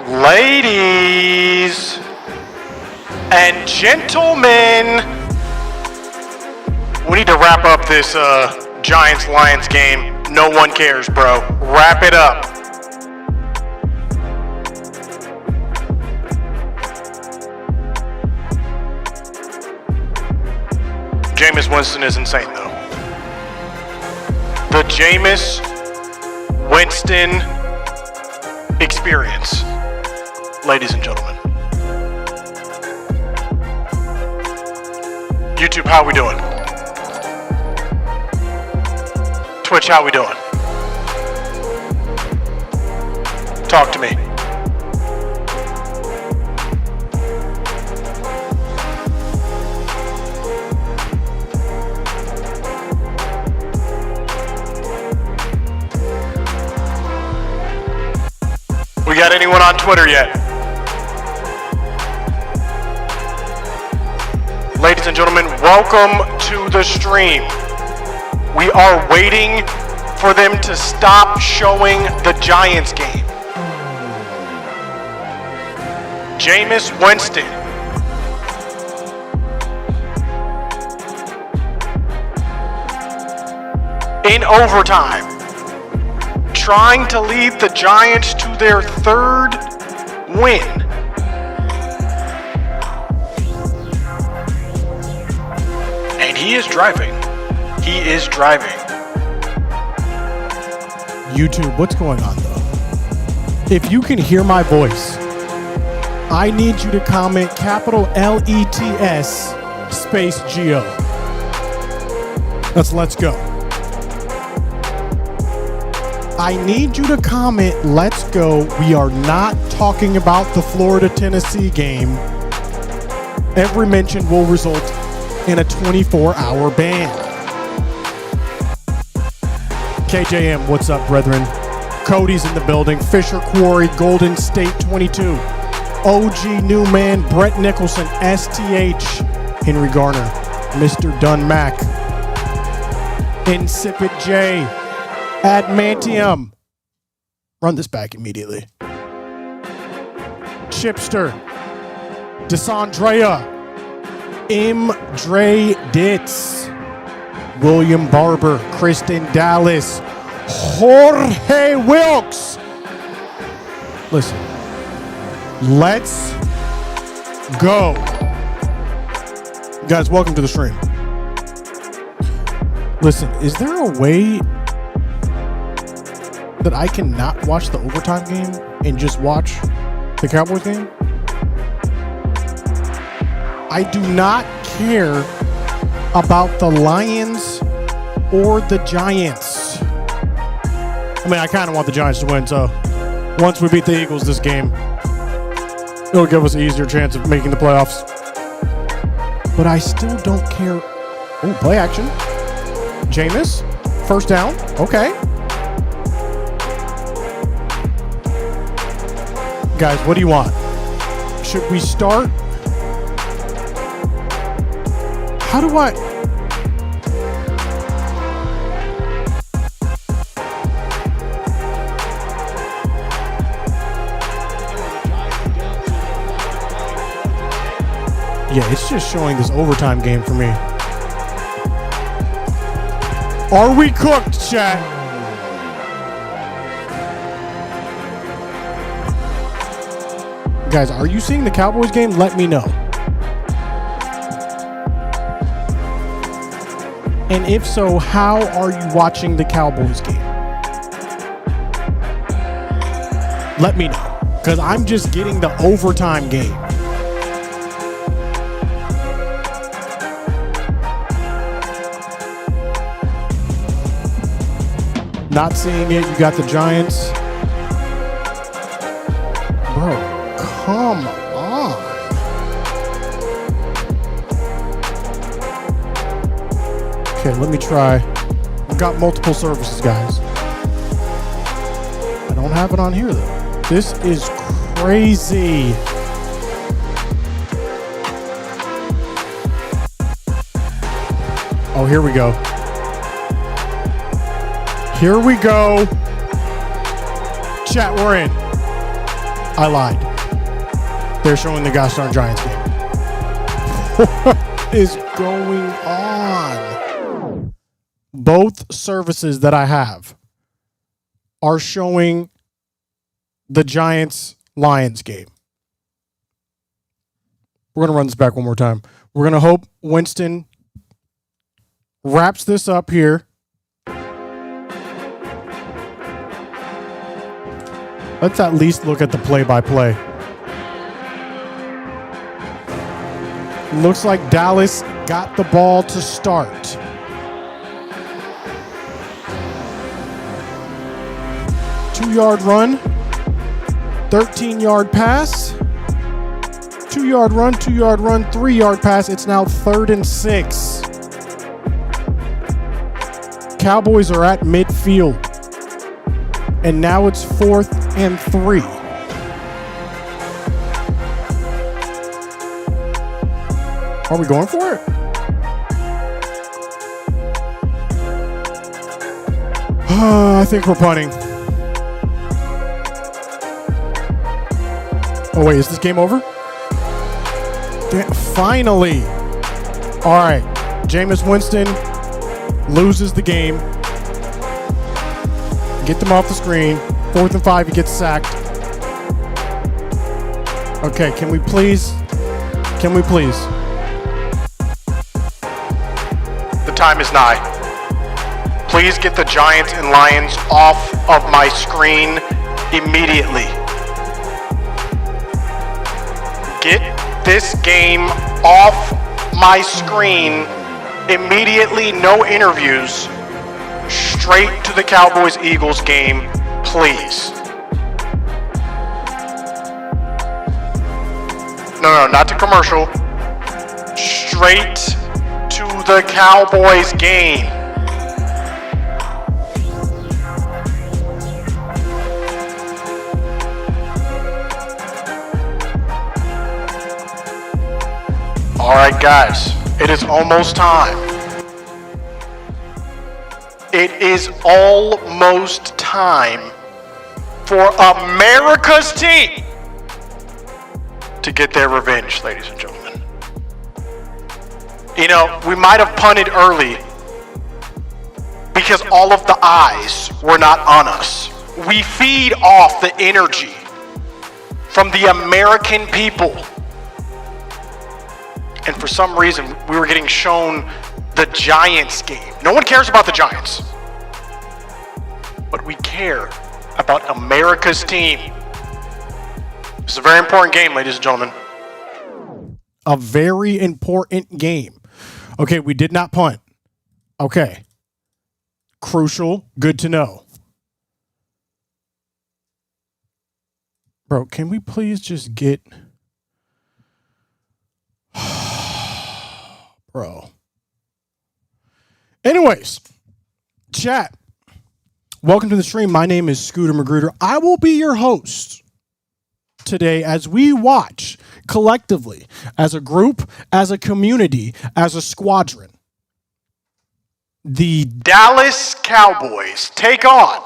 Ladies and gentlemen, we need to wrap up this Giants-Lions game. No one cares, bro. Wrap it up. Jameis Winston is insane, though. The Jameis Winston experience, ladies and gentlemen. YouTube, how we doing? Twitch, how we doing? Talk to me. We got anyone on Twitter yet? Ladies and gentlemen, welcome to the stream. We are waiting for them to stop showing the Giants game. Jameis Winston. In overtime, trying to lead the Giants to their third win. And he is driving. He is driving. YouTube, what's going on though? If you can hear my voice, I need you to comment capital LETS space GO. Let's go. I need you to comment, let's go. We are not talking about the Florida-Tennessee game. Every mention will result in a 24-hour ban. KJM, what's up, brethren? Cody's in the building. Fisher Quarry, Golden State 22. OG Newman, Brett Nicholson, STH, Henry Garner, Mr. Dunn Mac, Insipid J, Admantium. Run this back immediately. Chipster, Desandrea, M. Dre Ditz, William Barber, Kristen Dallas, Jorge Wilkes. Listen, let's go. Guys, welcome to the stream. Listen, is there a way that I can not watch the overtime game and just watch the Cowboys game? I do not care about the Lions or the Giants. I mean, I kind of want the Giants to win, so once we beat the Eagles this game, it'll give us an easier chance of making the playoffs. But I still don't care. Oh, play action. Jameis, first down. Okay. Guys, what do you want? Should we start? How do I? Yeah, it's just showing this overtime game for me. Are we cooked, chat? Guys, are you seeing the Cowboys game? Let me know. And if so, how are you watching the Cowboys game? Let me know, because I'm just getting the overtime game. Not seeing it. You got the Giants. Bro, come on. Okay, let me try. I've got multiple services, guys. I don't have it on here, though. This is crazy. Oh, here we go. Here we go. Chat, we're in. I lied. They're showing the gosh darn Giants game. What is going on? Both services that I have are showing the Giants-Lions game. We're going to run this back one more time. We're going to hope Winston wraps this up here. Let's at least look at the play-by-play. Looks like Dallas got the ball to start. Two-yard run, 13-yard pass. 2-yard run, 2-yard run, 3-yard pass. It's now 3rd and 6. Cowboys are at midfield. And now it's 4th and 3. Are we going for it? I think we're punting. Oh, wait, is this game over? Finally. All right. Jameis Winston loses the game. Get them off the screen. 4th and 5, he gets sacked. Okay, can we please? The time is nigh. Please get the Giants and Lions off of my screen immediately. Get this game off my screen immediately. No interviews. Straight to the Cowboys-Eagles game, please. No, not to commercial. Straight to the Cowboys game. All right, guys, it is almost time. It is almost time for America's team to get their revenge, ladies and gentlemen. You know, we might have punted early because all of the eyes were not on us. We feed off the energy from the American people. And for some reason, we were getting shown the Giants game. No one cares about the Giants. But we care about America's team. This is a very important game, ladies and gentlemen. A very important game. Okay, we did not punt. Okay. Crucial. Good to know. Bro, can we please just get... Bro. Anyways, chat. Welcome to the stream. My name is ScooterMagruder. I will be your host today as we watch collectively, as a group, as a community, as a squadron, the Dallas Cowboys take on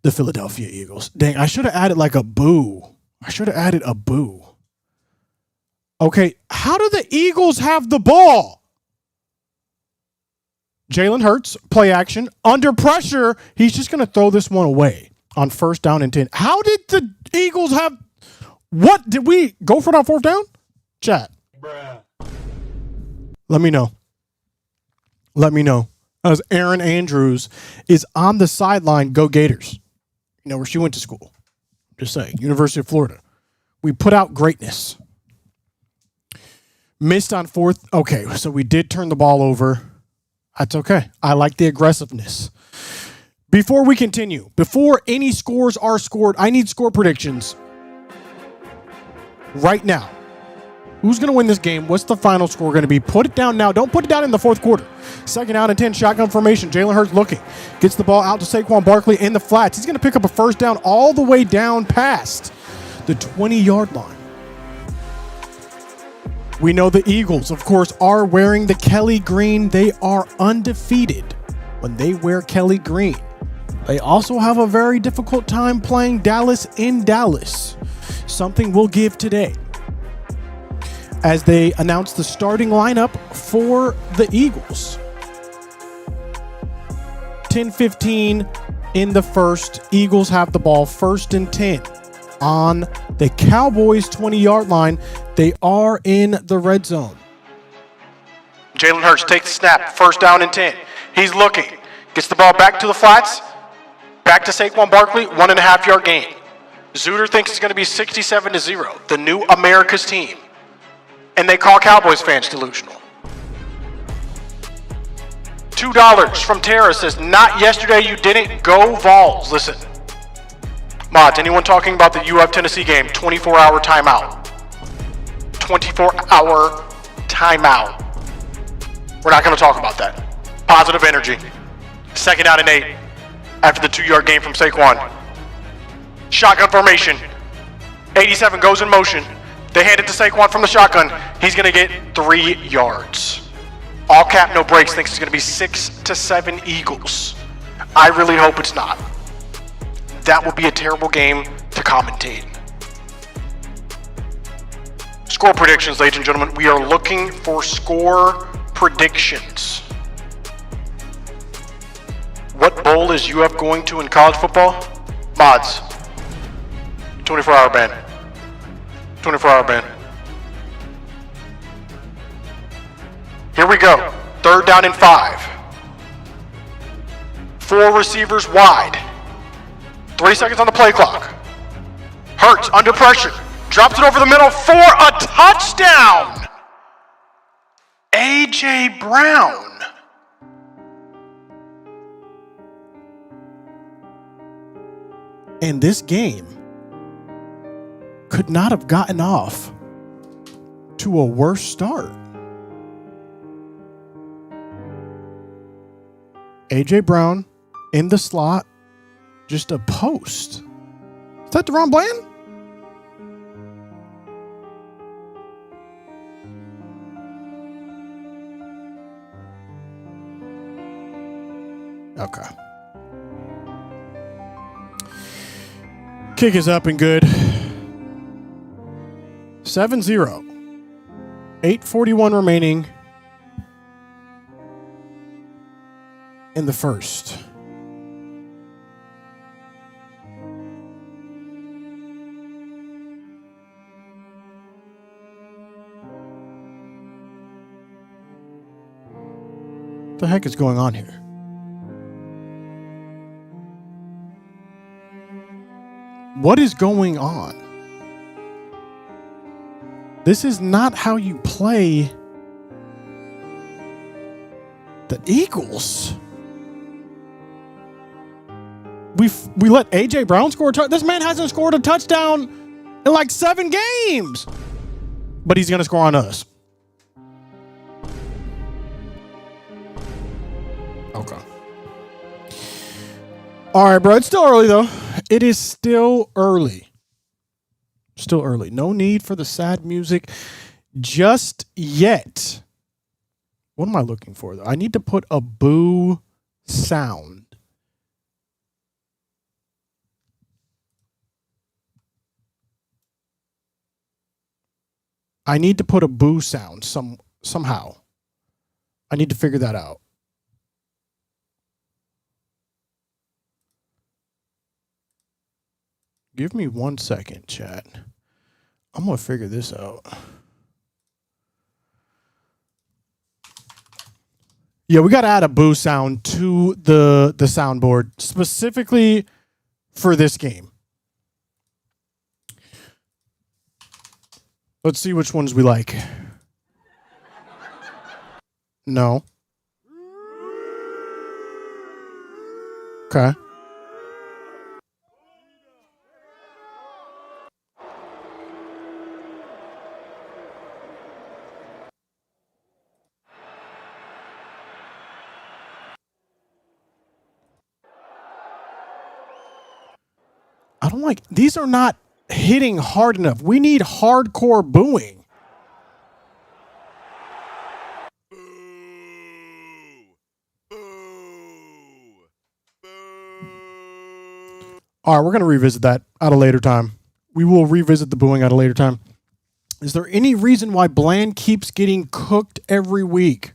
the Philadelphia Eagles. Dang, I should have added like a boo. I should have added a boo. Okay, how do the Eagles have the ball? Jalen Hurts, play action, under pressure. He's just going to throw this one away on 1st down and 10. How did the Eagles have... What? Did we go for it on 4th down? Chat. Bruh. Let me know. As Aaron Andrews is on the sideline, go Gators. You know where she went to school. Just saying. University of Florida. We put out greatness. Missed on 4th. Okay, so we did turn the ball over. That's okay. I like the aggressiveness. Before we continue, before any scores are scored, I need score predictions right now. Who's going to win this game? What's the final score going to be? Put it down now. Don't put it down in the 4th quarter. 2nd down and 10, shotgun formation. Jalen Hurts looking. Gets the ball out to Saquon Barkley in the flats. He's going to pick up a 1st down all the way down past the 20-yard line. We know the Eagles, of course, are wearing the Kelly green. They are undefeated when they wear Kelly green. They also have a very difficult time playing Dallas in Dallas. Something we'll give today as they announce the starting lineup for the Eagles. 10-15 in the first. Eagles have the ball 1st and 10 on the Cowboys 20-yard line. They are in the red zone. Jalen Hurts takes the snap, 1st down and 10. He's looking, gets the ball back to the flats, back to Saquon Barkley, 1.5-yard gain. Zuder thinks it's going to be 67-0, the new America's team. And they call Cowboys fans delusional. $2 from Tara says, not yesterday, you didn't go Vols. Listen, mods, anyone talking about the UF Tennessee game, 24-hour timeout. 24-hour timeout. We're not going to talk about that. Positive energy. 2nd down and 8 after the 2-yard gain from Saquon. Shotgun formation. 87 goes in motion. They hand it to Saquon from the shotgun. He's going to get 3 yards. All cap, no breaks. Thinks it's going to be 6-7 Eagles. I really hope it's not. That would be a terrible game to commentate. Score predictions, ladies and gentlemen. We are looking for score predictions. What bowl is UF going to in college football? Mods. 24-hour ban. 24-hour ban. Here we go. 3rd down and 5. 4 receivers wide. 3 seconds on the play clock. Hurts under pressure. Drops it over the middle for a touchdown. A.J. Brown. And this game could not have gotten off to a worse start. A.J. Brown in the slot, just a post. Is that DeRon Bland? Okay. Kick is up and good. 7-0. 8:41 remaining in the first. What the heck is going on here? What is going on? This is not how you play the Eagles. We let A.J. Brown score a touchdown. This man hasn't scored a touchdown in like 7 games. But he's going to score on us. Okay. All right, bro. It's still early, though. It is still early. Still early. No need for the sad music just yet. What am I looking for, though? I need to put a boo sound. I need to put a boo sound somehow. I need to figure that out. Give me 1 second, chat. I'm going to figure this out. Yeah, we got to add a boo sound to the soundboard specifically for this game. Let's see which ones we like. No. Okay. I don't like, these are not hitting hard enough. We need hardcore booing. Boo! Boo! Boo! All right, we're going to revisit that at a later time. We will revisit the booing at a later time. Is there any reason why Bland keeps getting cooked every week?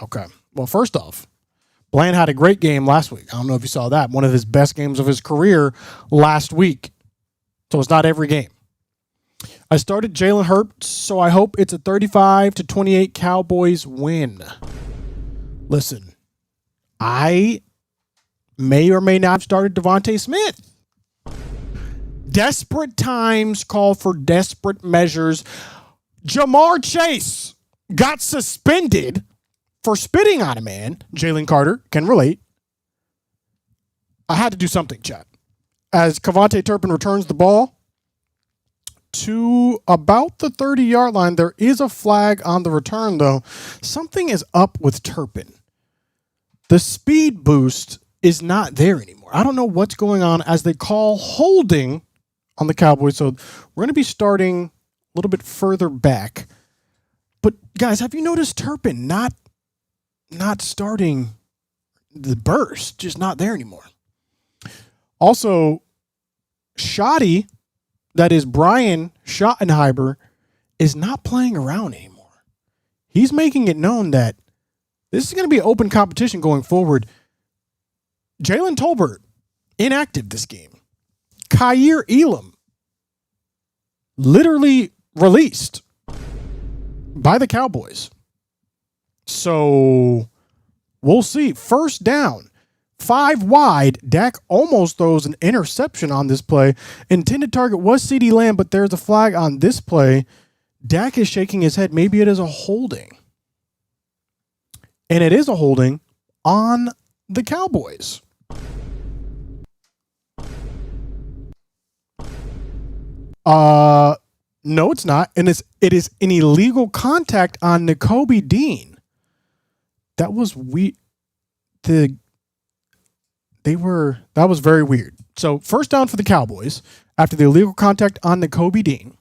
Okay. Well, first off, Bland had a great game last week. I don't know if you saw that. One of his best games of his career last week. So it's not every game. I started Jalen Hurts, so I hope it's a 35-28 Cowboys win. Listen, I may or may not have started Devontae Smith. Desperate times call for desperate measures. Jamar Chase got suspended for spitting on a man. Jalen Carter can relate. I had to do something, chat. As Kevontae Turpin returns the ball to about the 30-yard line, there is a flag on the return, though. Something is up with Turpin. The speed boost is not there anymore. I don't know what's going on as they call holding on the Cowboys. So we're going to be starting a little bit further back. But guys, have you noticed Turpin not starting the burst? Just not there anymore. Also, Shoddy, that is Brian Schottenheimer, is not playing around anymore. He's making it known that this is going to be open competition going forward. Jalen Tolbert, inactive this game. Kaiir Elam, literally released by the Cowboys. So we'll see. First down, 5 wide. Dak almost throws an interception on this play. Intended target was CeeDee Lamb, but there's a flag on this play. Dak is shaking his head. Maybe it is a holding. And it is a holding on the Cowboys. No, it's not. And it is an illegal contact on Nakobe Dean. That was that was very weird. So first down for the Cowboys after the illegal contact on Nakobe Dean.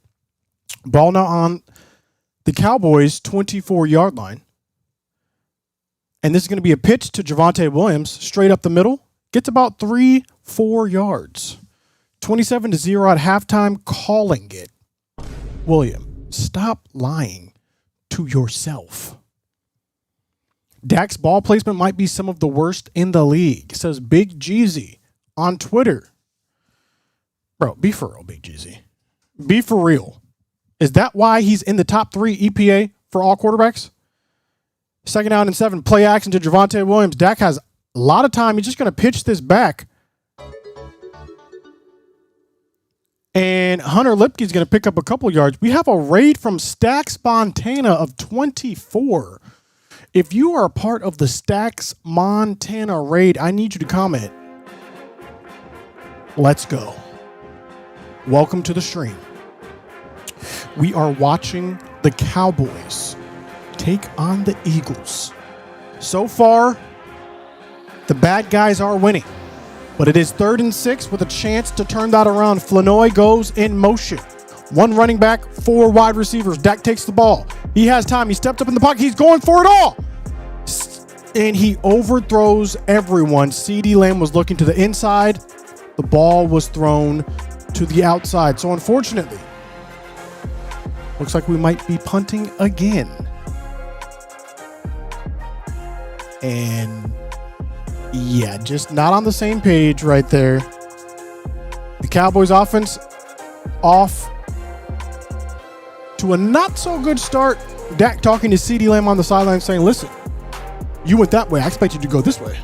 Ball now on the Cowboys 24-yard line. And this is going to be a pitch to Javonte Williams straight up the middle. Gets about 3-4 yards. 27-0 at halftime, calling it. William, stop lying to yourself. Dak's ball placement might be some of the worst in the league, says Big Jeezy on Twitter. Bro, be for real, Big Jeezy. Be for real. Is that why he's in the top 3 EPA for all quarterbacks? Second down and 7, play action to Javonte Williams. Dak has a lot of time. He's just going to pitch this back. And Hunter Lipke's going to pick up a couple yards. We have a raid from Stacks Montana of 24. If you are a part of the Stacks Montana raid, I need you to comment. Let's go. Welcome to the stream. We are watching the Cowboys take on the Eagles. So far, the bad guys are winning. But it is 3rd and 6 with a chance to turn that around. Flanoy goes in motion. 1 running back, 4 wide receivers. Dak takes the ball. He has time. He steps up in the pocket. He's going for it all. And he overthrows everyone. CeeDee Lamb was looking to the inside. The ball was thrown to the outside. So unfortunately, looks like we might be punting again. And yeah, just not on the same page right there. The Cowboys offense off to a not so good start. Dak talking to CeeDee Lamb on the sideline saying, listen, you went that way. I expect you to go this way.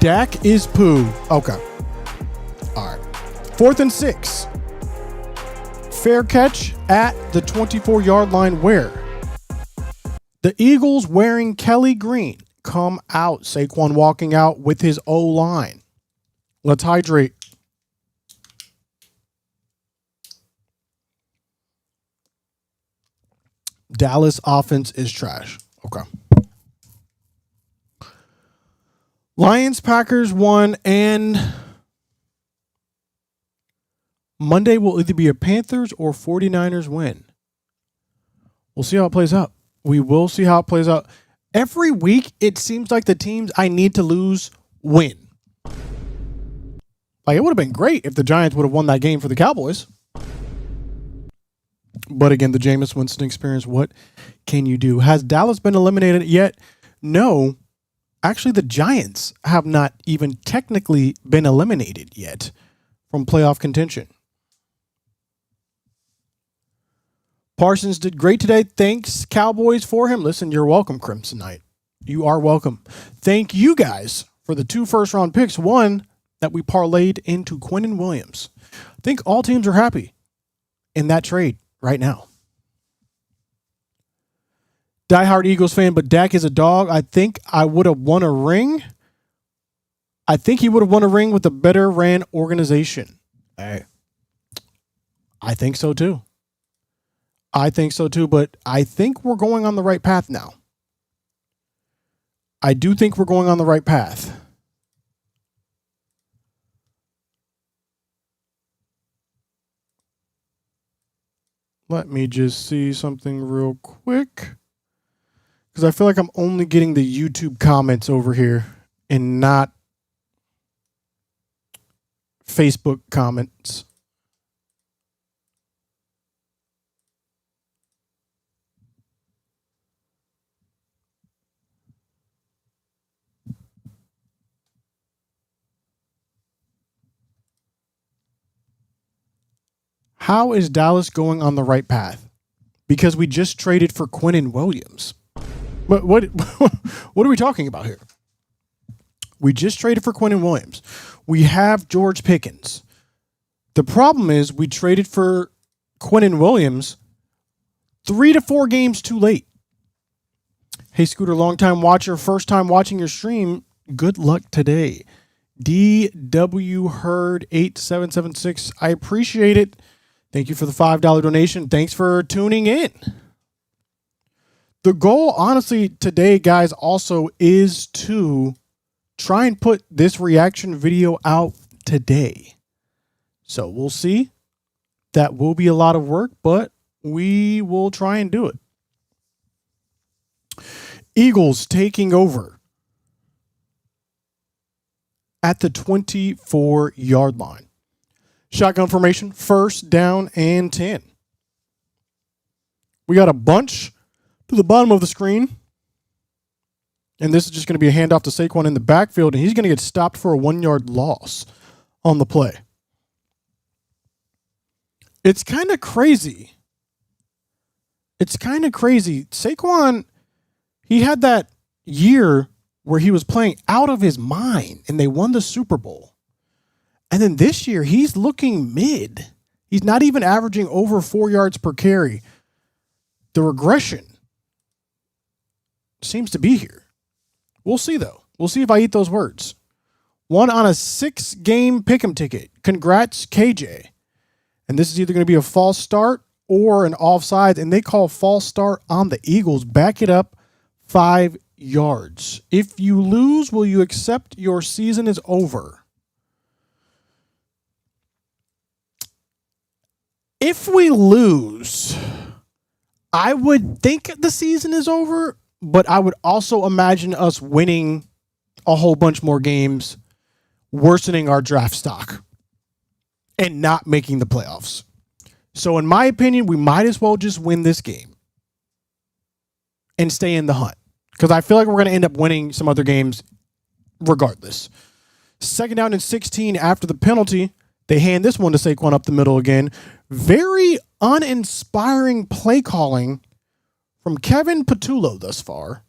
Dak is poo. Okay. All right. 4th and 6. Fair catch at the 24-yard line where the Eagles wearing Kelly Green come out. Saquon walking out with his O-line. Let's hydrate. Dallas offense is trash. Okay. Lions, Packers won, and Monday will either be a Panthers or 49ers win. We'll see how it plays out. We will see how it plays out. Every week, it seems like the teams I need to lose win. Like, it would have been great if the Giants would have won that game for the Cowboys. But again, the Jameis Winston experience, what can you do? Has Dallas been eliminated yet? No. Actually, the Giants have not even technically been eliminated yet from playoff contention. Parsons did great today. Thanks, Cowboys, for him. Listen, you're welcome, Crimson Knight. You are welcome. Thank you guys for the 2 first-round picks. One that we parlayed into Quinnen Williams. I think all teams are happy in that trade right now. Diehard Eagles fan, but Dak is a dog. I think I would have won a ring. I think he would have won a ring with a better ran organization. I think so too. But I think we're going on the right path now. I do think we're going on the right path. Let me just see something real quick. Because I feel like I'm only getting the YouTube comments over here and not Facebook comments. How is Dallas going on the right path? Because we just traded for Quinnen Williams. But what are we talking about here? We just traded for Quinnen Williams. We have George Pickens. The problem is we traded for Quinnen Williams 3 to 4 games too late. Hey, Scooter, long-time watcher, first time watching your stream. Good luck today. DW Herd 8776. I appreciate it. Thank you for the $5 donation. Thanks for tuning in. The goal, honestly, today, guys, also is to try and put this reaction video out today. So we'll see. That will be a lot of work, but we will try and do it. Eagles taking over at the 24-yard line. Shotgun formation, 1st down and 10. We got a bunch to the bottom of the screen. And this is just going to be a handoff to Saquon in the backfield, and he's going to get stopped for a 1-yard loss on the play. It's kind of crazy. Saquon, he had that year where he was playing out of his mind, and they won the Super Bowl. And then this year, he's looking mid. He's not even averaging over 4 yards per carry. The regression seems to be here. We'll see, though. We'll see if I eat those words. 1 on a 6-game pick'em ticket. Congrats, KJ. And this is either going to be a false start or an offside, and they call false start on the Eagles. Back it up 5 yards. If you lose, will you accept your season is over? If we lose, I would think the season is over, but I would also imagine us winning a whole bunch more games, worsening our draft stock, and not making the playoffs. So in my opinion, we might as well just win this game and stay in the hunt, because I feel like we're going to end up winning some other games regardless. 2nd down and 16 after the penalty. They hand this one to Saquon up the middle again. Very uninspiring play calling from Kevin Patullo thus far.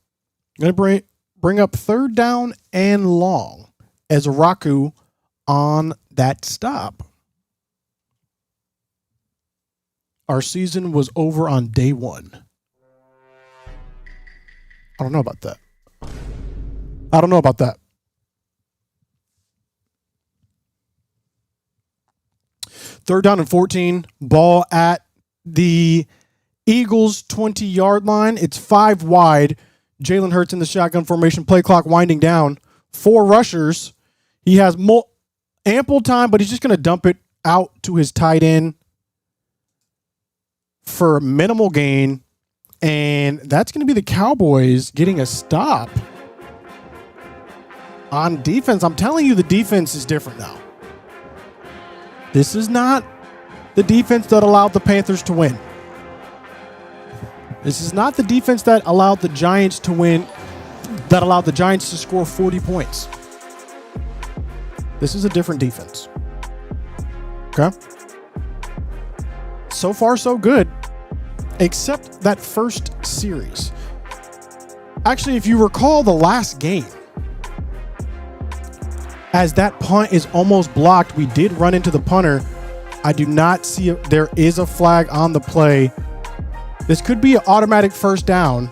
Going to bring up 3rd down and long as Raku on that stop. Our season was over on day 1. I don't know about that. 3rd down and 14. Ball at the Eagles 20-yard line. It's 5 wide. Jalen Hurts in the shotgun formation. Play clock winding down. 4 rushers. He has ample time, but he's just going to dump it out to his tight end for minimal gain. And that's going to be the Cowboys getting a stop on defense. I'm telling you, the defense is different now. This is not the defense that allowed the Panthers to win. This is not the defense that allowed the Giants to win, that allowed the Giants to score 40 points. This is a different defense. Okay? So far, so good, except that first series. Actually, if you recall the last game, as that punt is almost blocked, we did run into the punter. I do not see there is a flag on the play. This could be an automatic first down.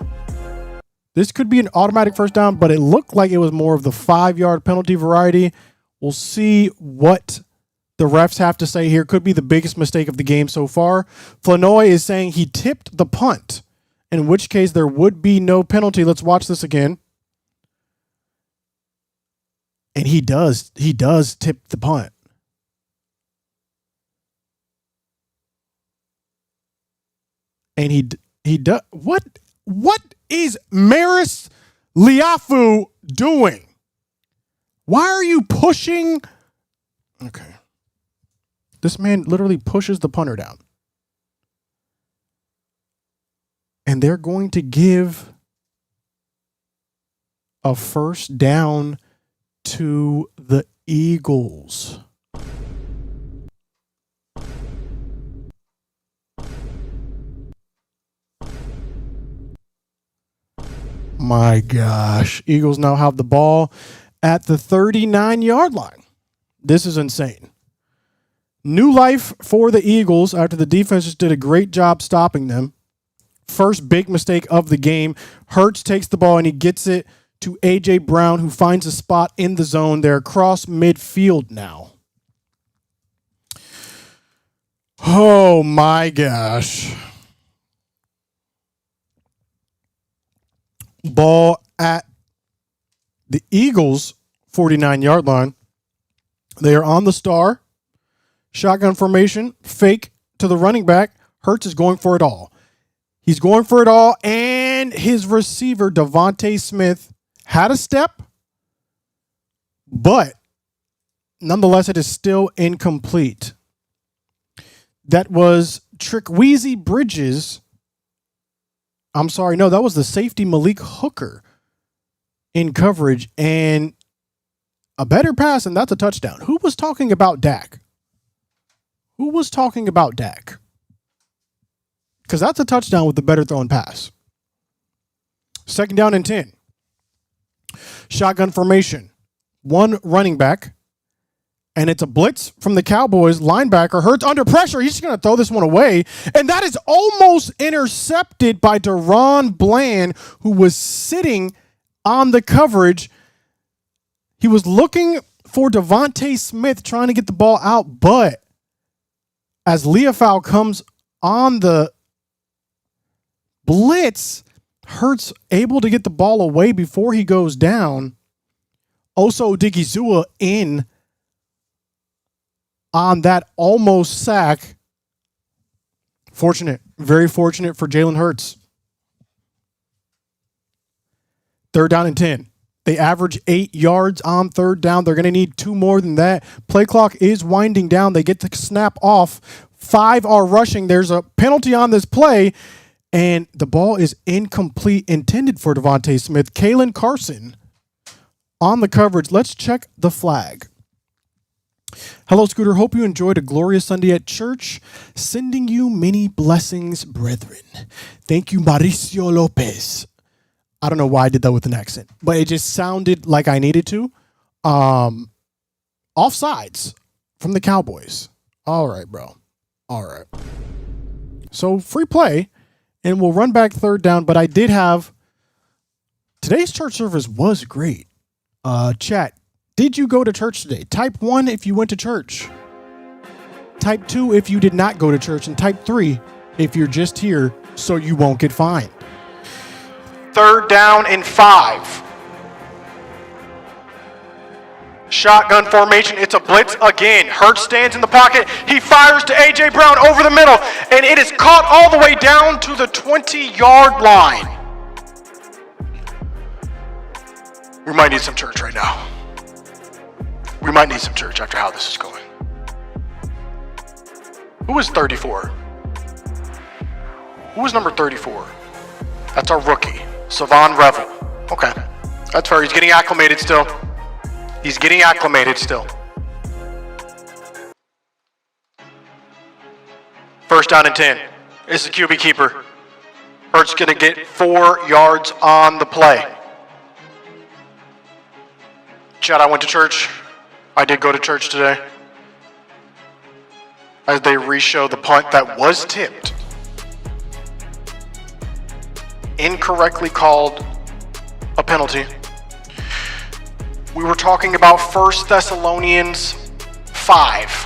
This could be an automatic first down, but it looked like it was more of the 5-yard penalty variety. We'll see what the refs have to say here. Could be the biggest mistake of the game so far. Flanoy is saying he tipped the punt, in which case there would be no penalty. Let's watch this again. And he does tip the punt. And he does. What is Maris Liafu doing? Why are you pushing? Okay. This man literally pushes the punter down. And they're going to give a first down to the Eagles. My gosh. Eagles now have the ball at the 39-yard line. This is insane. New life for the Eagles after the defense just did a great job stopping them. First big mistake of the game. Hurts takes the ball and he gets it to A.J. Brown, who finds a spot in the zone. They're across midfield now. Oh, my gosh. Ball at the Eagles' 49-yard line. They are on the star. Shotgun formation. Fake to the running back. Hurts is going for it all. He's going for it all, and his receiver, Devontae Smith, had a step, but nonetheless, it is still incomplete. That was Trickweezy Bridges. I'm sorry, no, that was the safety Malik Hooker in coverage, and a better pass, and that's a touchdown. Who was talking about DAHECK? Who was talking about DAHECK? Because that's a touchdown with the better thrown pass. Second down and 10. Shotgun formation. One running back. And it's a blitz from the Cowboys. Linebacker Hurts under pressure. He's just going to throw this one away. And that is almost intercepted by Deron Bland, who was sitting on the coverage. He was looking for Devontae Smith, trying to get the ball out. But as Liufau comes on the blitz, Hurts able to get the ball away before he goes down. Oso Digizua in on that almost sack. Fortunate, very fortunate for Jalen Hurts. Third down and 10. They average 8 yards on third down. They're going to need 2 more than that. Play clock is winding down. They get the snap off. 5 are rushing. There's a penalty on this play. And the ball is incomplete, intended for Devontae Smith. Kalen Carson on the coverage. Let's check the flag. Hello, Scooter. Hope you enjoyed a glorious Sunday at church. Sending you many blessings, brethren. Thank you, Mauricio Lopez. I don't know why I did that with an accent, but it just sounded like I needed to. Offsides from the Cowboys. All right, bro. All right. So free play. And we'll run back third down, but I did have today's church service was great. Chat, did you go to church today? Type 1 if you went to church. Type 2 if you did not go to church, and type 3 if you're just here so you won't get fined. Third down and 5. Shotgun formation. It's a blitz again. Hurts stands in the pocket. He fires to A.J. Brown over the middle, and it is caught all the way down to the 20-yard line. We might need some church right now. We might need some church after how this is going. Who was 34? Who was number 34? That's our rookie, Savon Revel. Okay, that's fair. He's getting acclimated still. He's getting acclimated still. First down and 10. It's the QB keeper. Hurts going to get 4 yards on the play. Chad, I went to church. I did go to church today. As they re-show the punt that was tipped. Incorrectly called a penalty. We were talking about 1 Thessalonians 5.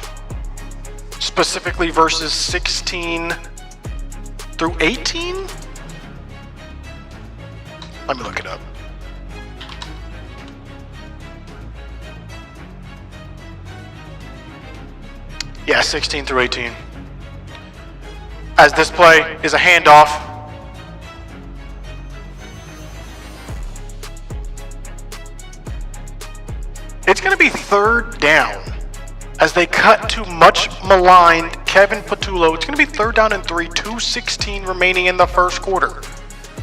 Specifically verses 16 through 18? Let me look it up. Yeah, 16 through 18. As this play is a handoff. It's going to be 3rd down. As they cut to much maligned Kevin Patullo, it's going to be 3rd down and 3, 2:16 remaining in the first quarter.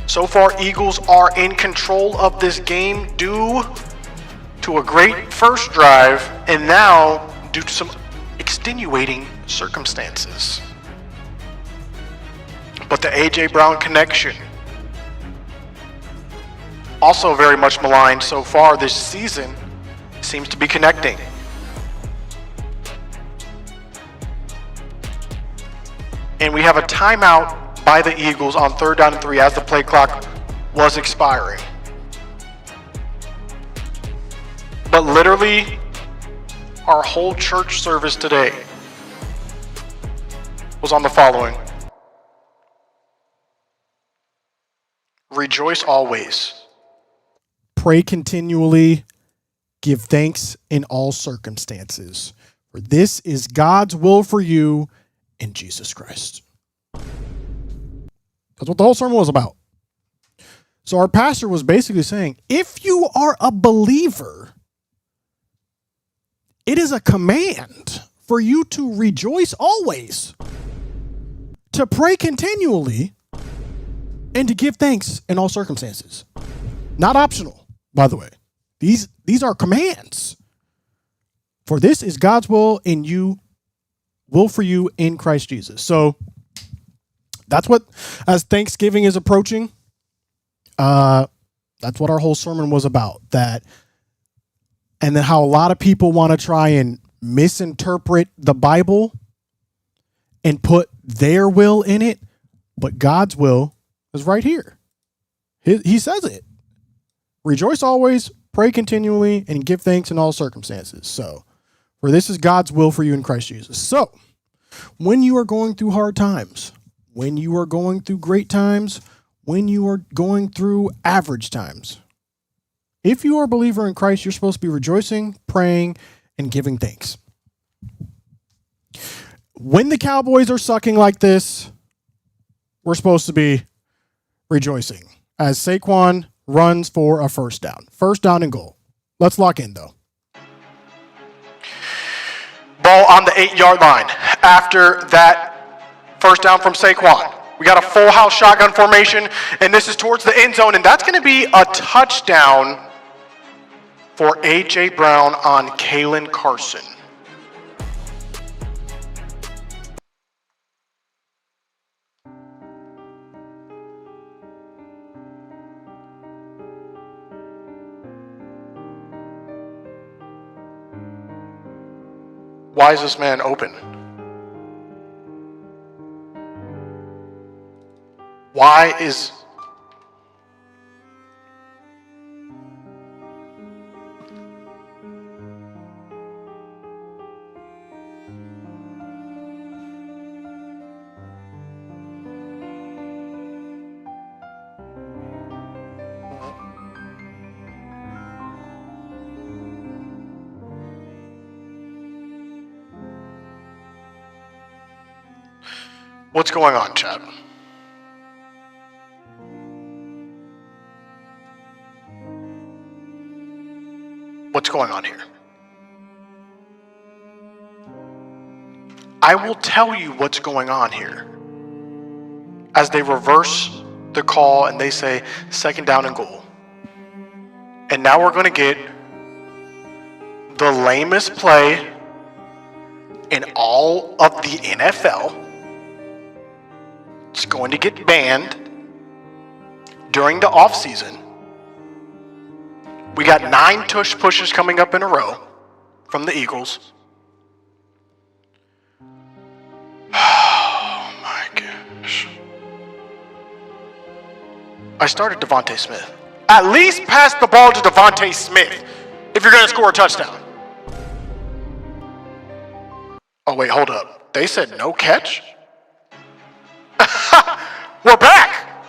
So far, Eagles are in control of this game due to a great first drive, and now due to some extenuating circumstances. But the A.J. Brown connection, also very much maligned so far this season, seems to be connecting. And we have a timeout by the Eagles on 3rd down and 3 as the play clock was expiring. But literally, our whole church service today was on the following. Rejoice always. Pray continually. Give thanks in all circumstances. For this is God's will for you in Jesus Christ. That's what the whole sermon was about. So our pastor was basically saying, if you are a believer, it is a command for you to rejoice always, to pray continually, and to give thanks in all circumstances. Not optional, by the way. These are commands. For this is God's will for you in Christ Jesus. So that's what, as Thanksgiving is approaching, that's what our whole sermon was about. That, and then how a lot of people want to try and misinterpret the Bible and put their will in it, but God's will is right here. He says it. Rejoice always, pray continually, and give thanks in all circumstances. So, for this is God's will for you in Christ Jesus. So, when you are going through hard times, when you are going through great times, when you are going through average times, if you are a believer in Christ, you're supposed to be rejoicing, praying, and giving thanks. When the Cowboys are sucking like this, we're supposed to be rejoicing as Saquon runs for a first down. First down and goal. Let's lock in, though. Ball on the 8-yard line. After that first down from Saquon, we got a full house shotgun formation, and this is towards the end zone, and that's going to be a touchdown for A.J. Brown on Kalen Carson. Why is this man open? Why is... What's going on, Chad? What's going on here? I will tell you what's going on here. As they reverse the call and they say 2nd down and goal. And now we're going to get the lamest play in all of the NFL. It's going to get banned during the offseason. We got 9 tush pushes coming up in a row from the Eagles. Oh my gosh. I started Devontae Smith. At least pass the ball to Devontae Smith if you're going to score a touchdown. Oh, wait, hold up. They said no catch? We're back.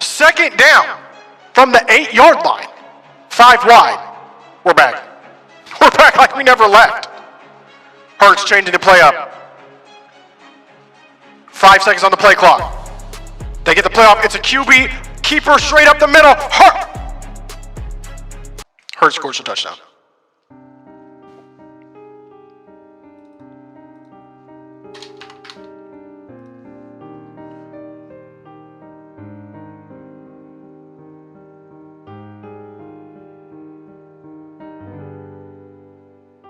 2nd down from the 8-yard line. 5 wide. We're back. We're back like we never left. Hurts changing the play up. 5 seconds on the play clock. They get the play off. It's a QB. Keeper straight up the middle. Hurts scores a touchdown.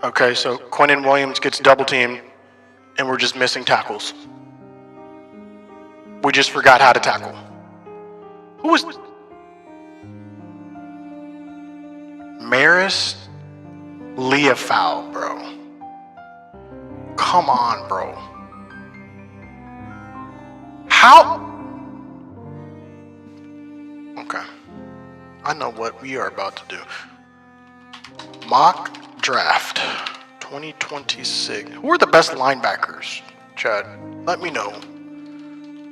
Okay, so Quinnen Williams gets double teamed, and we're just missing tackles. We just forgot how to tackle. Who was Maris Leafau, bro? Come on, bro. How? Okay. I know what we are about to do. Mock draft 2026. Who are the best linebackers, Chad? Let me know.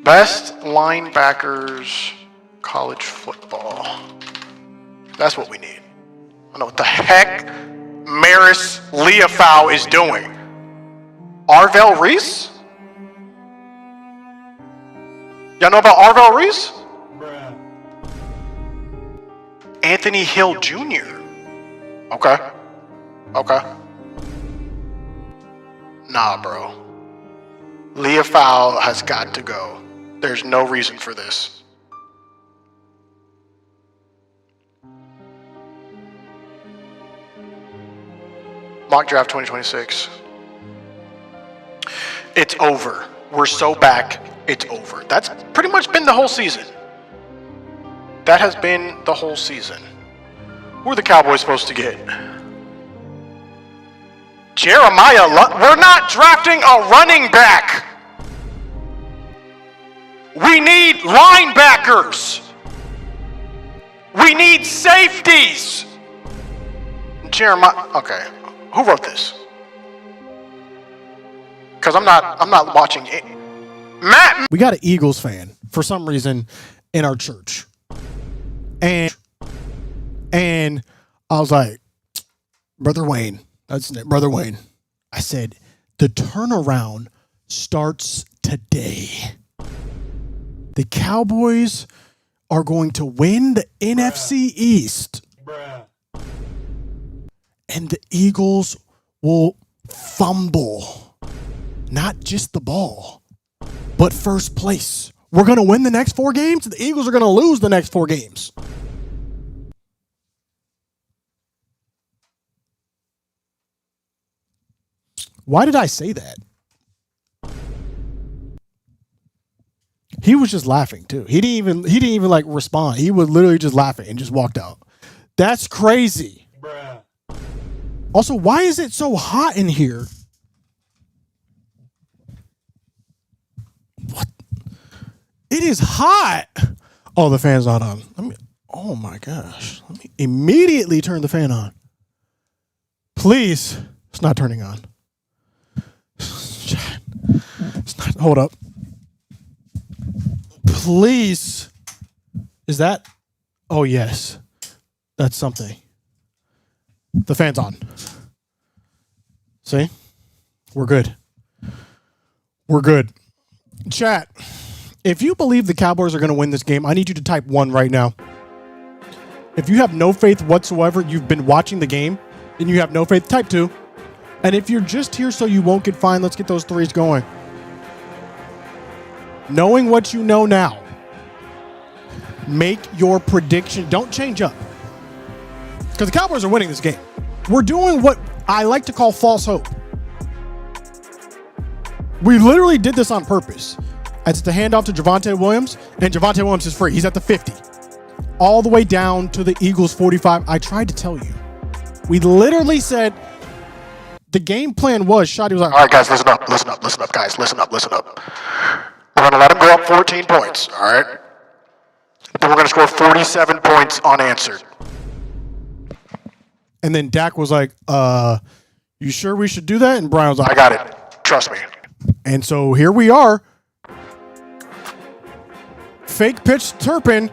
Best linebackers, college football. That's what we need. I don't know what the heck Maris Leafau is doing. Arvell Reese? Y'all know about Arvell Reese? Bruh. Anthony Hill Jr. Okay. Nah, bro. Leafau has got to go. There's no reason for this. Mock draft 2026. It's over. We're so back. It's over. That's pretty much been the whole season. That has been the whole season. Who are the Cowboys supposed to get? Jeremiah, we're not drafting a running back. We need linebackers. We need safeties. Jeremiah, okay. Who wrote this? Because I'm not watching it. Matt. We got an Eagles fan for some reason in our church. And I was like, Brother Wayne. That's it, Brother Wayne. I said, the turnaround starts today. The Cowboys are going to win the NFC East. And the Eagles will fumble. Not just the ball, but first place. We're going to win the next 4 games. The Eagles are going to lose the next 4 games. Why did I say that? He was just laughing too. He didn't even like respond. He was literally just laughing and just walked out. That's crazy. Bruh. Also, why is it so hot in here? What? It is hot. Oh, the fan's not on. Oh my gosh. Let me immediately turn the fan on. Please. It's not turning on. It's not, hold up. Please. Is that? Oh, yes. That's something. The fan's on. See? We're good. We're good. Chat, if you believe the Cowboys are going to win this game, I need you to type 1 right now. If you have no faith whatsoever, you've been watching the game, and you have no faith, type 2. And if you're just here so you won't get fined, let's get those threes going. Knowing what you know now, make your prediction. Don't change up. Because the Cowboys are winning this game. We're doing what I like to call false hope. We literally did this on purpose. It's the handoff to Javonte Williams, and Javonte Williams is free. He's at the 50. All the way down to the Eagles 45. I tried to tell you. We literally said the game plan was, Shotty was like, all right, guys, listen up, guys, listen up. We're going to let him go up 14 points, all right? Then we're going to score 47 points unanswered. And then Dak was like, you sure we should do that? And Brian was like, I got it. Trust me. And so here we are. Fake pitch Turpin.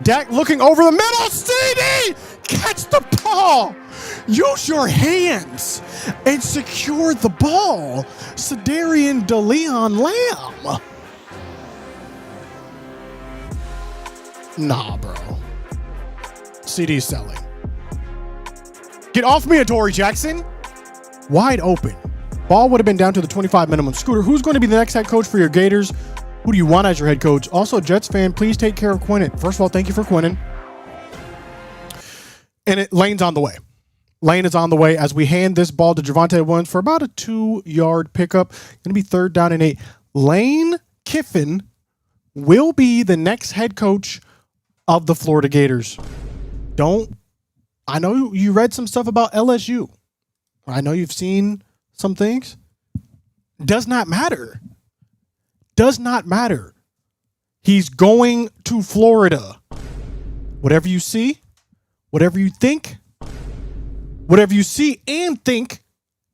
Dak looking over the middle. CD! Catch the ball. Use your hands and secure the ball. Sedarian DeLeon Lamb. Nah, bro. CD's selling. Get off me, Adoree Jackson. Wide open. Ball would have been down to the 25 minimum. Scooter, who's going to be the next head coach for your Gators? Who do you want as your head coach? Also, Jets fan, please take care of Quinnen. First of all, thank you for Quinnen. And Lane's on the way. Lane is on the way as we hand this ball to Javonte Williams for about a 2-yard pickup. Going to be 3rd down and 8. Lane Kiffin will be the next head coach of the Florida Gators. I know you read some stuff about LSU. I know you've seen some things. Does not matter. Does not matter. He's going to Florida. Whatever you see, whatever you think, whatever you see and think,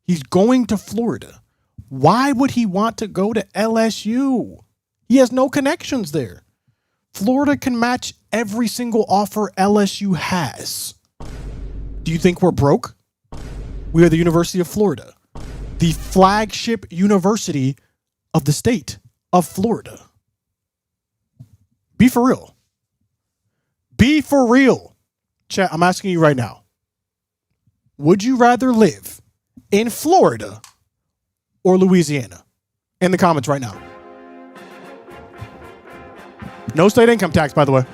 he's going to Florida. Why would he want to go to LSU? He has no connections there. Florida can match every single offer LSU has. Do you think we're broke? We are the University of Florida, the flagship university of the state of Florida. Be for real. Be for real. Chat, I'm asking you right now. Would you rather live in Florida or Louisiana? In the comments right now. No state income tax, by the way.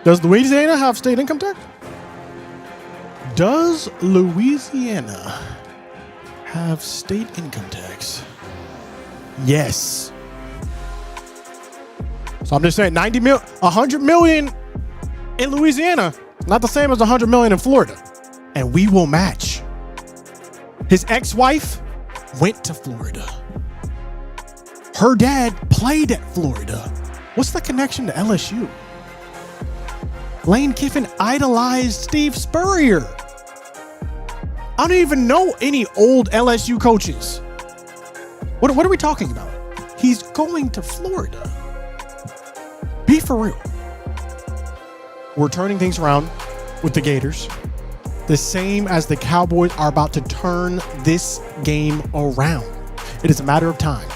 Does Louisiana have state income tax? Does Louisiana have state income tax? Yes. So I'm just saying 100 million in Louisiana, not the same as 100 million in Florida. And we will match. His ex-wife went to Florida. Her dad played at Florida. What's the connection to LSU? Lane Kiffin idolized Steve Spurrier. I don't even know any old LSU coaches. What are we talking about? He's going to Florida. Be for real. We're turning things around with the Gators. The same as the Cowboys are about to turn this game around. It is a matter of time.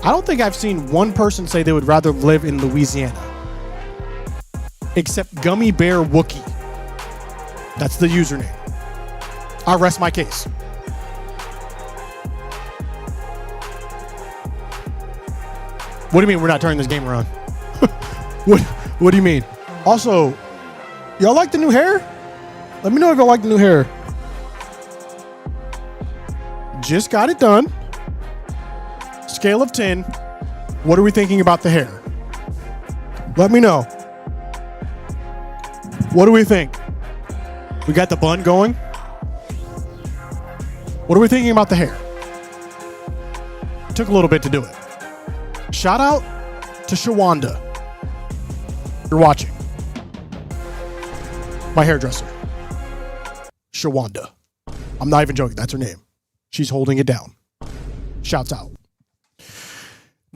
I don't think I've seen one person say they would rather live in Louisiana. Except Gummy Bear Wookie. That's the username. I rest my case. What do you mean we're not turning this game around? What do you mean? Also, y'all like the new hair? Let me know if y'all like the new hair. Just got it done. Scale of 10. What are we thinking about the hair? Let me know. What do we think? We got the bun going. What are we thinking about the hair? Took a little bit to do it. Shout out to Shawanda. You're watching. My hairdresser. Shawanda. I'm not even joking. That's her name. She's holding it down. Shouts out.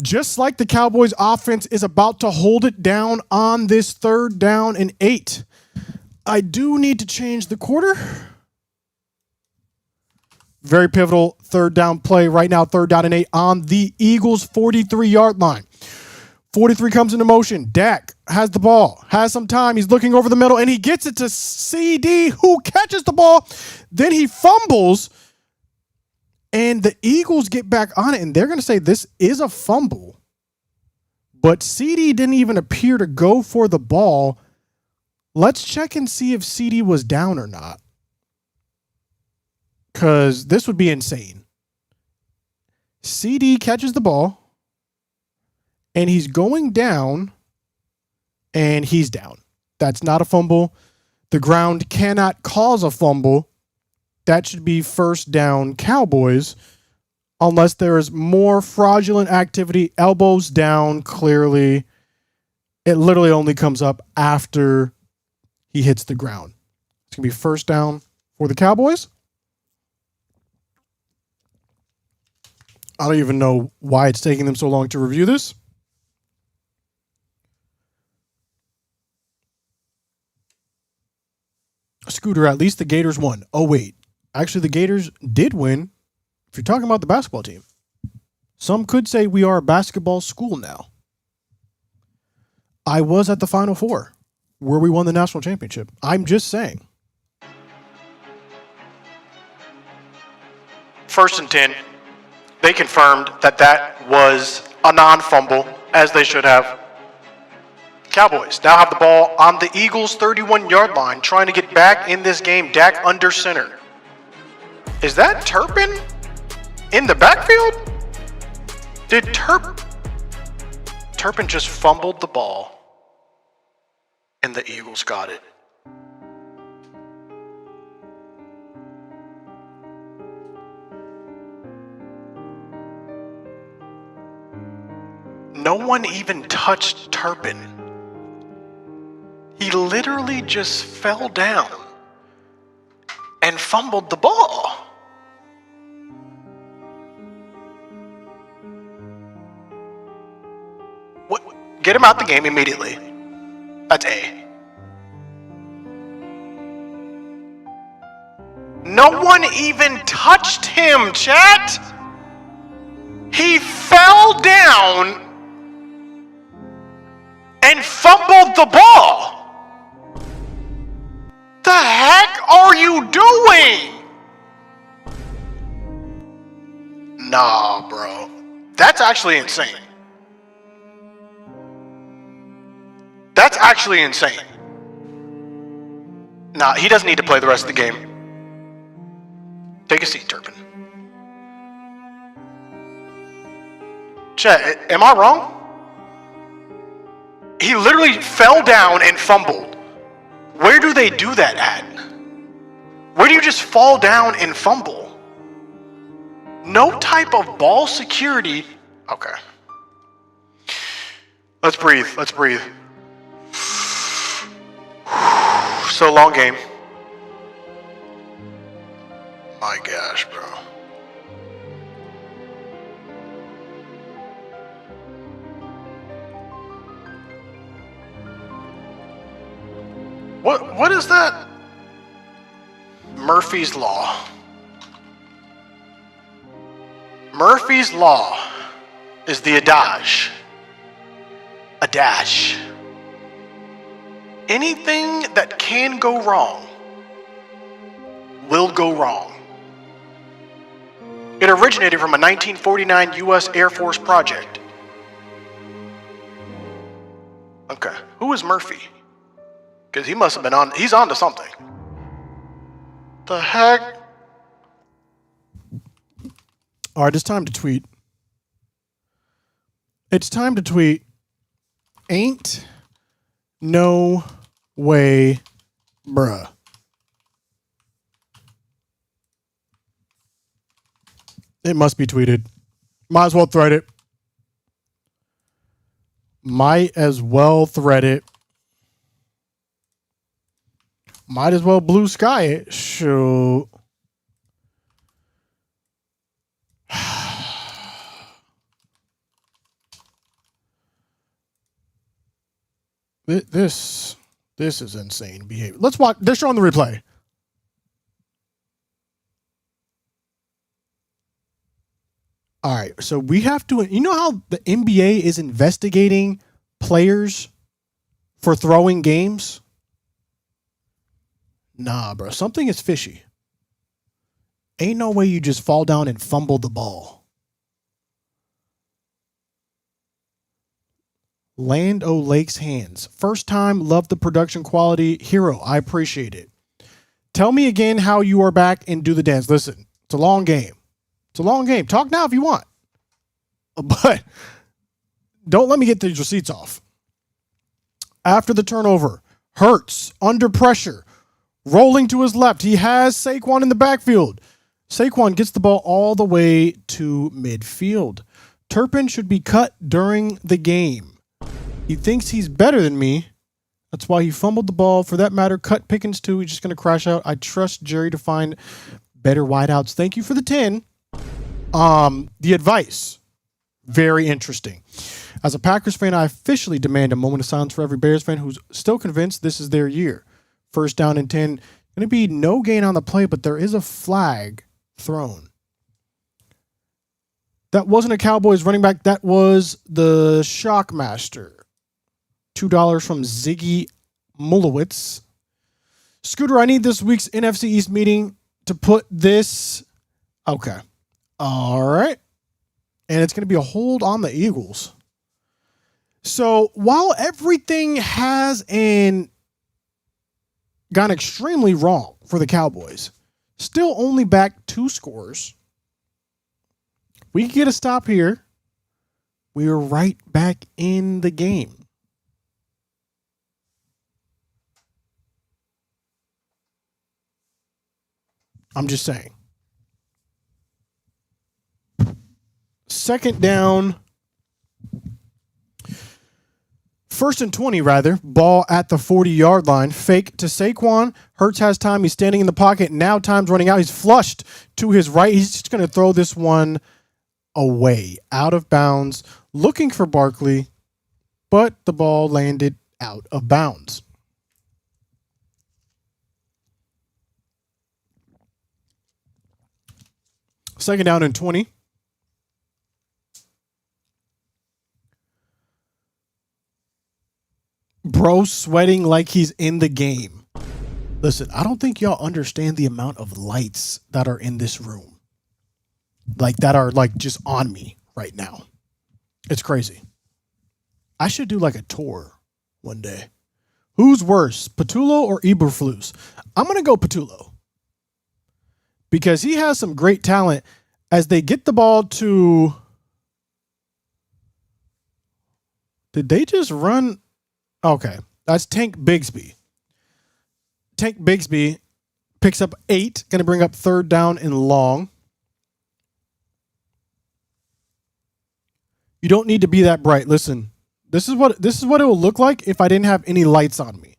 Just like the Cowboys offense is about to hold it down on this 3rd down and 8. I do need to change the quarter. Very pivotal 3rd down play right now. 3rd down and 8 on the Eagles 43-yard line. 43 comes into motion. Dak has the ball, has some time. He's looking over the middle, and he gets it to CD, who catches the ball. Then he fumbles, and the Eagles get back on it, and they're going to say this is a fumble. But CD didn't even appear to go for the ball. Let's check and see if CD was down or not, because this would be insane. CD catches the ball, and he's going down, and he's down. That's not a fumble. The ground cannot cause a fumble. That should be first down Cowboys, unless there is more fraudulent activity. Elbows down, clearly. It literally only comes up after he hits the ground. It's going to be first down for the Cowboys. I don't even know why it's taking them so long to review this. Scooter, at least the Gators won. Oh, wait. Actually, the Gators did win. If you're talking about the basketball team, some could say we are a basketball school now. I was at the Final Four where we won the national championship. I'm just saying. 1st and 10. They confirmed that was a non-fumble, as they should have. Cowboys now have the ball on the Eagles' 31-yard line, trying to get back in this game. Dak under center. Is that Turpin in the backfield? Did Turpin just fumbled the ball, and the Eagles got it? No one even touched Turpin. He literally just fell down and fumbled the ball. What? Get him out the game immediately. That's A. No one even touched him, chat. He fell down and fumbled the ball. The heck are you doing? Nah, bro. That's actually insane. That's actually insane. Nah, he doesn't need to play the rest of the game. Take a seat, Turpin. Chet, am I wrong? He literally fell down and fumbled. Where do they do that at? Where do you just fall down and fumble? No type of ball security. Okay. Let's breathe. Let's breathe. So long game. My gosh, bro. What is that? Murphy's Law. Murphy's Law is the adage. Adage. Anything that can go wrong will go wrong. It originated from a 1949 U.S. Air Force project. Okay, who is Murphy? Because he must have been on, he's on to something. The heck? All right, it's time to tweet. It's time to tweet. Ain't no way, bruh. It must be tweeted. Might as well thread it. Might as well thread it. Might as well blue sky it. Shoot. This is insane behavior. Let's watch. They're showing the replay. All right, so we have to. You know how the NBA is investigating players for throwing games? Nah, bro. Something is fishy. Ain't no way you just fall down and fumble the ball. Land O'Lake's hands. First time, love the production quality. Hero, I appreciate it. Tell me again how you are back and do the dance. Listen, it's a long game. It's a long game. Talk now if you want. But don't let me get these receipts off. After the turnover, Hurts under pressure, rolling to his left. He has Saquon in the backfield. Saquon gets the ball all the way to midfield. Turpin should be cut during the game. He thinks he's better than me. That's why he fumbled the ball. For that matter, cut Pickens too. He's just going to crash out. I trust Jerry to find better wideouts. Thank you for the 10. The advice, very interesting. As a Packers fan, I officially demand a moment of silence for every Bears fan who's still convinced this is their year. First down and 10. Going to be no gain on the play, but there is a flag thrown. That wasn't a Cowboys running back. That was the Shockmaster. $2 from Ziggy Mulowitz. Scooter, I need this week's NFC East meeting to put this. Okay. All right. And it's going to be a hold on the Eagles. So while everything has gone extremely wrong for the Cowboys, still only back 2 scores. We can get a stop here. We are right back in the game. I'm just saying. Second down. First and 20, rather. Ball at the 40-yard line. Fake to Saquon. Hurts has time. He's standing in the pocket. Now time's running out. He's flushed to his right. He's just going to throw this one away. Out of bounds. Looking for Barkley. But the ball landed out of bounds. Second down and 20. Bro sweating like he's in the game. Listen, I don't think y'all understand the amount of lights that are in this room. Like, that are, like, just on me right now. It's crazy. I should do, like, a tour one day. Who's worse, Patullo or Eberflus? I'm going to go Patullo. Because he has some great talent as they get the ball to... Did they just run... Okay, that's Tank Bigsby. Tank Bigsby picks up 8, going to bring up third down and long. You don't need to be that bright. Listen, this is what it will look like if I didn't have any lights on me.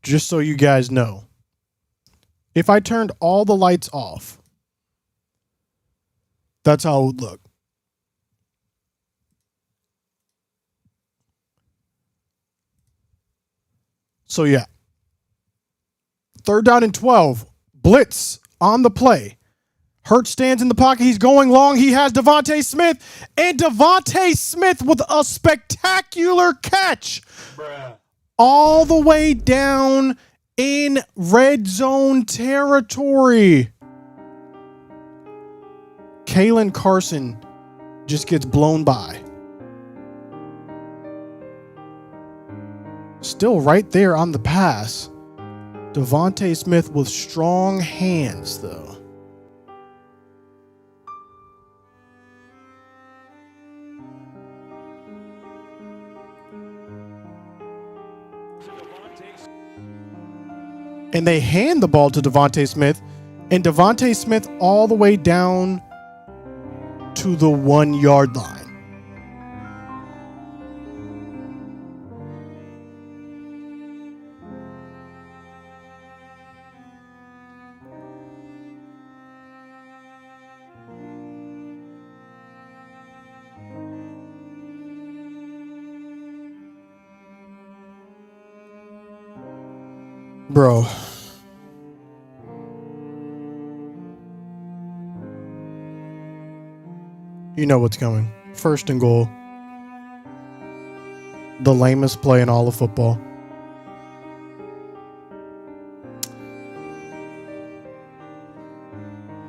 Just so you guys know. If I turned all the lights off, that's how it would look. So, yeah. Third down and 12. Blitz on the play. Hurts stands in the pocket. He's going long. He has Devontae Smith. And Devontae Smith with a spectacular catch. Bruh. All the way down in red zone territory. Kalen Carson just gets blown by. Still right there on the pass. Devontae Smith with strong hands, though. And they hand the ball to Devontae Smith. And Devontae Smith all the way down to the 1-yard line. Bro. You know what's coming. First and goal. the lamest play in all of football.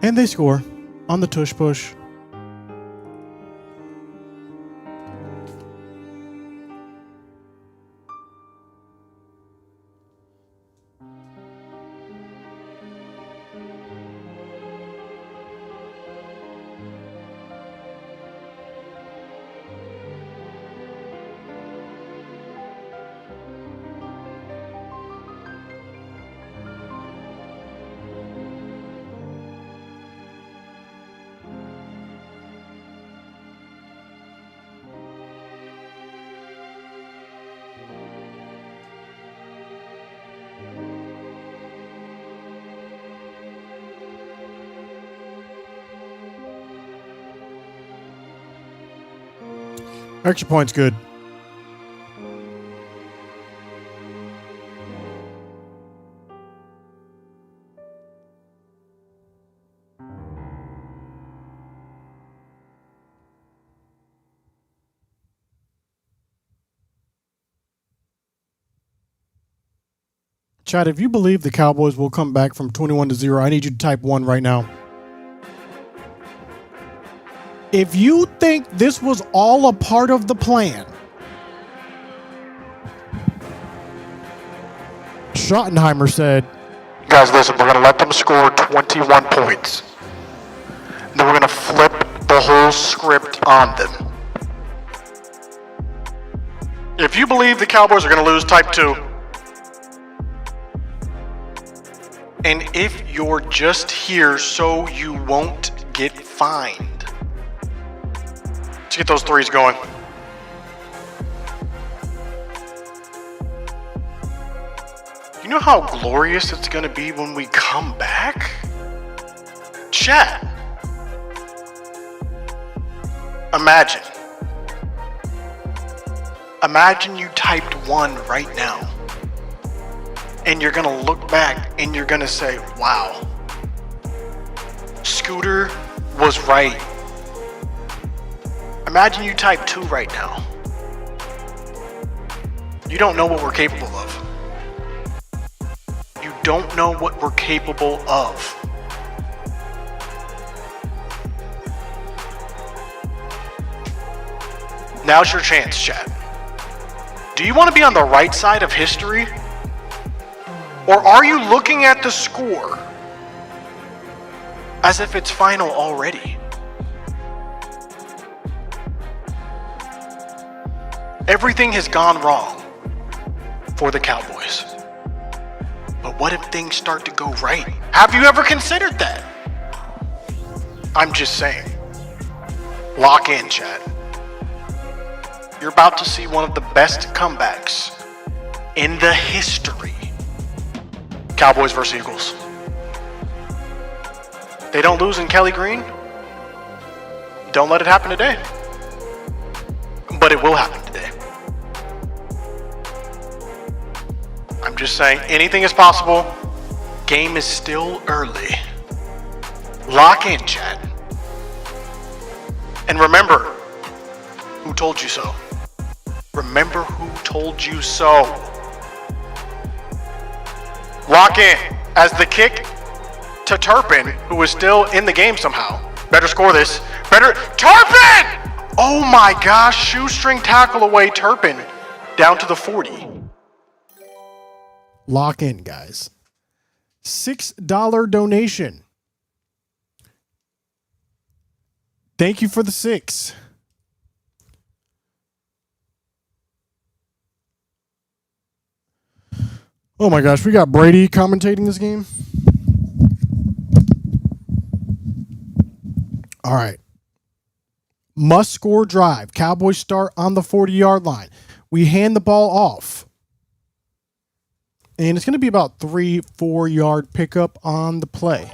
And they score on the tush push. Extra point's good. Chad, if you believe the Cowboys will come back from 21-0, I need you to type 1 right now. If you think this was all a part of the plan, Schottenheimer said, guys, listen, we're going to let them score 21 points. Then we're going to flip the whole script on them. If you believe the Cowboys are going to lose, type 2. And if you're just here so you won't get fined, let's get those threes going. You know how glorious it's going to be when we come back? Chat. Imagine. Imagine you typed 1 right now. And you're going to look back and you're going to say, wow, Scooter was right. Imagine you type 2 right now. You don't know what we're capable of. You don't know what we're capable of. Now's your chance, chat. Do you want to be on the right side of history? Or are you looking at the score as if it's final already? Everything has gone wrong for the Cowboys. But what if things start to go right? Have you ever considered that? I'm just saying. Lock in, chat. You're about to see one of the best comebacks in the history. Cowboys versus Eagles. They don't lose in Kelly Green. Don't let it happen today. But it will happen today. I'm just saying, anything is possible. Game is still early. Lock in, chat. And remember, who told you so? Remember who told you so. Lock in as the kick to Turpin, who is still in the game somehow. Better score this. Better. Turpin! Oh my gosh, shoestring tackle away Turpin down to the 40. Lock in, guys. $6 donation. Thank you for the 6. Oh my gosh, we got Brady commentating this game. All right. Must score drive. Cowboys start on the 40-yard line. We hand the ball off. And it's going to be about 3-4 yard pickup on the play.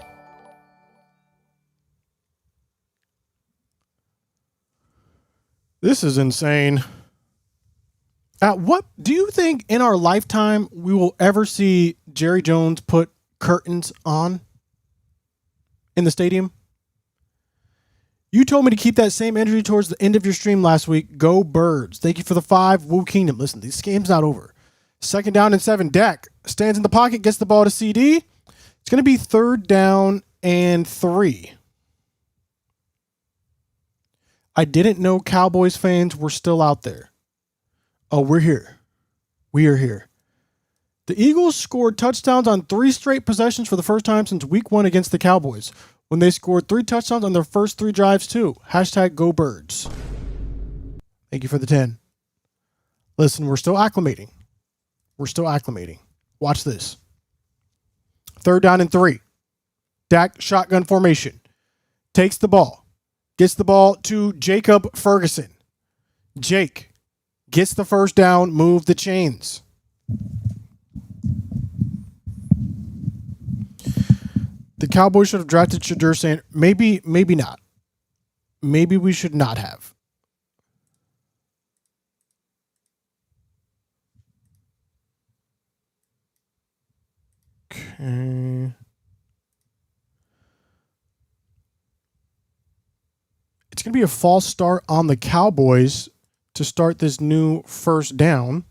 This is insane. What do you think in our lifetime we will ever see Jerry Jones put curtains on in the stadium? You told me to keep that same energy towards the end of your stream last week. Go Birds. Thank you for the 5. Woo Kingdom. Listen, this game's not over. 2nd down and 7. Dak stands in the pocket, gets the ball to CD. It's going to be 3rd down and 3. I didn't know Cowboys fans were still out there. Oh, we're here. We are here. The Eagles scored touchdowns on 3 straight possessions for the first time since week 1 against the Cowboys, when they scored 3 touchdowns on their first 3 drives too. Hashtag Go Birds. Thank you for the 10. Listen, we're still acclimating. We're still acclimating. Watch this. 3rd down and 3. Dak shotgun formation. Takes the ball. Gets the ball to Jacob Ferguson. Jake gets the 1st down. Move the chains. The Cowboys should have drafted Shadur Sanders. Maybe not. Maybe we should not have. Okay. It's going to be a false start on the Cowboys to start this new 1st down.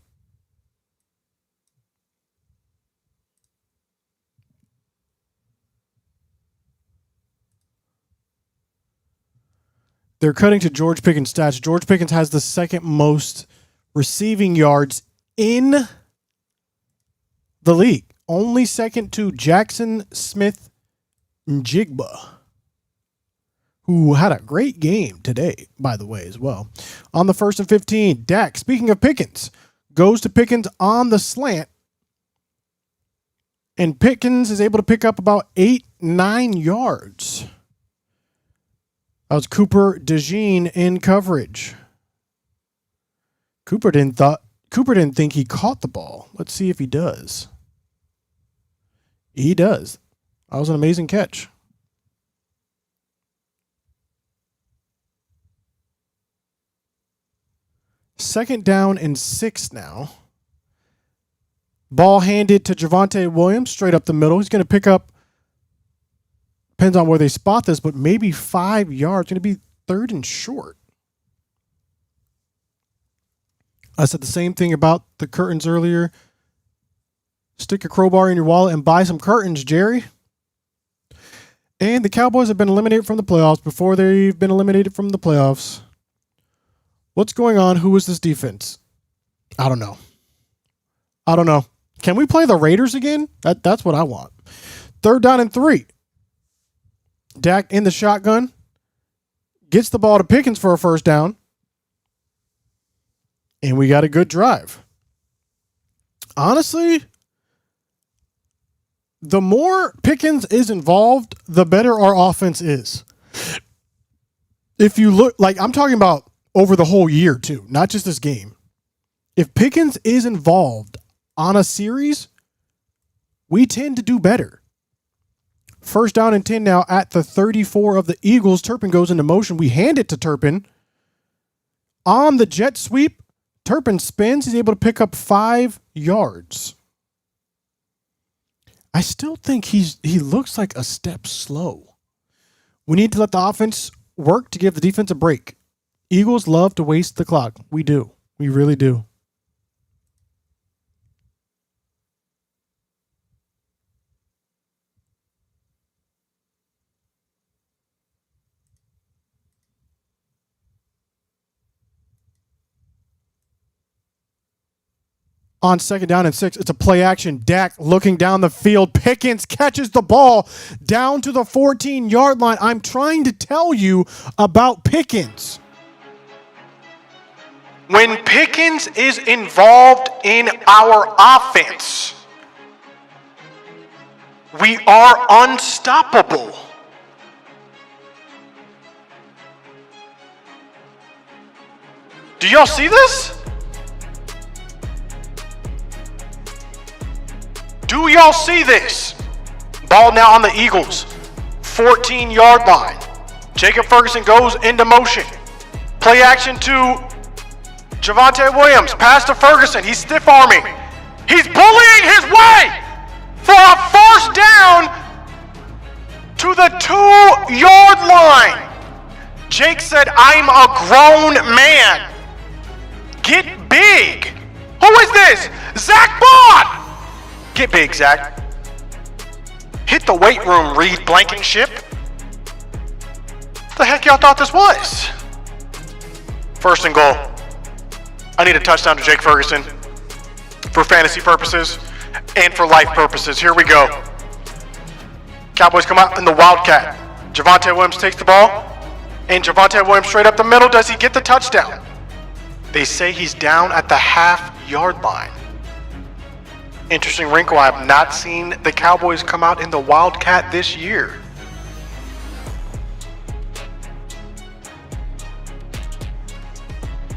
They're cutting to George Pickens' stats. George Pickens has the 2nd most receiving yards in the league. Only 2nd to Jackson Smith-Njigba, who had a great game today, by the way, as well. On the 1st and 15, Dak, speaking of Pickens, goes to Pickens on the slant. And Pickens is able to pick up about 8-9 yards. That was Cooper DeJean in coverage. Cooper didn't think he caught the ball. Let's see if he does. He does. That was an amazing catch. Second down and 6 now. Ball handed to Javonte Williams straight up the middle. He's going to pick up, depends on where they spot this, but maybe 5 yards. Going to be 3rd and short. I said the same thing about the curtains earlier. Stick a crowbar in your wallet and buy some curtains, Jerry. And the Cowboys have been eliminated from the playoffs before they've been eliminated from the playoffs. What's going on? Who is this defense? I don't know. Can we play the Raiders again? That's what I want. 3rd down and 3. Dak in the shotgun. Gets the ball to Pickens for a 1st down. And we got a good drive. Honestly, the more Pickens is involved, the better our offense is. If you look, like I'm talking about over the whole year too, not just this game. If Pickens is involved on a series, we tend to do better. 1st down and 10 now at the 34 of the Eagles. Turpin goes into motion. We hand it to Turpin. On the jet sweep, Turpin spins. He's able to pick up 5 yards. I still think he looks like a step slow. We need to let the offense work to give the defense a break. Eagles love to waste the clock. We do. We really do. On 2nd down and 6, it's a play action. Dak looking down the field. Pickens catches the ball down to the 14-yard line. I'm trying to tell you about Pickens. When Pickens is involved in our offense, we are unstoppable. Do y'all see this? Do y'all see this? Ball now on the Eagles. 14-yard line. Jacob Ferguson goes into motion. Play action to Javonte Williams. Pass to Ferguson. He's stiff-arming. He's bullying his way for a 1st down to the 2-yard line. Jake said, I'm a grown man. Get big. Who is this? Zach Bond. Get big, Zach. Hit the weight room, Reed Blankenship. What the heck y'all thought this was? First and goal. I need a touchdown to Jake Ferguson for fantasy purposes and for life purposes. Here we go. Cowboys come out in the Wildcat. Javonte Williams takes the ball, and Javonte Williams straight up the middle. Does he get the touchdown? They say he's down at the half-yard line. Interesting wrinkle. I have not seen the Cowboys come out in the Wildcat this year.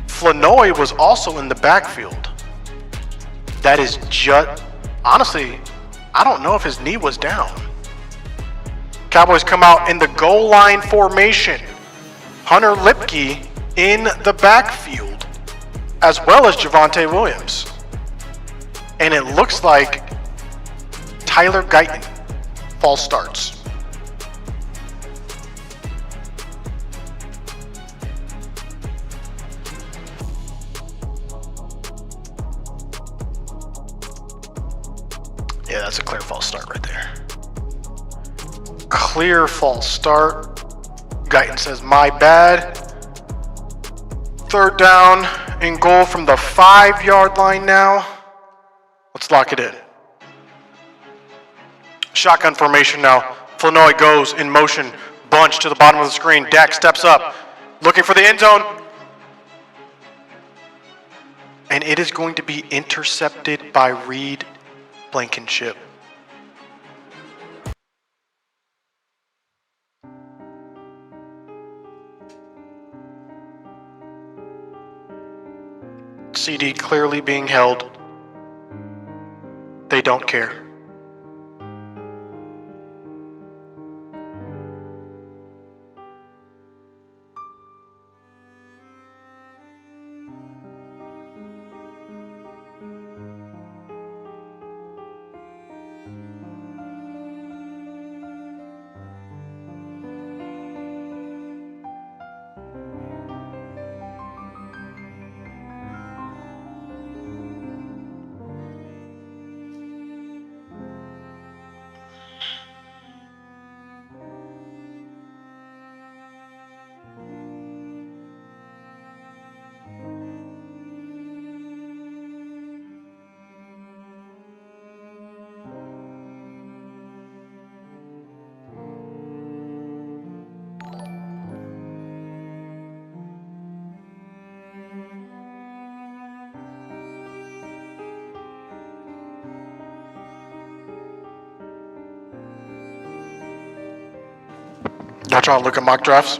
Flanoy was also in the backfield. That is just, honestly, I don't know if his knee was down. Cowboys come out in the goal line formation. Hunter Lipke in the backfield, as well as Javonte Williams. And it looks like Tyler Guyton false starts. Yeah, that's a clear false start right there. Clear false start. Guyton says, my bad. Third down and goal from the 5-yard line now. Let's lock it in. Shotgun formation now. Flanoy goes in motion. Bunch to the bottom of the screen. Dak steps up. Looking for the end zone. And it is going to be intercepted by Reed Blankenship. CD clearly being held. They don't care. Y'all trying to look at mock drafts?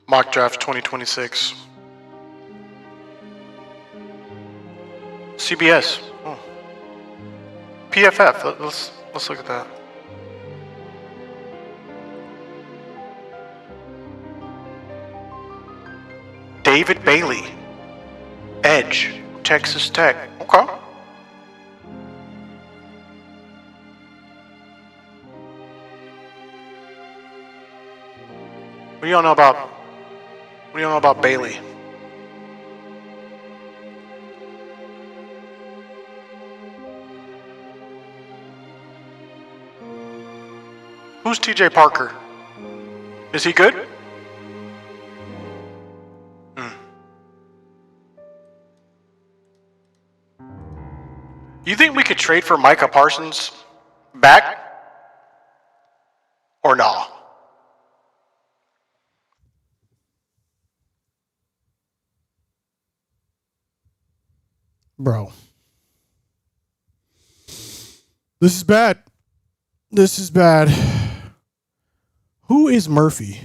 Mock draft 2026. CBS. Oh. PFF. Let's look at that. David Bailey, edge, Texas Tech. Okay. What do y'all know about Bailey? Who's TJ Parker? Is he good? You think we could trade for Micah Parsons back? Or no? Bro. This is bad. This is bad. Who is Murphy?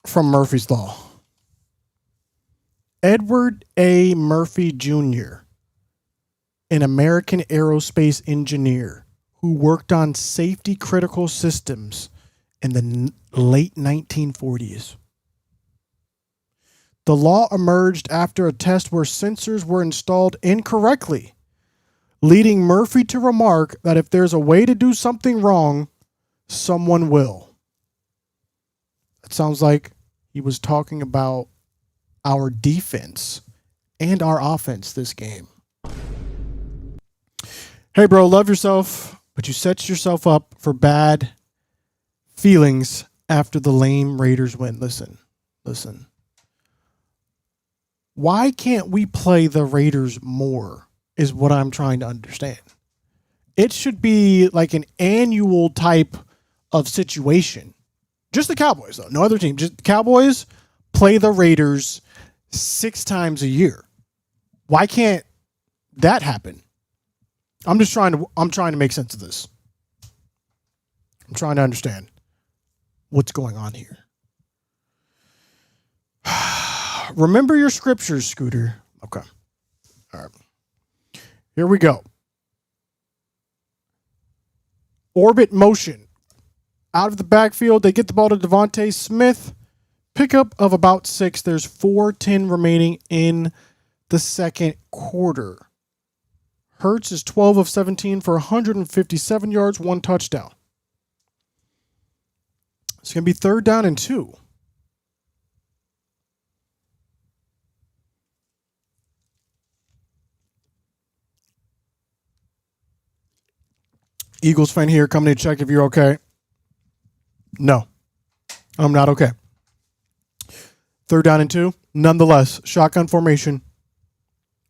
From Murphy's Law. Edward A. Murphy Jr., an American aerospace engineer who worked on safety critical systems in the late 1940s. The law emerged after a test where sensors were installed incorrectly, leading Murphy to remark that if there's a way to do something wrong, someone will. It sounds like he was talking about our defense and our offense this game. Hey, bro, love yourself, but you set yourself up for bad feelings after the lame Raiders win. Listen. Why can't we play the Raiders more is what I'm trying to understand. It should be like an annual type of situation. Just the Cowboys, though. No other team. Just the Cowboys play the Raiders 6 times a year. Why can't that happen? I'm trying to make sense of this. I'm trying to understand what's going on here. Remember your scriptures, Scooter. Okay. All right. Here we go. Orbit motion. Out of the backfield, they get the ball to Devontae Smith. Pickup of about 6. There's 4:10 remaining in the second quarter. Hurts is 12 of 17 for 157 yards, 1 touchdown. It's going to be 3rd down and 2. Eagles fan here coming to check if you're okay. No, I'm not okay. 3rd down and 2. Nonetheless, shotgun formation.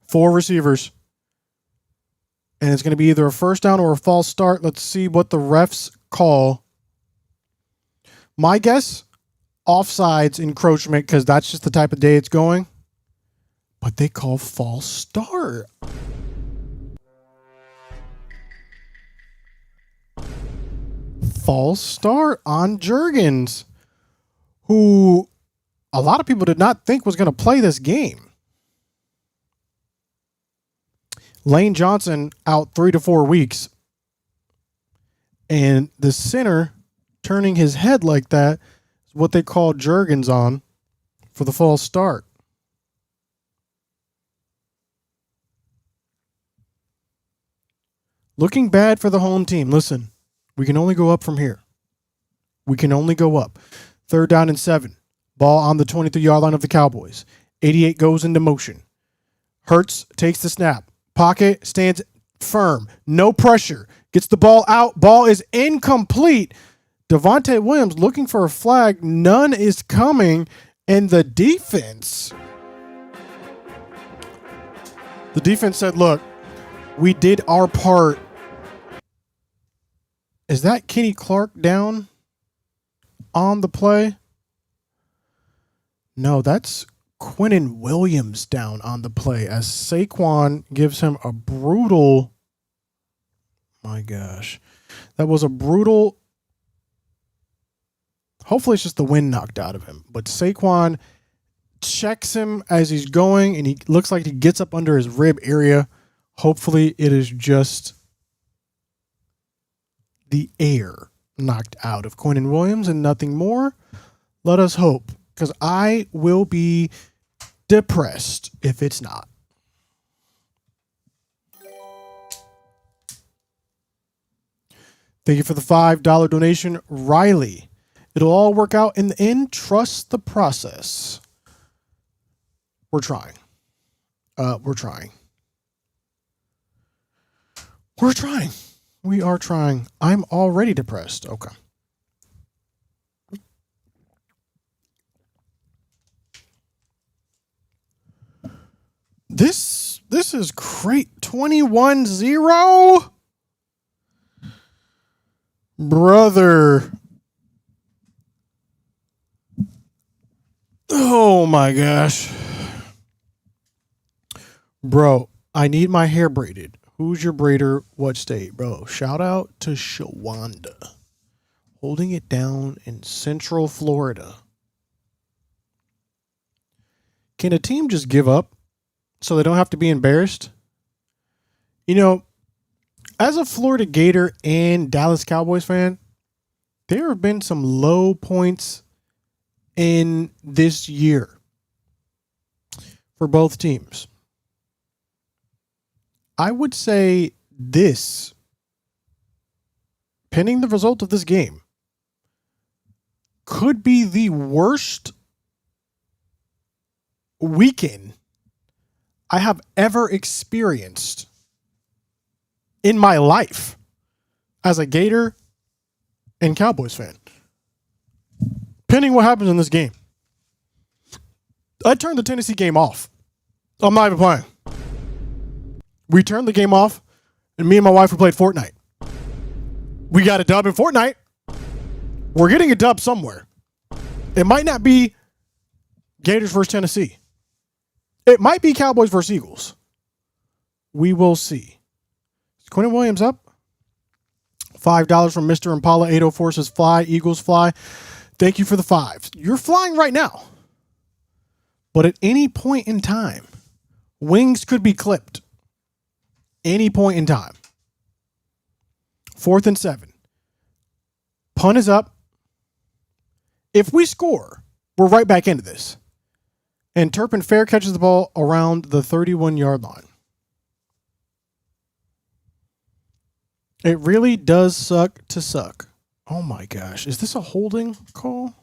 4 receivers. And it's going to be either a first down or a false start. Let's see what the refs call. My guess, offsides encroachment, because that's just the type of day it's going. But they call false start. False start on Jurgens, who a lot of people did not think was going to play this game. Lane Johnson out 3 to 4 weeks. And the center turning his head like that is what they call Jurgens on for the false start. Looking bad for the home team. Listen, we can only go up from here. We can only go up. 3rd down and 7. Ball on the 23-yard line of the Cowboys. 88 goes into motion. Hurts takes the snap. Pocket stands firm. No pressure. Gets the ball out. Ball is incomplete. Devontae Williams looking for a flag. None is coming. And the defense said, look, we did our part. Is that Kenny Clark down on the play? No, that's Quinnen Williams down on the play as Saquon gives him a brutal. My gosh. That was a brutal. Hopefully it's just the wind knocked out of him. But Saquon checks him as he's going, and he looks like he gets up under his rib area. Hopefully it is just the air knocked out of Quinnen Williams and nothing more. Let us hope, because I will be depressed if it's not. Thank you for the $5 donation, Riley. It'll all work out in the end. Trust the process. We're trying. We're trying. We are trying. I'm already depressed. Okay. This is great. 21-0. Brother. Oh my gosh. Bro, I need my hair braided. Who's your braider? What state? Bro, shout out to Shawanda. Holding it down in Central Florida. Can a team just give up so they don't have to be embarrassed? You know, as a Florida Gator and Dallas Cowboys fan, there have been some low points in this year. for both teams. I would say this, pending the result of this game, could be the worst weekend I have ever experienced in my life as a Gator and Cowboys fan. Pending what happens in this game. I turned the Tennessee game off. I'm not even playing. We turned the game off, and me and my wife, we played Fortnite. We got a dub in Fortnite. We're getting a dub somewhere. It might not be Gators versus Tennessee. It might be Cowboys versus Eagles. We will see. Is Quentin Williams up? $5 from Mr. Impala 804 says fly, Eagles fly. Thank you for the $5. You're flying right now. But at any point in time, wings could be clipped. Any point in time. 4th and 7. Punt is up. If we score, we're right back into this. And Turpin fair catches the ball around the 31-yard line. It really does suck to suck. Oh my gosh. Is this a holding call?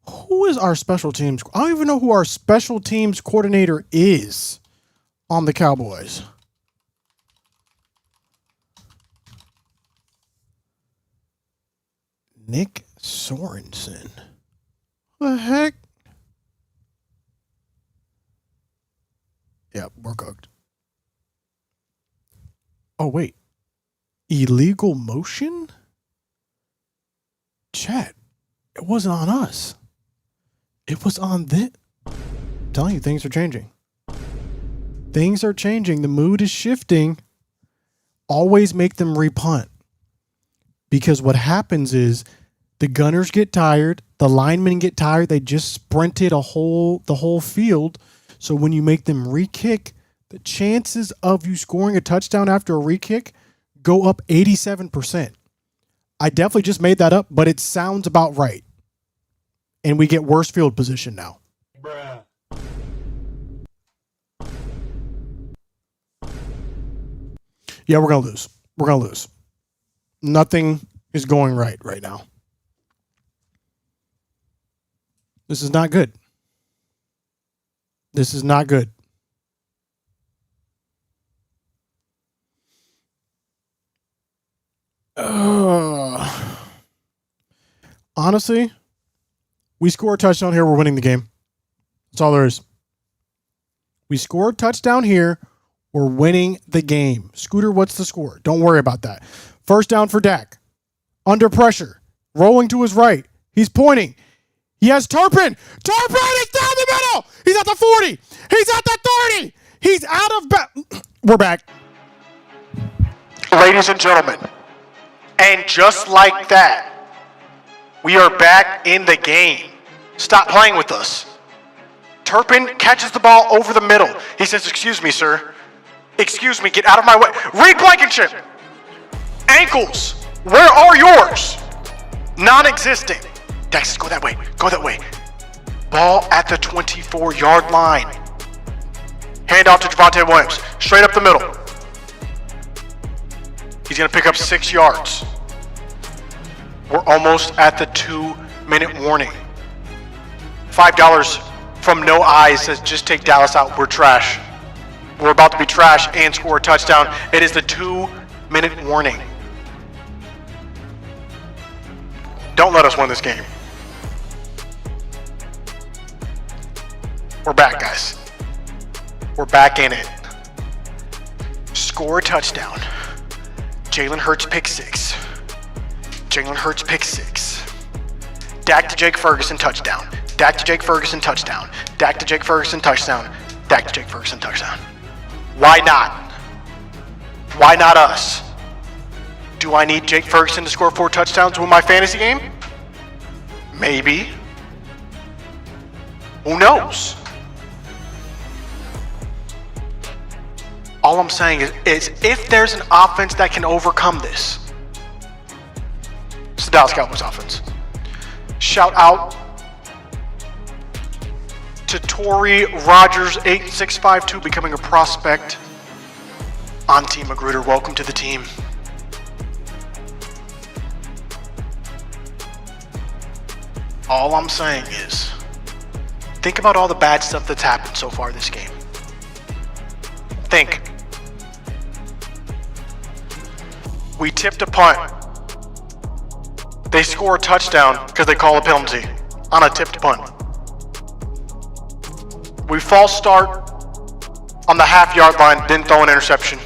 Who is our special teams? I don't even know who our special teams coordinator is on the Cowboys. Nick Sorensen. What the heck? Yeah, we're cooked. Oh, wait. Illegal motion? Chat. It wasn't on us. It was on this. I'm telling you, things are changing. Things are changing. The mood is shifting. Always make them repunt. Because what happens is the gunners get tired. The linemen get tired. They just sprinted the whole field. So when you make them re-kick, the chances of you scoring a touchdown after a re-kick go up 87%. I definitely just made that up, but it sounds about right. And we get worse field position now. Bruh. Yeah, we're going to lose. We're going to lose. Nothing is going right now. This is not good. This is not good. Honestly, we score a touchdown here, we're winning the game. That's all there is. We score a touchdown here, we're winning the game. Scooter, what's the score? Don't worry about that. First down for Dak. Under pressure. Rolling to his right. He's pointing. He has Turpin. Turpin is down the middle. He's at the 40. He's at the 30. He's out of We're back. Ladies and gentlemen, and just like that, we are back in the game. Stop playing with us. Turpin catches the ball over the middle. He says, "Excuse me, sir. Excuse me, get out of my way." Reed Blankenship. Ankles. Where are yours? Non-existent. Dex, go that way. Go that way. Ball at the 24-yard line. Hand off to Javonte Williams. Straight up the middle. He's going to pick up 6 yards. We're almost at the 2-minute warning. $5 from No Eyes says, "Just take Dallas out. We're trash." We're about to be trash and score a touchdown. It is the 2-minute warning. Don't let us win this game. We're back, guys. We're back in it. Score a touchdown. Jalen Hurts pick 6. Jalen Hurts pick 6. Dak to Jake Ferguson touchdown. Dak to Jake Ferguson touchdown. Dak to Jake Ferguson touchdown. Dak to Jake Ferguson touchdown. Why not? Why not us? Do I need Jake Ferguson to score 4 touchdowns to win my fantasy game? Maybe. Who knows? All I'm saying is if there's an offense that can overcome this, it's Dallas Cowboys offense. Shout out to Tory Rogers 8652 becoming a prospect on Team Magruder. Welcome to the team. All I'm saying is, think about all the bad stuff that's happened so far this game. Think. We tipped a punt. They score a touchdown because they call a penalty on a tipped punt. We false start on the half-yard line, didn't throw an interception.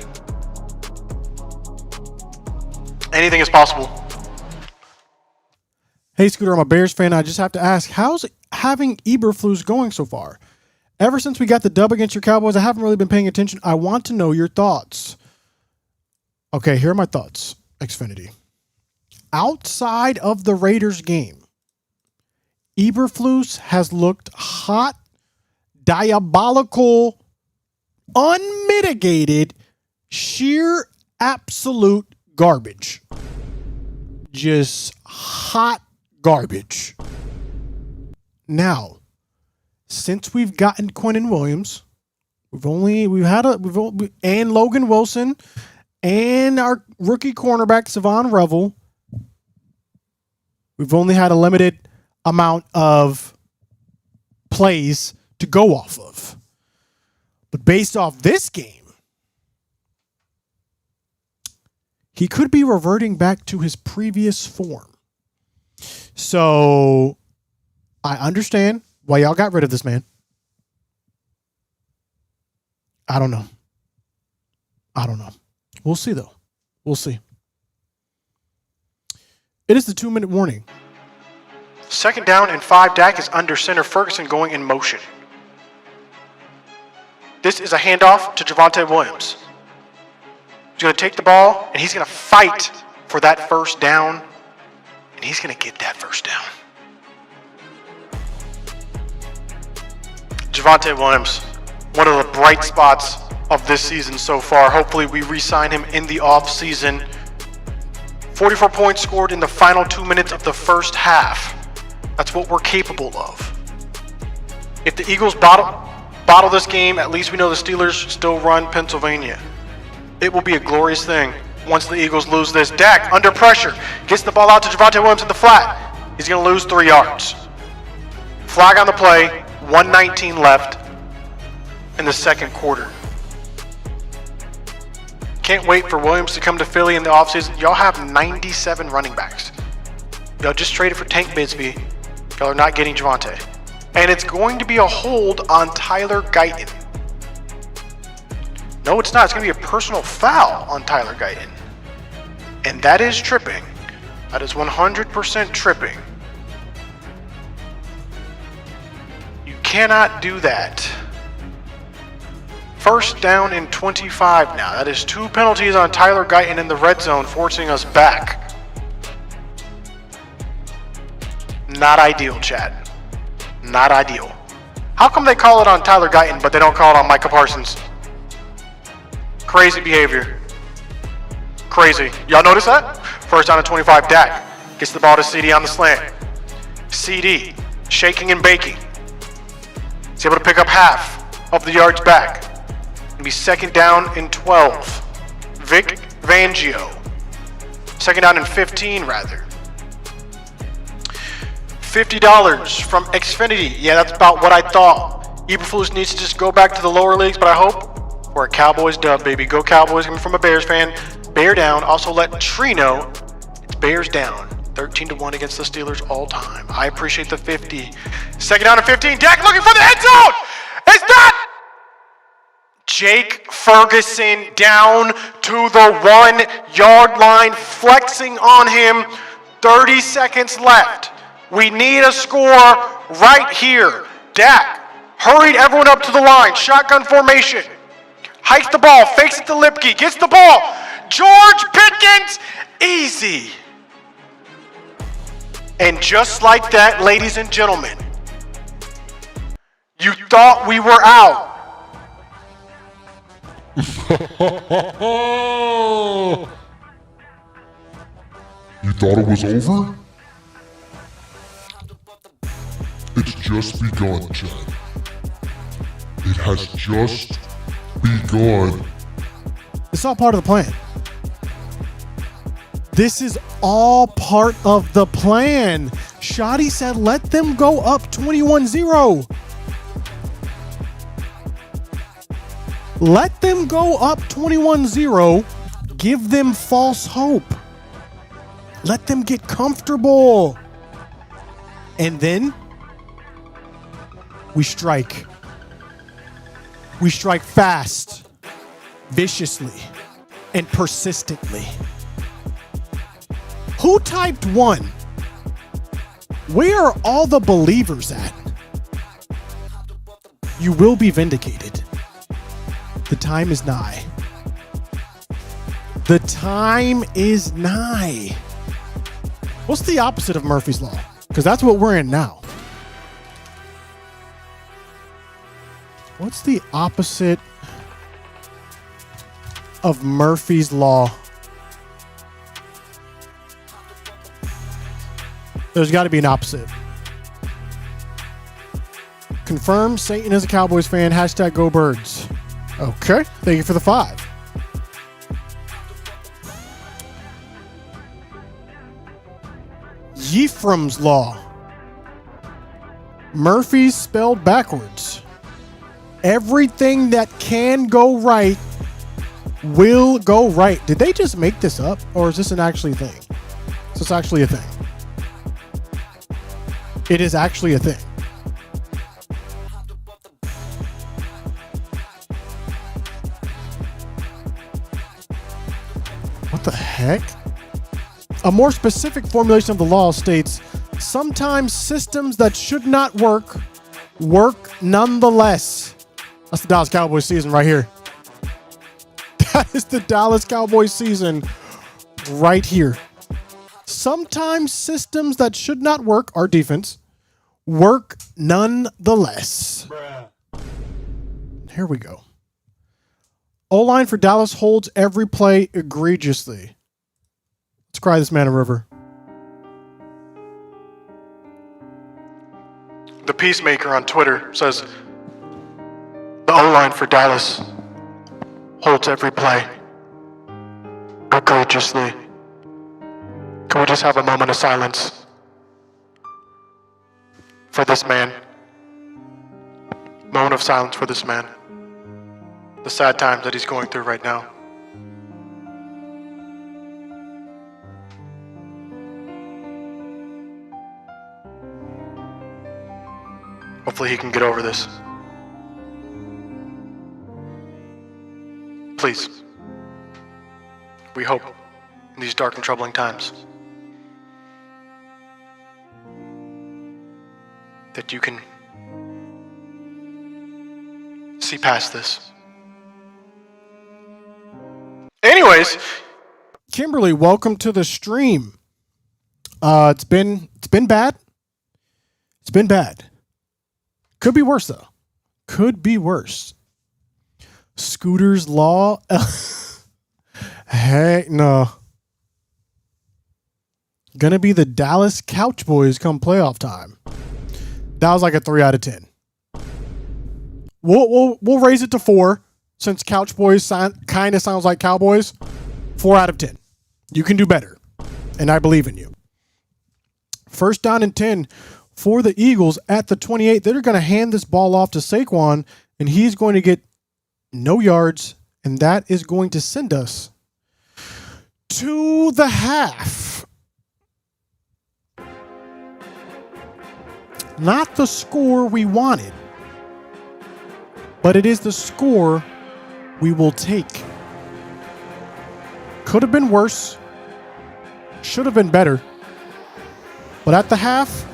Anything is possible. Hey, Scooter, I'm a Bears fan. I just have to ask, how's having Eberflus going so far? Ever since we got the dub against your Cowboys, I haven't really been paying attention. I want to know your thoughts. Okay, here are my thoughts, Xfinity. Outside of the Raiders game, Eberflus has looked hot, diabolical, unmitigated, sheer absolute garbage. Just hot garbage. Now, since we've gotten Quinnen Williams, and Logan Wilson and our rookie cornerback Savon Revel, we've only had a limited amount of plays to go off of. But based off this game, he could be reverting back to his previous form. So I understand why y'all got rid of this man. I don't know. We'll see, though. We'll see. It is the 2-minute warning. 2nd down and 5. Dak is under center. Ferguson going in motion. This is a handoff to Javonte Williams. He's going to take the ball, and he's going to fight for that first down, and he's going to get that first down. Javonte Williams, one of the bright spots of this season so far. Hopefully we re-sign him in the offseason. 44 points scored in the final 2 minutes of the first half. That's what we're capable of. If the Eagles bottle this game, at least we know the Steelers still run Pennsylvania. It will be a glorious thing once the Eagles lose this. Dak, under pressure, gets the ball out to Javonte Williams in the flat. He's going to lose 3 yards. Flag on the play, 1:19 left in the second quarter. Can't wait for Williams to come to Philly in the offseason. Y'all have 97 running backs. Y'all just traded for Tank Bigsby. Y'all are not getting Javonte. And it's going to be a hold on Tyler Guyton. No, it's not. It's going to be a personal foul on Tyler Guyton. And that is tripping. That is 100% tripping. You cannot do that. 1st down and 25 now. That is 2 penalties on Tyler Guyton in the red zone, forcing us back. Not ideal, Chad. Not ideal. How come they call it on Tyler Guyton, but they don't call it on Micah Parsons? Crazy behavior. Crazy. Y'all notice that? 1st down and 25. Dak gets the ball to CD on the slant. CD shaking and baking. He's able to pick up half of the yards back. It'll be 2nd down and 12. Vic Fangio. 2nd down and 15, rather. $50 from Xfinity. Yeah, that's about what I thought. Eberflus needs to just go back to the lower leagues, but I hope we're a Cowboys dub, baby. Go Cowboys. Coming from a Bears fan. Bear down. Also let Tree know it's Bears down. 13-1 against the Steelers all time. I appreciate the 50. 2nd down and 15. Dak looking for the end zone. It's not. Jake Ferguson down to the 1-yard line, flexing on him. 30 seconds left. We need a score right here. Dak hurried everyone up to the line. Shotgun formation. Hikes the ball, fakes it to Lipke, gets the ball. George Pickens, easy. And just like that, ladies and gentlemen, you thought we were out. You thought it was over? It's just begun, Chad. It has just begun. It's all part of the plan. This is all part of the plan. Shoddy said, let them go up 21-0. Let them go up 21-0. Give them false hope. Let them get comfortable. And then we strike. We strike fast, viciously, and persistently. Who typed 1? Where are all the believers at? You will be vindicated. The time is nigh. The time is nigh. What's the opposite of Murphy's Law? Because that's what we're in now. What's the opposite of Murphy's Law? There's got to be an opposite. Confirm Satan is a Cowboys fan. Hashtag go birds. Okay. Thank you for the 5. Ephraim's Law. Murphy's spelled backwards. Everything that can go right will go right. Did they just make this up? Or is this an actually thing? Is this actually a thing? It is actually a thing. What the heck? A more specific formulation of the law states, sometimes systems that should not work nonetheless. That's the Dallas Cowboys season right here. That is the Dallas Cowboys season right here. Sometimes systems that should not work, our defense, work nonetheless. Here we go. O-line for Dallas holds every play egregiously. Let's cry this man a river. The Peacemaker on Twitter says, the O-line for Dallas holds every play egregiously. Can we just have a moment of silence for this man? Moment of silence for this man. The sad times that he's going through right now. Hopefully he can get over this. Please. We hope in these dark and troubling times that you can see past this. Anyways, Kimberly, welcome to the stream. It's been bad. It's been bad. Could be worse though. Could be worse. Scooter's Law. Heck no. Gonna be the Dallas Cowboys come playoff time. That was like a 3 out of 10. We'll raise it to 4 since Cowboys kind of sounds like Cowboys. 4 out of 10. You can do better, and I believe in you. First down and 10 for the Eagles at the 28. They're going to hand this ball off to Saquon, and he's going to get no yards, and that is going to send us to the half. Not the score we wanted, but it is the score we will take. Could have been worse. Should have been better. But at the half,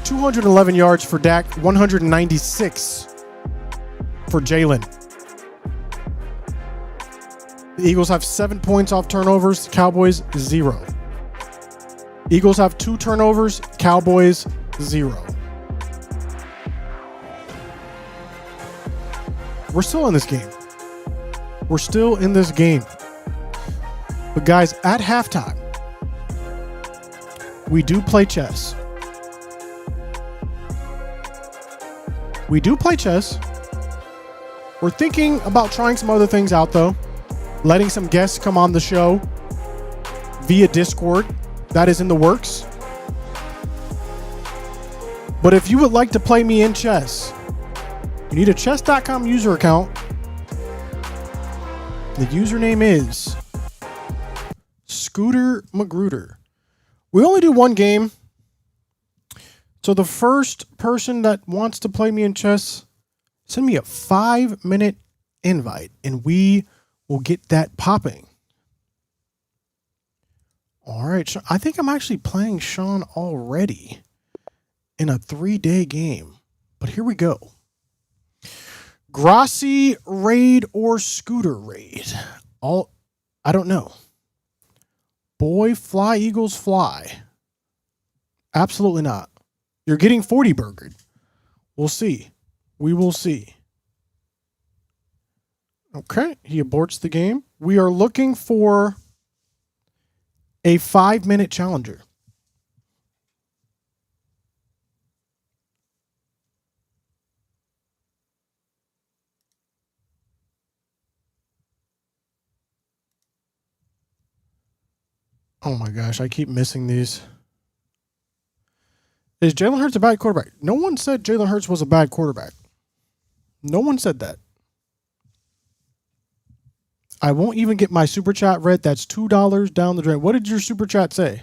211 yards for Dak, 196 for Jalen. The Eagles have 7 points off turnovers, Cowboys 0. Eagles have 2 turnovers, Cowboys 0. We're still in this game. We're still in this game. But guys, at halftime, We do play chess. We do play chess. We're thinking about trying some other things out, though. Letting some guests come on the show via Discord. That is in the works. But if you would like to play me in chess, you need a chess.com user account. The username is ScooterMagruder. We only do one game. So the first person that wants to play me in chess, send me a 5-minute invite and we will get that popping. All right. I think I'm actually playing Sean already in a 3-day game. But here we go. Grossi raid or Scooter raid? I don't know. Boy, fly, Eagles, fly. Absolutely not. You're getting 40 burgered. We'll see. We will see. Okay, he aborts the game. We are looking for a 5-minute challenger. Oh my gosh, I keep missing these. Is Jalen Hurts a bad quarterback? No one said Jalen Hurts was a bad quarterback. No one said that. I won't even get my super chat read. That's $2 down the drain. What did your super chat say?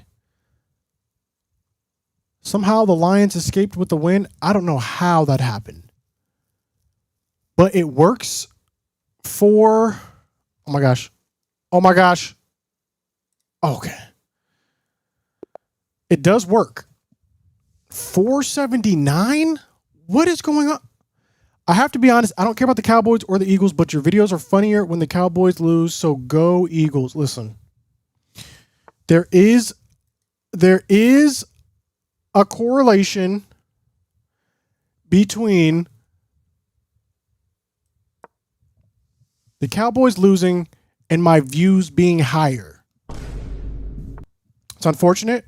Somehow the Lions escaped with the win. I don't know how that happened. But it works for... Oh my gosh. Oh my gosh. Okay. It does work. 479? What is going on? I have to be honest, I don't care about the Cowboys or the Eagles, but your videos are funnier when the Cowboys lose, so go Eagles. Listen. There is a correlation between the Cowboys losing and my views being higher. It's unfortunate.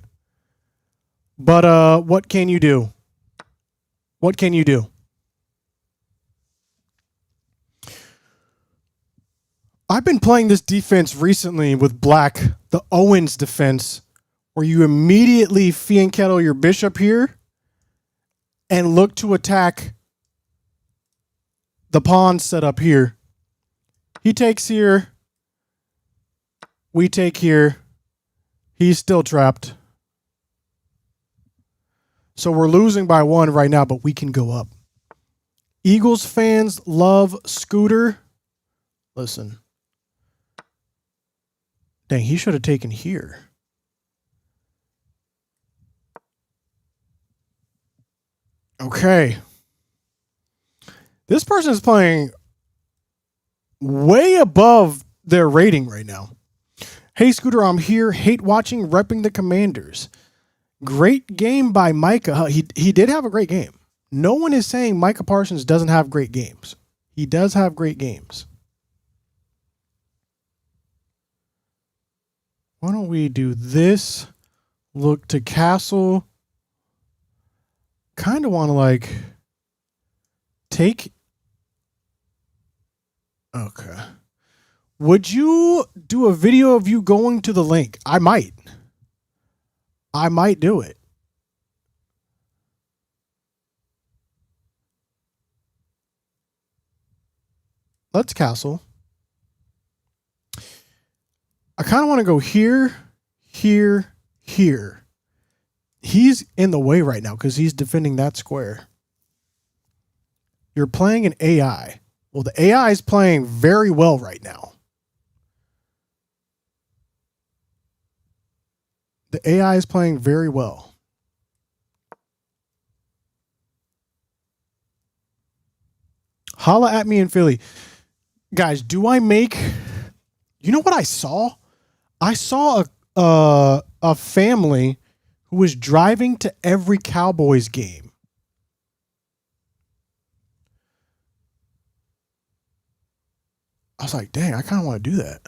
But what can you do? What can you do? I've been playing this defense recently with Black, the Owens defense, where you immediately fianchetto your bishop here and look to attack the pawn set up here. He takes here. We take here. He's still trapped. So we're losing by 1 right now, but we can go up. Eagles fans love Scooter. Listen. Dang, he should have taken here. Okay. This person is playing way above their rating right now. Hey, Scooter, I'm here. Hate watching, repping the Commanders. Great game by Micah. He did have a great game. No one is saying Micah Parsons doesn't have great games. He does have great games. Why don't we do this? Look to Castle. Kind of want to take. Okay. Would you do a video of you going to the link? I might do it. Let's Castle. I kind of want to go here, here, here. He's in the way right now because he's defending that square. You're playing an AI. Well, the AI is playing very well right now. The AI is playing very well. Holla at me in Philly. Guys, do I make... You know what I saw? I saw a family who was driving to every Cowboys game. I was like, dang, I kind of want to do that.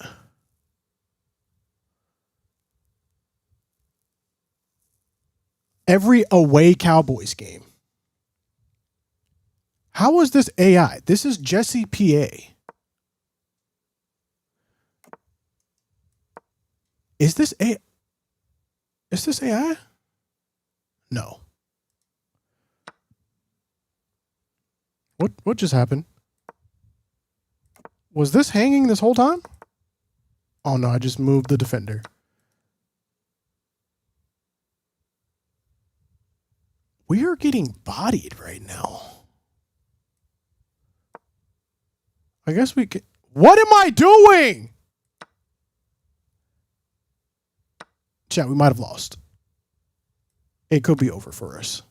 every away Cowboys game. How is this AI? This is Jesse PA. Is this AI? Is this AI? No. What just happened? Was this hanging this whole time? Oh no, I just moved the defender. We are getting bodied right now. I guess we could. What am I doing? Chat, we might have lost. It could be over for us.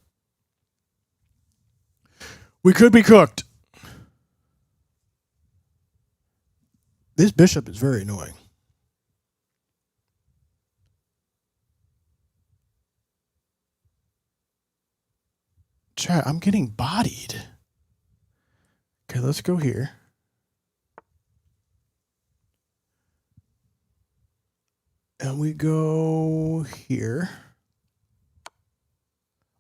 We could be cooked. This bishop is very annoying. Chat, I'm getting bodied. Okay, let's go here. And we go here.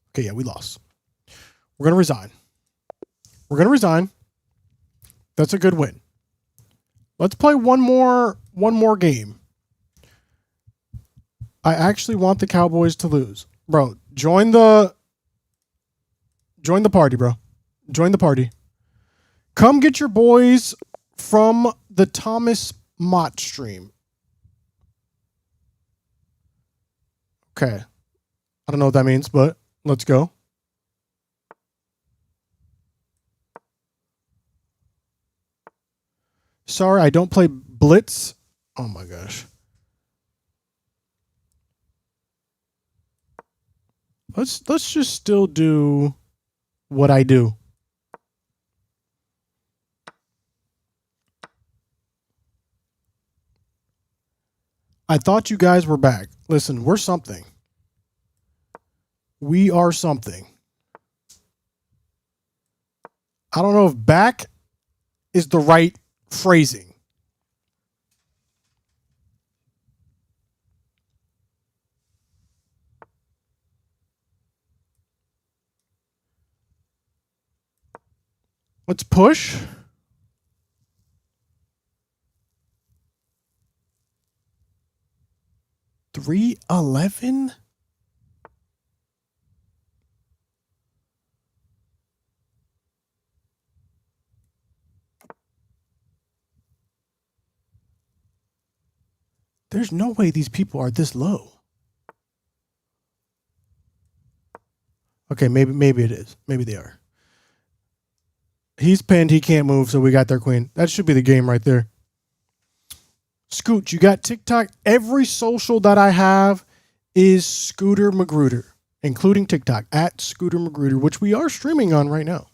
Okay, yeah, we lost. We're going to resign. We're going to resign. That's a good win. Let's play one more game. I actually want the Cowboys to lose. Bro, join the party, bro. Join the party. Come get your boys from the Thomas Mott stream. Okay. I don't know what that means, but let's go. Sorry, I don't play Blitz. Oh my gosh. Let's just still do what I do. I thought you guys were back. Listen, we're something. We are something. I don't know if back is the right phrasing. Let's push. $3.11. There's no way these people are this low. Okay, maybe it is. Maybe they are. He's pinned. He can't move, so we got their queen. That should be the game right there. Scoot, you got TikTok. Every social that I have is ScooterMagruder, including TikTok, at ScooterMagruder, which we are streaming on right now.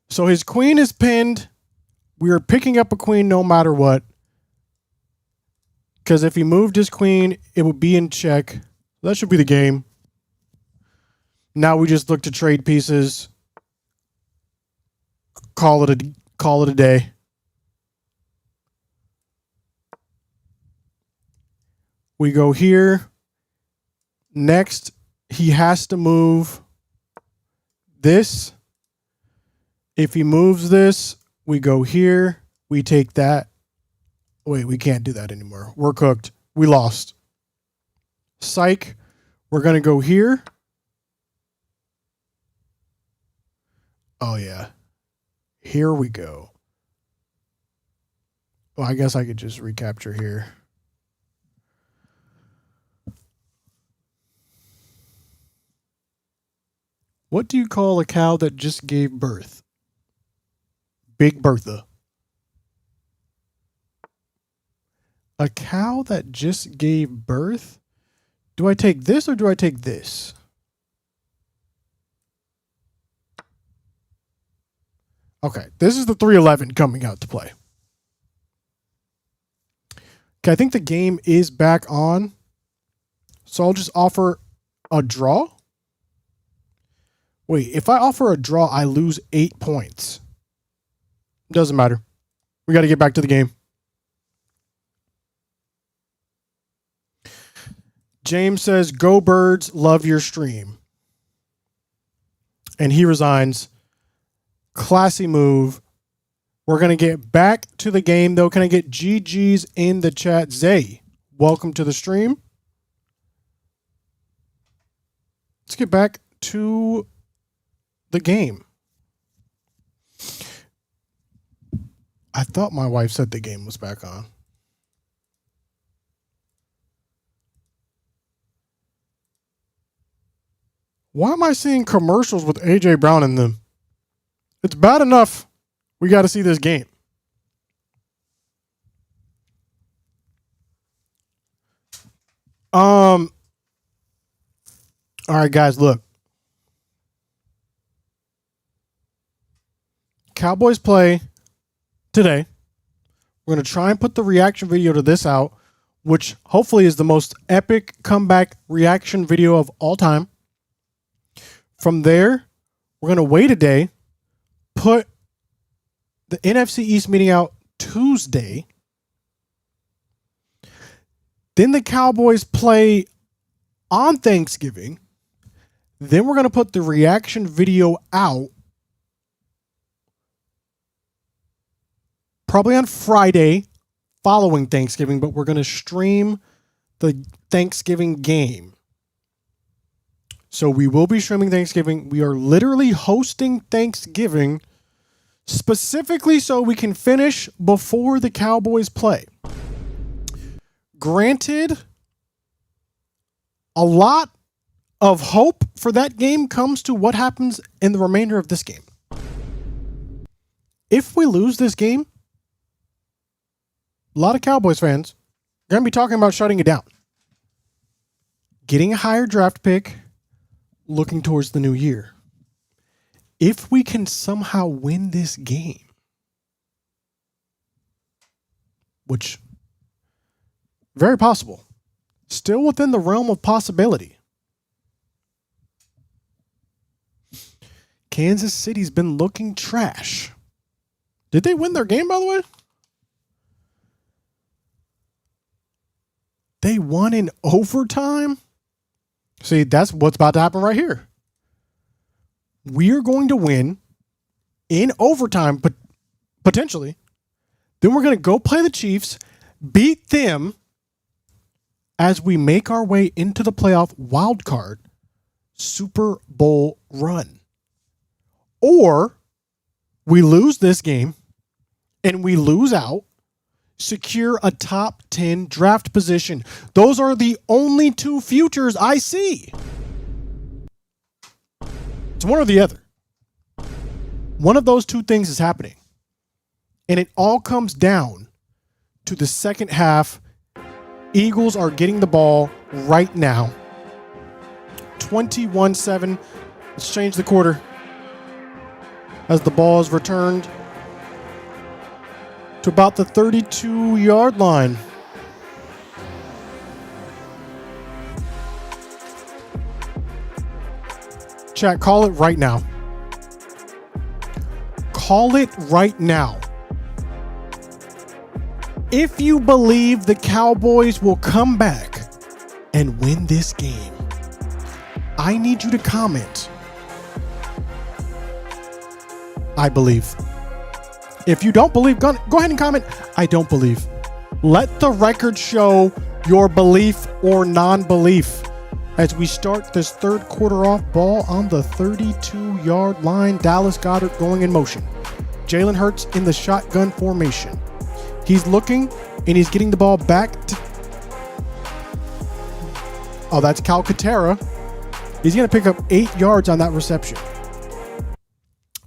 So his queen is pinned. We are picking up a queen no matter what. Because if he moved his queen, it would be in check. That should be the game. Now we just look to trade pieces. Call it a day. We go here. Next, he has to move this. If he moves this, we go here. We take that. Wait, we can't do that anymore. We're cooked. We lost. Psych. We're going to go here. Oh, yeah. Here we go. Well, I guess I could just recapture here. What do you call a cow that just gave birth? Big Bertha. A cow that just gave birth? Do I take this or do I take this? Okay, this is the 311 coming out to play. Okay, I think the game is back on. So I'll just offer a draw. Wait, if I offer a draw, I lose 8 points. Doesn't matter. We got to get back to the game. James says, "Go Birds, love your stream." And he resigns. Classy move. We're going to get back to the game, though. Can I get GG's in the chat? Zay, welcome to the stream. Let's get back to the game. I thought my wife said the game was back on. Why am I seeing commercials with AJ Brown in them? It's bad enough we got to see this game. All right, guys, look. Cowboys play today. We're going to try and put the reaction video to this out, which hopefully is the most epic comeback reaction video of all time. From there, we're going to wait a day, put the NFC East meeting out Tuesday. Then the Cowboys play on Thanksgiving. Then we're going to put the reaction video out probably on Friday following Thanksgiving, but we're going to stream the Thanksgiving game. So we will be streaming Thanksgiving. We are literally hosting Thanksgiving specifically so we can finish before the Cowboys play. Granted, a lot of hope for that game comes to what happens in the remainder of this game. If we lose this game, a lot of Cowboys fans are going to be talking about shutting it down. Getting a higher draft pick, looking towards the new year. If we can somehow win this game, which very possible, still within the realm of possibility. Kansas City's been looking trash. Did they win their game, by the way? They won in overtime? See, that's what's about to happen right here. We're going to win in overtime, but potentially. Then we're going to go play the Chiefs, beat them as we make our way into the playoff wild card Super Bowl run. Or we lose this game and we lose out, secure a top 10 draft position. Those are the only two futures I see. It's one or the other. One of those two things is happening. And it all comes down to the second half. Eagles are getting the ball right now. 21-7. Let's change the quarter as the ball is returned to about the 32-yard line. Chat, call it right now. Call it right now. If you believe the Cowboys will come back and win this game, I need you to comment. I believe. If you don't believe, go ahead and comment, I don't believe. Let the record show your belief or non-belief as we start this third quarter off. Ball on the 32-yard line. Dallas Goedert going in motion. Jalen Hurts in the shotgun formation. He's looking and he's getting the ball back to... Oh, that's Calcaterra. He's going to pick up 8 yards on that reception.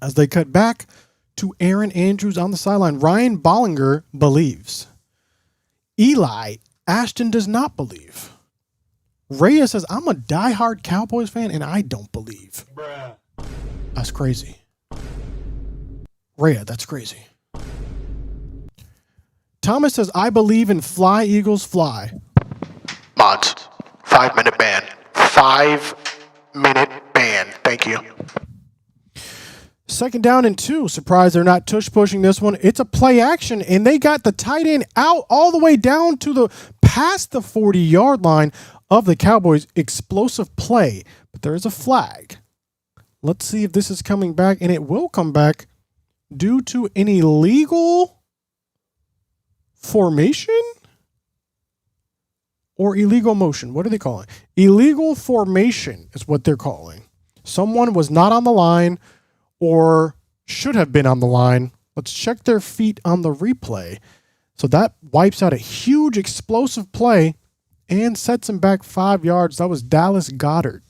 As they cut back to Aaron Andrews on the sideline. Ryan Bollinger believes. Eli Ashton does not believe. Reyes says, I'm a diehard Cowboys fan and I don't believe. Bruh. That's crazy. Rhea, that's crazy. Thomas says, I believe in fly, Eagles, fly. Mods, 5-minute ban. 5-minute ban. Thank you. Second down and 2. Surprised they're not tush pushing this one. It's a play action, and they got the tight end out all the way down to the past the 40-yard line. of the Cowboys. Explosive play, but there is a flag. Let's see if this is coming back, and it will come back due to an illegal formation or illegal motion. What are they calling? Illegal formation is what they're calling. Someone was not on the line or should have been on the line. Let's check their feet on the replay. So that wipes out a huge explosive play and sets him back 5 yards. That was Dallas Goedert,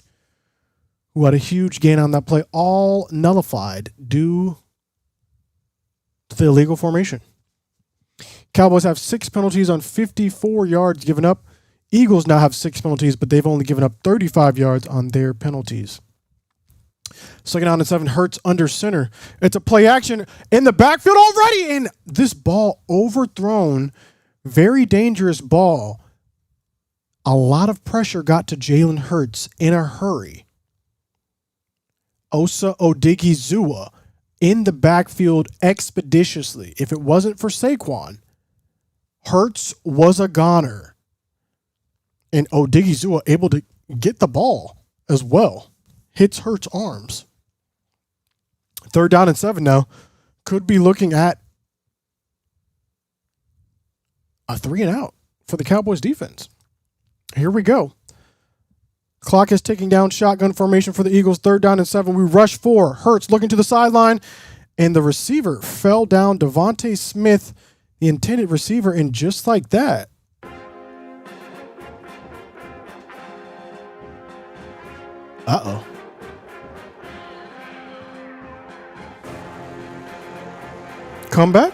who had a huge gain on that play, all nullified due to the illegal formation. Cowboys have 6 penalties on 54 yards given up. Eagles now have 6 penalties, but they've only given up 35 yards on their penalties. 2nd down and 7, Hurts under center. It's a play action in the backfield already, and this ball overthrown. Very dangerous ball. A lot of pressure got to Jalen Hurts in a hurry. Osa Odigizua in the backfield expeditiously. If it wasn't for Saquon, Hurts was a goner. And Odigizua able to get the ball as well. Hits Hurts' arms. 3rd down and 7 now. Could be looking at a 3 and out for the Cowboys defense. Here we go. Clock is ticking down. Shotgun formation for the Eagles. 3rd down and 7. We rush 4. Hurts looking to the sideline. And the receiver fell down. Devontae Smith, the intended receiver. And just like that, uh-oh. Comeback?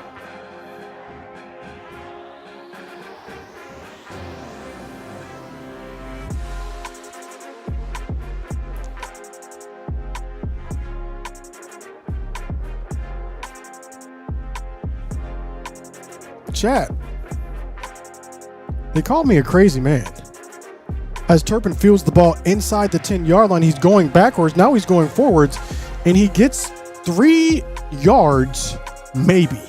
Chat. They called me a crazy man. As Turpin fields the ball inside the 10-yard line, he's going backwards. Now he's going forwards, and he gets 3 yards, maybe.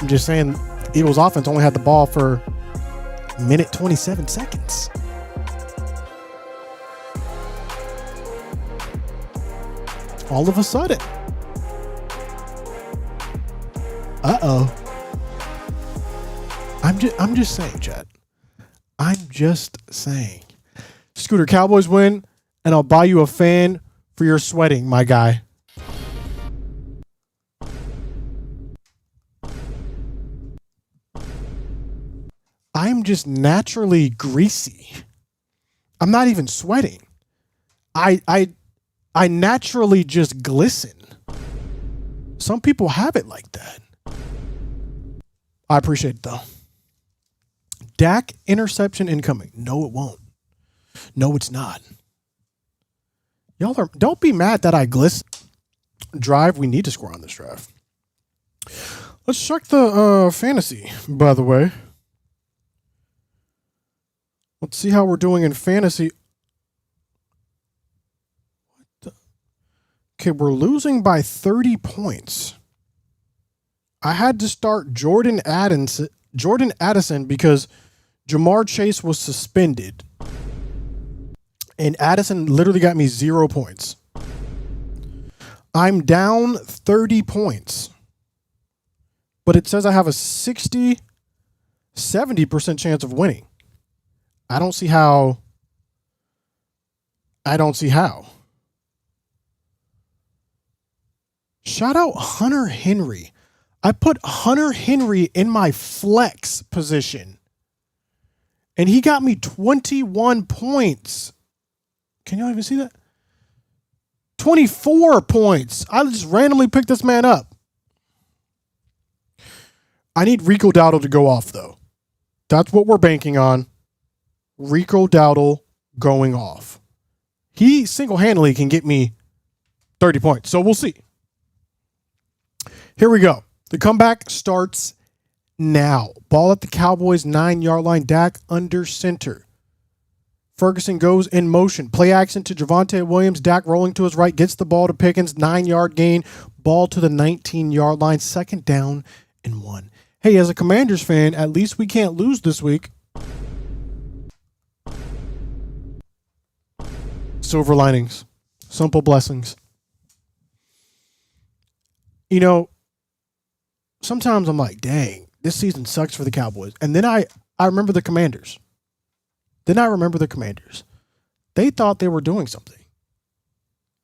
I'm just saying, Eagles offense only had the ball for a minute 27 seconds. All of a sudden. Uh-oh. I'm just saying, Chad. I'm just saying. Scooter, Cowboys win, and I'll buy you a fan for your sweating, my guy. I'm just naturally greasy. I'm not even sweating. I naturally just glisten. Some people have it like that. I appreciate it, though. DAHECK interception incoming. No, it won't. No, it's not. Don't be mad that I glisten. Drive, we need to score on this drive. Let's check the fantasy, by the way. Let's see how we're doing in fantasy. Okay, we're losing by 30 points. I had to start Jordan Addison because Jamar Chase was suspended. And Addison literally got me 0 points. I'm down 30 points. But it says I have a 70% chance of winning. I don't see how. Shout out Hunter Henry. I put Hunter Henry in my flex position. And he got me 21 points. Can y'all even see that? 24 points. I just randomly picked this man up. I need Rico Dowdle to go off, though. That's what we're banking on. Rico Dowdle going off. He single-handedly can get me 30 points. So we'll see. Here we go. The comeback starts now. Ball at the Cowboys 9-yard line. DAHECK under center. Ferguson goes in motion. Play action to Javonte Williams. DAHECK rolling to his right. Gets the ball to Pickens. 9-yard gain. Ball to the 19-yard line. 2nd down and 1. hey, as a Commanders fan, at least we can't lose this week. Silver linings. Simple blessings. You know, sometimes I'm like, dang, this season sucks for the Cowboys. And then I remember the Commanders. They thought they were doing something.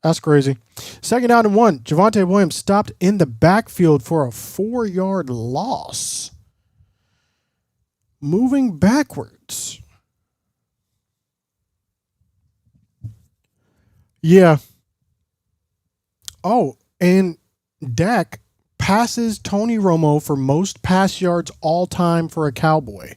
That's crazy. 2nd down and 1. Javonte Williams stopped in the backfield for a 4-yard loss. Moving backwards. Yeah. Oh, and Dak passes Tony Romo for most pass yards all time for a Cowboy.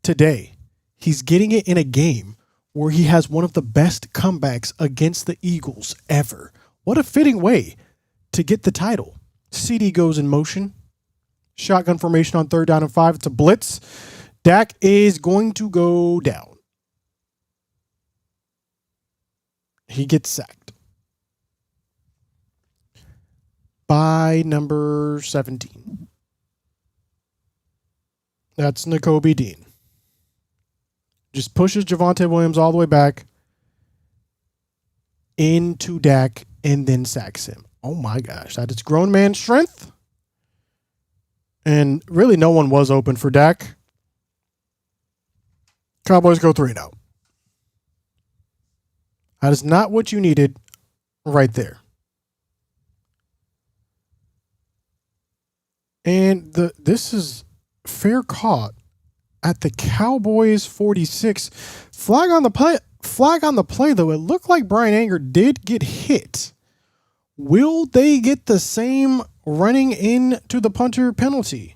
Today, he's getting it in a game where he has one of the best comebacks against the Eagles ever. What a fitting way to get the title. CD goes in motion. Shotgun formation on 3rd down and 5. It's a blitz. Dak is going to go down. He gets sacked by number 17. That's Nakobe Dean. Just pushes Javonte Williams all the way back into Dak and then sacks him. Oh my gosh, that is grown man strength. And really no one was open for Dak. Cowboys go 3-0. That is not what you needed right there. And this is fair caught at the Cowboys 46. Flag on the play, though. It looked like Brian Anger did get hit. Will they get the same running into the punter penalty?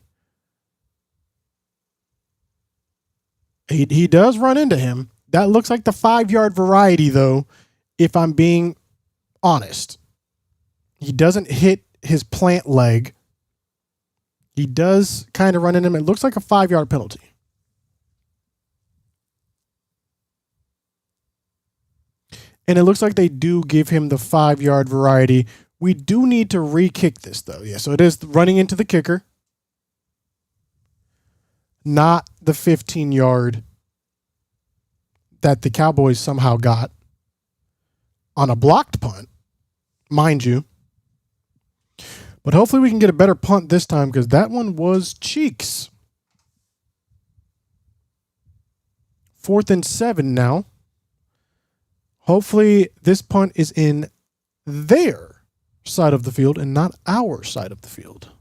He does run into him. That looks like the 5-yard variety, though, if I'm being honest. He doesn't hit his plant leg. He does kind of run into him. It looks like a 5-yard penalty. And it looks like they do give him the 5-yard variety. We do need to re-kick this, though. Yeah, so it is running into the kicker. Not the 15-yard that the Cowboys somehow got on a blocked punt, mind you. But hopefully we can get a better punt this time because that one was cheeks. 4th and 7 now. Hopefully this punt is in their side of the field and not our side of the field.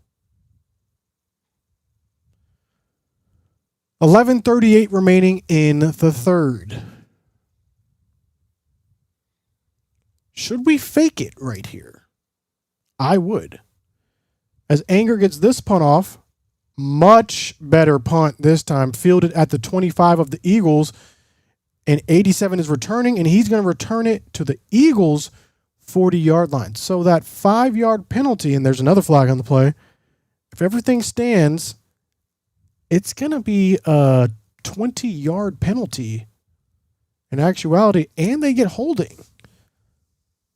11:38 remaining in the 3rd. Should we fake it right here? I would. As Anger gets this punt off, much better punt this time, fielded at the 25 of the Eagles, and 87 is returning, and he's going to return it to the Eagles' 40-yard line. So that 5-yard penalty, and there's another flag on the play, if everything stands, it's going to be a 20-yard penalty in actuality, and they get holding.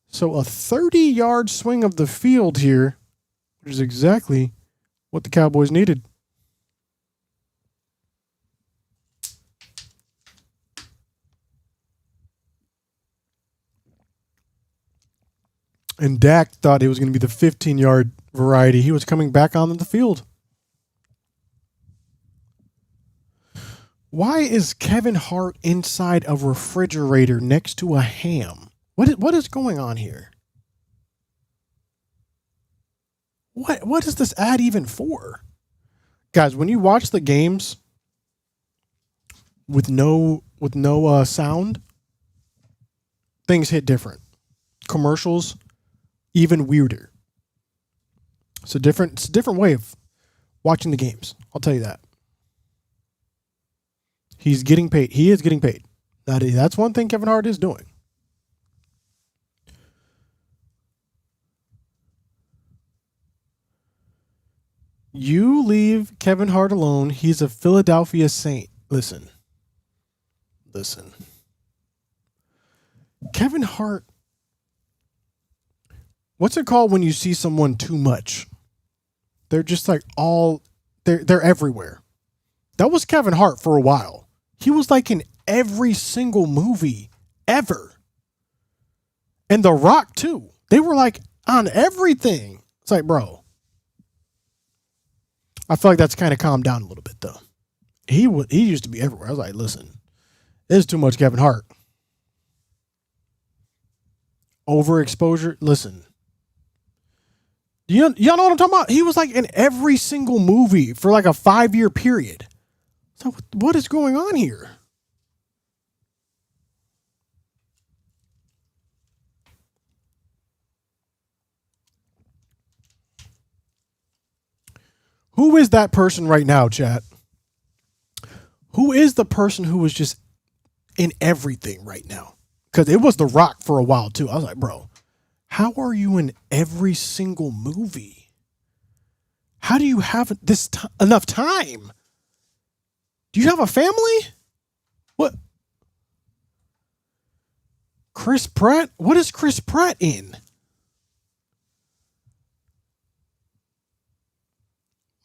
So a 30-yard swing of the field here, which is exactly what the Cowboys needed. And Dak thought it was going to be the 15-yard variety. He was coming back onto the field. Why is Kevin Hart inside a refrigerator next to a ham? What is going on here? What is this ad even for? Guys, when you watch the games with no sound, things hit different. Commercials, even weirder. It's a different way of watching the games. I'll tell you that. He's getting paid. He is getting paid. That's one thing Kevin Hart is doing. You leave Kevin Hart alone. He's a Philadelphia Saint. Listen. Kevin Hart. What's it called when you see someone too much? They're just like they're everywhere. That was Kevin Hart for a while. He was like in every single movie ever. And The Rock too. They were like on everything. It's like, bro. I feel like that's kind of calmed down a little bit though. He used to be everywhere. I was like, listen, there's too much Kevin Hart. Overexposure. Listen. Y'all know what I'm talking about? He was like in every single movie for like a 5-year period. So what is going on here? Who is that person right now, chat? Who is the person who was just in everything right now? Because it was The Rock for a while too. I was like, bro, how are you in every single movie? How do you have enough time? Do you have a family? What? Chris Pratt? What is Chris Pratt in?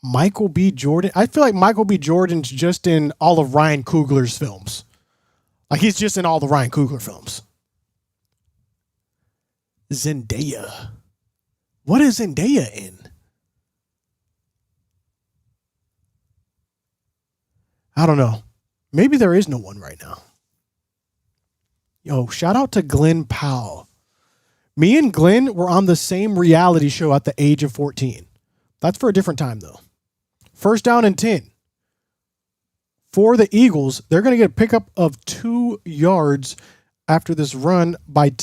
Michael B. Jordan? I feel like Michael B. Jordan's just in all of Ryan Coogler's films. Like he's just in all the Ryan Coogler films. Zendaya. What is Zendaya in? I don't know. Maybe there is no one right now. Yo, shout out to Glenn Powell. Me and Glenn were on the same reality show at the age of 14. That's for a different time, though. First down and 10. For the Eagles, they're going to get a pickup of 2 yards after this run by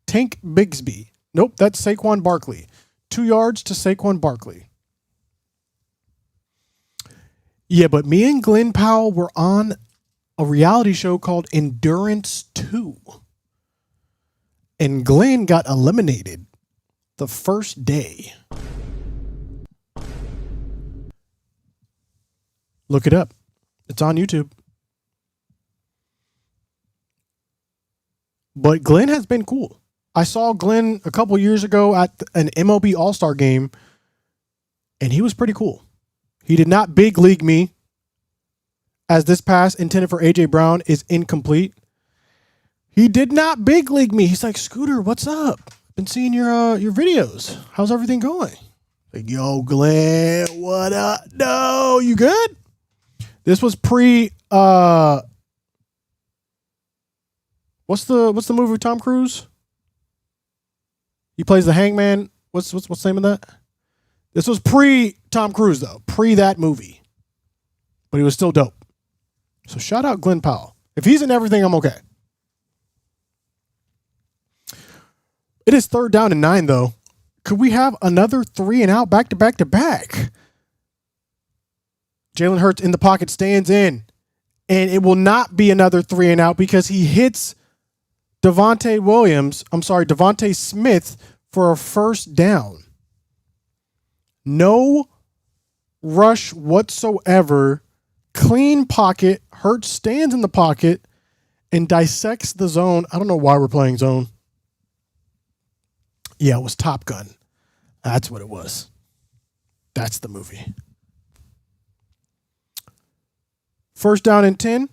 Tank Bigsby. Nope, that's Saquon Barkley. 2 yards to Saquon Barkley. Yeah, but me and Glenn Powell were on a reality show called Endurance 2. And Glenn got eliminated the first day. Look it up. It's on YouTube. But Glenn has been cool. I saw Glenn a couple years ago at an MLB All-Star game, and he was pretty cool. He did not big league me, as this pass intended for A.J. Brown is incomplete. He did not big league me. He's like, Scooter, what's up? Been seeing your videos. How's everything going? Like, yo, Glenn, what up? No, you good? This was pre what's the movie with Tom Cruise? He plays the hangman. What's the name of that? This was pre Tom Cruise though. Pre that movie. But he was still dope. So shout out Glenn Powell. If he's in everything, I'm okay. It is 3rd down and 9 though. Could we have another 3 and out back to back to back? Jalen Hurts in the pocket, stands in, and it will not be another 3 and out because he hits Devontae Smith for a first down. No rush whatsoever. Clean pocket. Hurts stands in the pocket and dissects the zone. I don't know why we're playing zone. Yeah, it was Top Gun. That's what it was. That's the movie. 1st down and 10.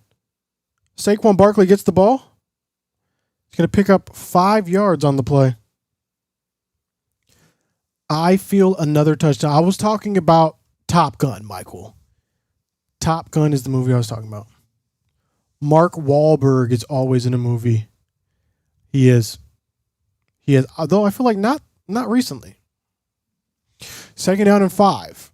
Saquon Barkley gets the ball. He's going to pick up 5 yards on the play. I feel another touchdown. I was talking about Top Gun, Michael. Top Gun is the movie I was talking about. Mark Wahlberg is always in a movie. He is. Although I feel like not recently. 2nd down and 5.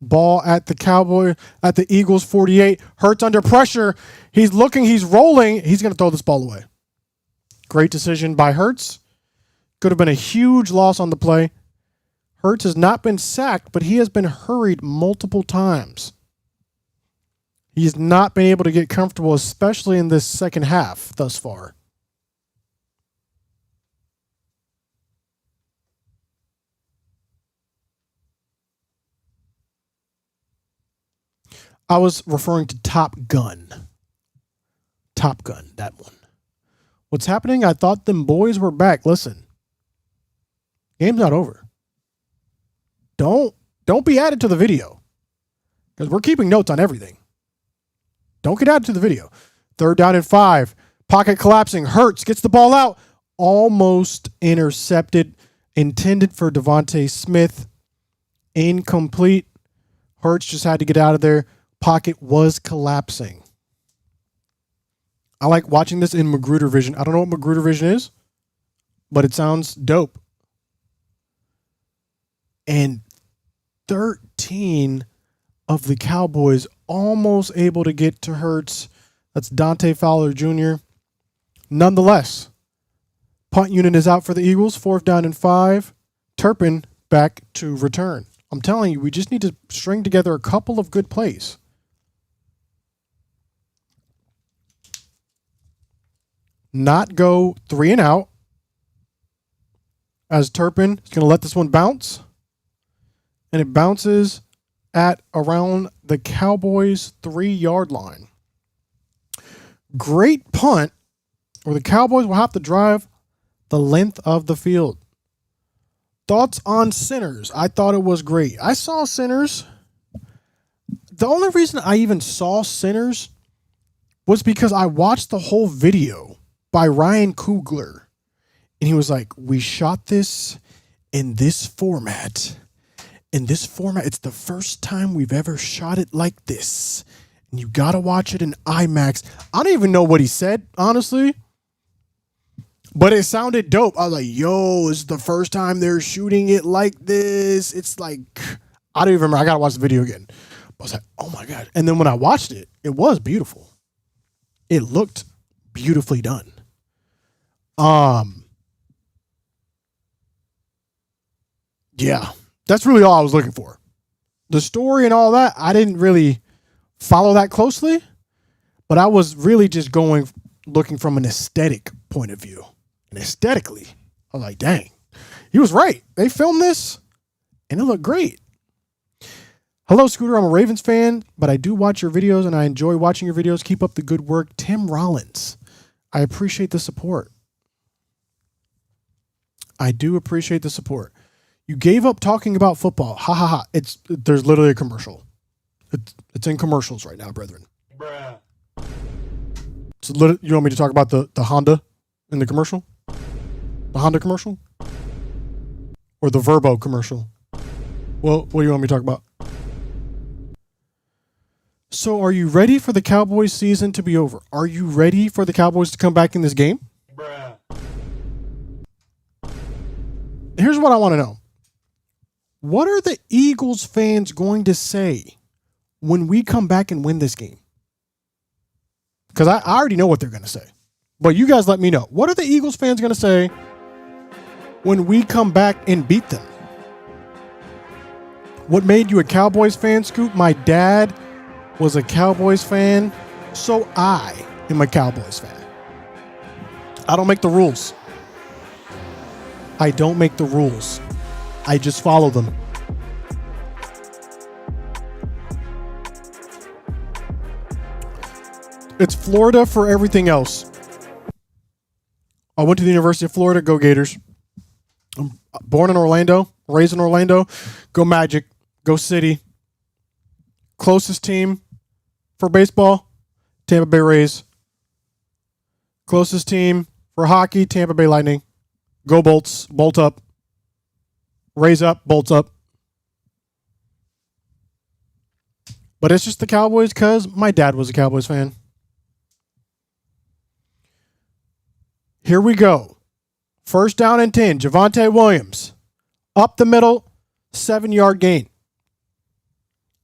Ball at the Eagles 48. Hurts under pressure. He's looking, he's rolling. He's going to throw this ball away. Great decision by Hurts. Could have been a huge loss on the play. Hurts has not been sacked, but he has been hurried multiple times. He's not been able to get comfortable, especially in this second half thus far. I was referring to Top Gun. Top Gun, that one. What's happening? I thought them boys were back. Listen, game's not over. Don't Don't be added to the video because we're keeping notes on everything. Don't get added to the video. 3rd down and 5. Pocket collapsing. Hurts gets the ball out. Almost intercepted. Intended for Devontae Smith. Incomplete. Hurts just had to get out of there. Pocket was collapsing. I like watching this in Magruder vision. I don't know what Magruder vision is, but it sounds dope. And 13 of the Cowboys almost able to get to Hurts. That's Dante Fowler Jr. Nonetheless, punt unit is out for the Eagles. 4th down and 5. Turpin back to return. I'm telling you, we just need to string together a couple of good plays. Not go 3 and out. As Turpin is going to let this one bounce. And it bounces at around the Cowboys' 3-yard line. Great punt, where the Cowboys will have to drive the length of the field. Thoughts on Sinners? I thought it was great. I saw Sinners. The only reason I even saw Sinners was because I watched the whole video by Ryan Coogler. And he was like, we shot this in this format. In this format, it's the first time we've ever shot it like this. And you got to watch it in IMAX. I don't even know what he said, honestly. But it sounded dope. I was like, yo, this is the first time they're shooting it like this. It's like, I don't even remember. I got to watch the video again. I was like, oh my God. And then when I watched it, it was beautiful. It looked beautifully done. Yeah, that's really all I was looking for. The story and all that, I didn't really follow that closely, but I was really just looking from an aesthetic point of view. And aesthetically, I was like, dang, he was right. They filmed this and it looked great. Hello, Scooter. I'm a Ravens fan, but I do watch your videos and I enjoy watching your videos. Keep up the good work. Tim Rollins. I appreciate the support. I do appreciate the support. You gave up talking about football. Ha ha ha. There's literally a commercial. It's in commercials right now, brethren. Bruh. You want me to talk about the Honda in the commercial? The Honda commercial? Or the Verbo commercial? Well, what do you want me to talk about? So are you ready for the Cowboys season to be over? Are you ready for the Cowboys to come back in this game? Bruh. Here's what I want to know. What are the Eagles fans going to say when we come back and win this game? Because I already know what they're going to say. But you guys let me know. What are the Eagles fans going to say when we come back and beat them? What made you a Cowboys fan, Scoot? My dad was a Cowboys fan, so I am a Cowboys fan. I don't make the rules. I don't make the rules. I just follow them. It's Florida for everything else. I went to the University of Florida. Go Gators. I'm born in Orlando, raised in Orlando. Go Magic. Go City. Closest team for baseball, Tampa Bay Rays. Closest team for hockey, Tampa Bay Lightning. Go Bolts. Bolt up. Raise up, Bolts up. But it's just the Cowboys because my dad was a Cowboys fan. Here we go. 1st down and 10. Javonte Williams. Up the middle. 7-yard gain.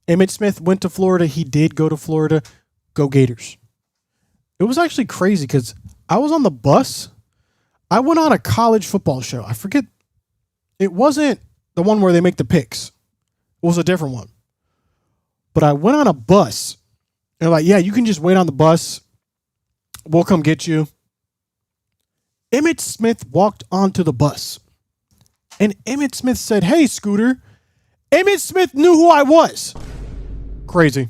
Emmitt Smith went to Florida. He did go to Florida. Go Gators. It was actually crazy because I was on the bus. I went on a college football show. I forget. It wasn't the one where they make the picks. It was a different one. But I went on a bus. They're like, yeah, you can just wait on the bus. We'll come get you. Emmitt Smith walked onto the bus. And Emmitt Smith said, hey, Scooter. Emmitt Smith knew who I was. Crazy.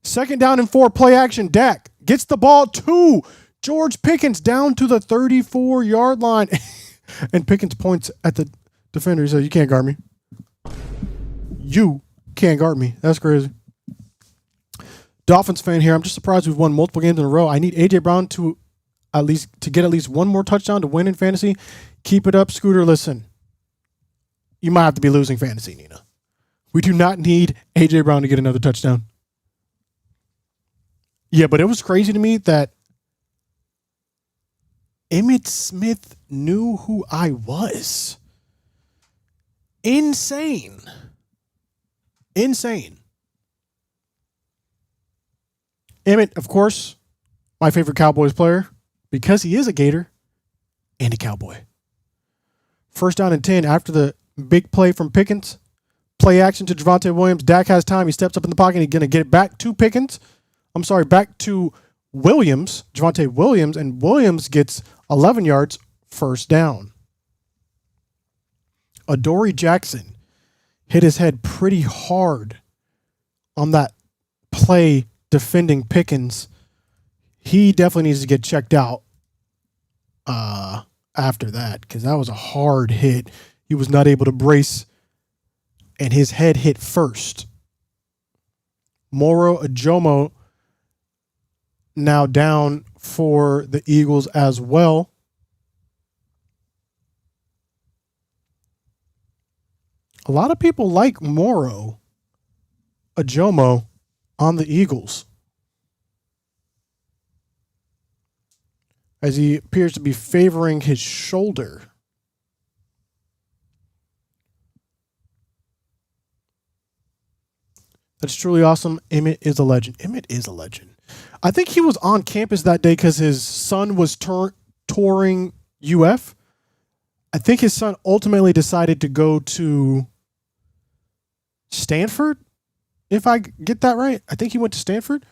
2nd down and 4, play action. Dak gets the ball to George Pickens down to the 34-yard line. And Pickens points at the defender. He says, you can't guard me. You can't guard me. That's crazy. Dolphins fan here. I'm just surprised we've won multiple games in a row. I need AJ Brown to get at least one more touchdown to win in fantasy. Keep it up, Scooter. Listen, you might have to be losing fantasy, Nina. We do not need AJ Brown to get another touchdown. Yeah, but it was crazy to me that Emmitt Smith knew who I was. Insane. Emmitt, of course, my favorite Cowboys player because he is a Gator and a Cowboy. First down and 10 after the big play from Pickens. Play action to Javonte Williams. Dak has time. He steps up in the pocket. He's going to get it back to back to Williams, Javonte Williams, and Williams gets 11 yards, first down. Adoree Jackson hit his head pretty hard on that play defending Pickens. He definitely needs to get checked out after that because that was a hard hit. He was not able to brace, and his head hit first. Moro Ajomo now down for the Eagles as well. A lot of people like Moro Ajomo on the Eagles, as he appears to be favoring his shoulder. That's truly awesome. Emmitt is a legend. I think he was on campus that day because his son was touring UF. I think his son ultimately decided to go to Stanford, if I get that right. I think he went to Stanford,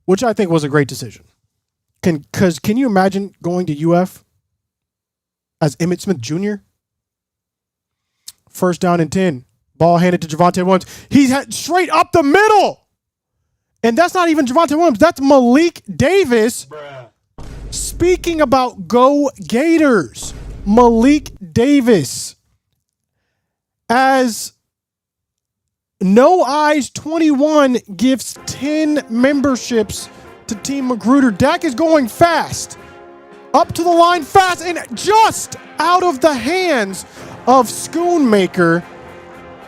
which I think was a great decision. Can you imagine going to UF as Emmitt Smith Jr.? First down and 10. Ball handed to Javonte Williams. He's straight up the middle. And that's not even Javonte Williams. That's Malik Davis. Bruh. Speaking about Go Gators, Malik Davis. As No Eyes 21 gives 10 memberships to Team Magruder. Dak is going fast. Up to the line fast and just out of the hands of Schoonmaker.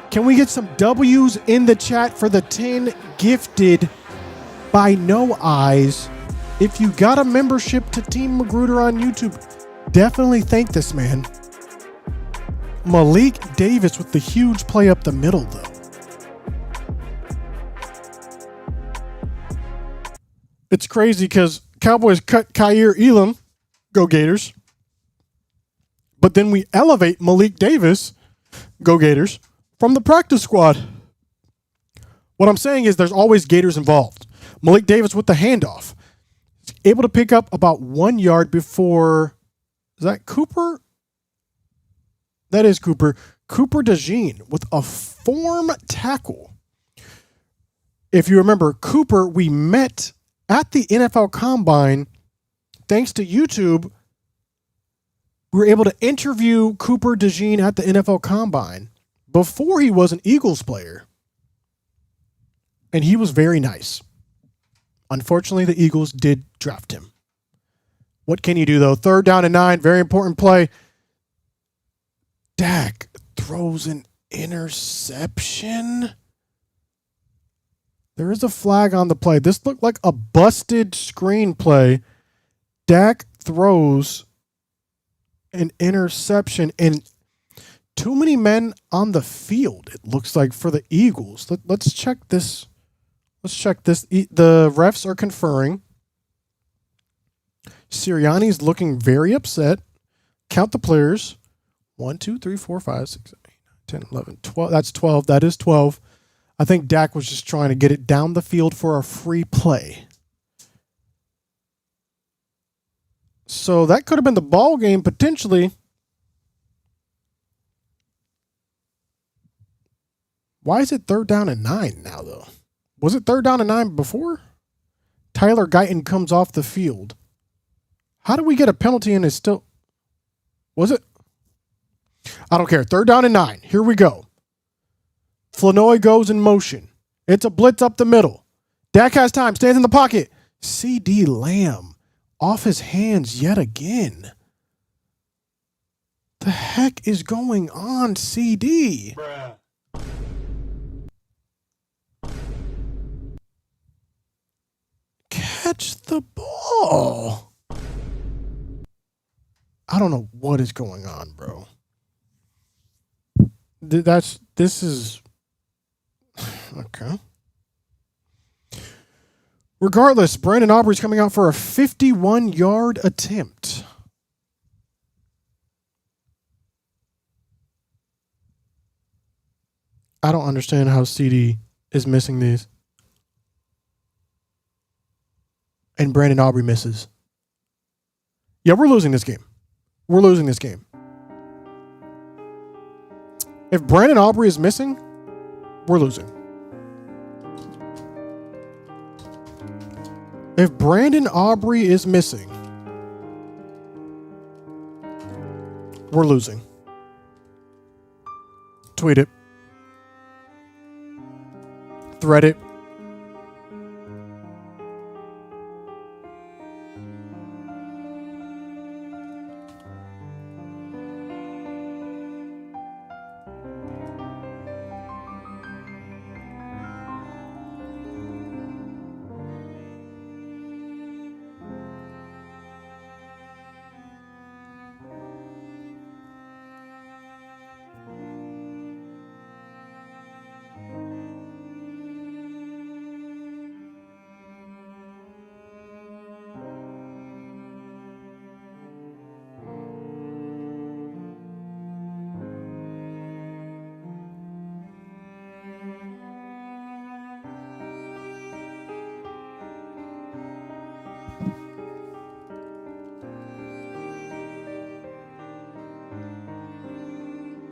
Can we get some W's in the chat for the 10 gifted by No Eyes? If you got a membership to Team Magruder on YouTube, definitely thank this man. Malik Davis with the huge play up the middle, though. It's crazy because Cowboys cut Kaiir Elam, go Gators. But then we elevate Malik Davis, go Gators, from the practice squad. What I'm saying is there's always Gators involved. Malik Davis with the handoff. He's able to pick up about 1 yard before, is that Cooper? That is Cooper. Cooper DeJean with a form tackle. If you remember, Cooper, we met at the NFL Combine. Thanks to YouTube, we were able to interview Cooper DeJean at the NFL Combine before he was an Eagles player. And he was very nice. Unfortunately, the Eagles did draft him. What can you do, though? Third down and 9, very important play. Dak throws an interception. There is a flag on the play. This looked like a busted screenplay. Dak throws an interception, and too many men on the field, it looks like, for the Eagles. Let's check this. The refs are conferring. Sirianni's looking very upset. Count the players. 1, 2, 3, 4, 5, 6, 7, 8, 9, 10, 11, 12. That's 12. That is 12. I think Dak was just trying to get it down the field for a free play. So that could have been the ball game potentially. Why is it third down and 9 now, though? Was it third down and 9 before? Tyler Guyton comes off the field. How do we get a penalty and it's still... Was it? I don't care. Third down and 9. Here we go. Flanoy goes in motion. It's a blitz up the middle. Dak has time, stands in the pocket. CD Lamb off his hands yet again. The heck is going on, CD? Bruh. Catch the ball. I don't know what is going on, bro. This is okay. Regardless, Brandon Aubrey's coming out for a 51-yard attempt. I don't understand how CD is missing these. And Brandon Aubrey misses. Yeah, we're losing this game. We're losing this game. If Brandon Aubrey is missing, we're losing. If Brandon Aubrey is missing, we're losing. Tweet it. Thread it.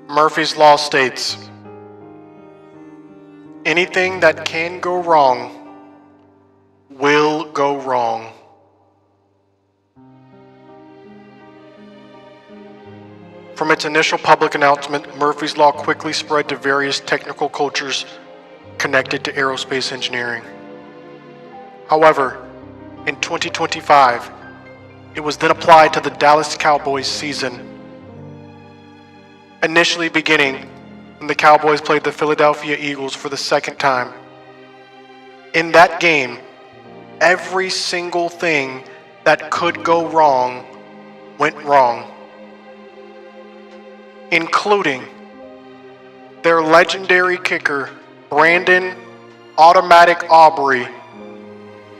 Murphy's Law states, anything that can go wrong will go wrong. From its initial public announcement, Murphy's Law quickly spread to various technical cultures connected to aerospace engineering. However, in 2025, it was then applied to the Dallas Cowboys season, initially beginning when the Cowboys played the Philadelphia Eagles for the second time. In that game, every single thing that could go wrong went wrong, including their legendary kicker, Brandon "Automatic" Aubrey,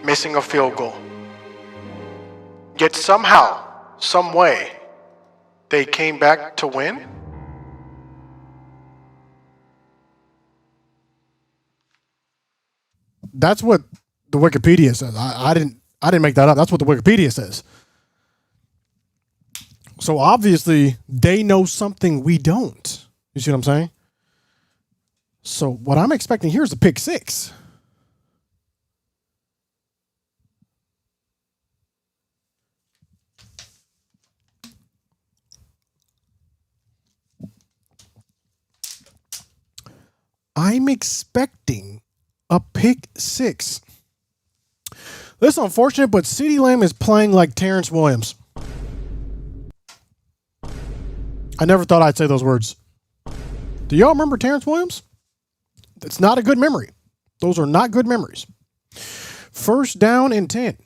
missing a field goal. Yet somehow, some way, they came back to win? That's what the Wikipedia says. I didn't make that up. That's what the Wikipedia says. So obviously they know something we don't. You see what I'm saying? So what I'm expecting here is a pick six. I'm expecting a pick six. This is unfortunate, but CeeDee Lamb is playing like Terrence Williams. I never thought I'd say those words. Do y'all remember Terrence Williams? It's not a good memory. Those are not good memories. First down and 10.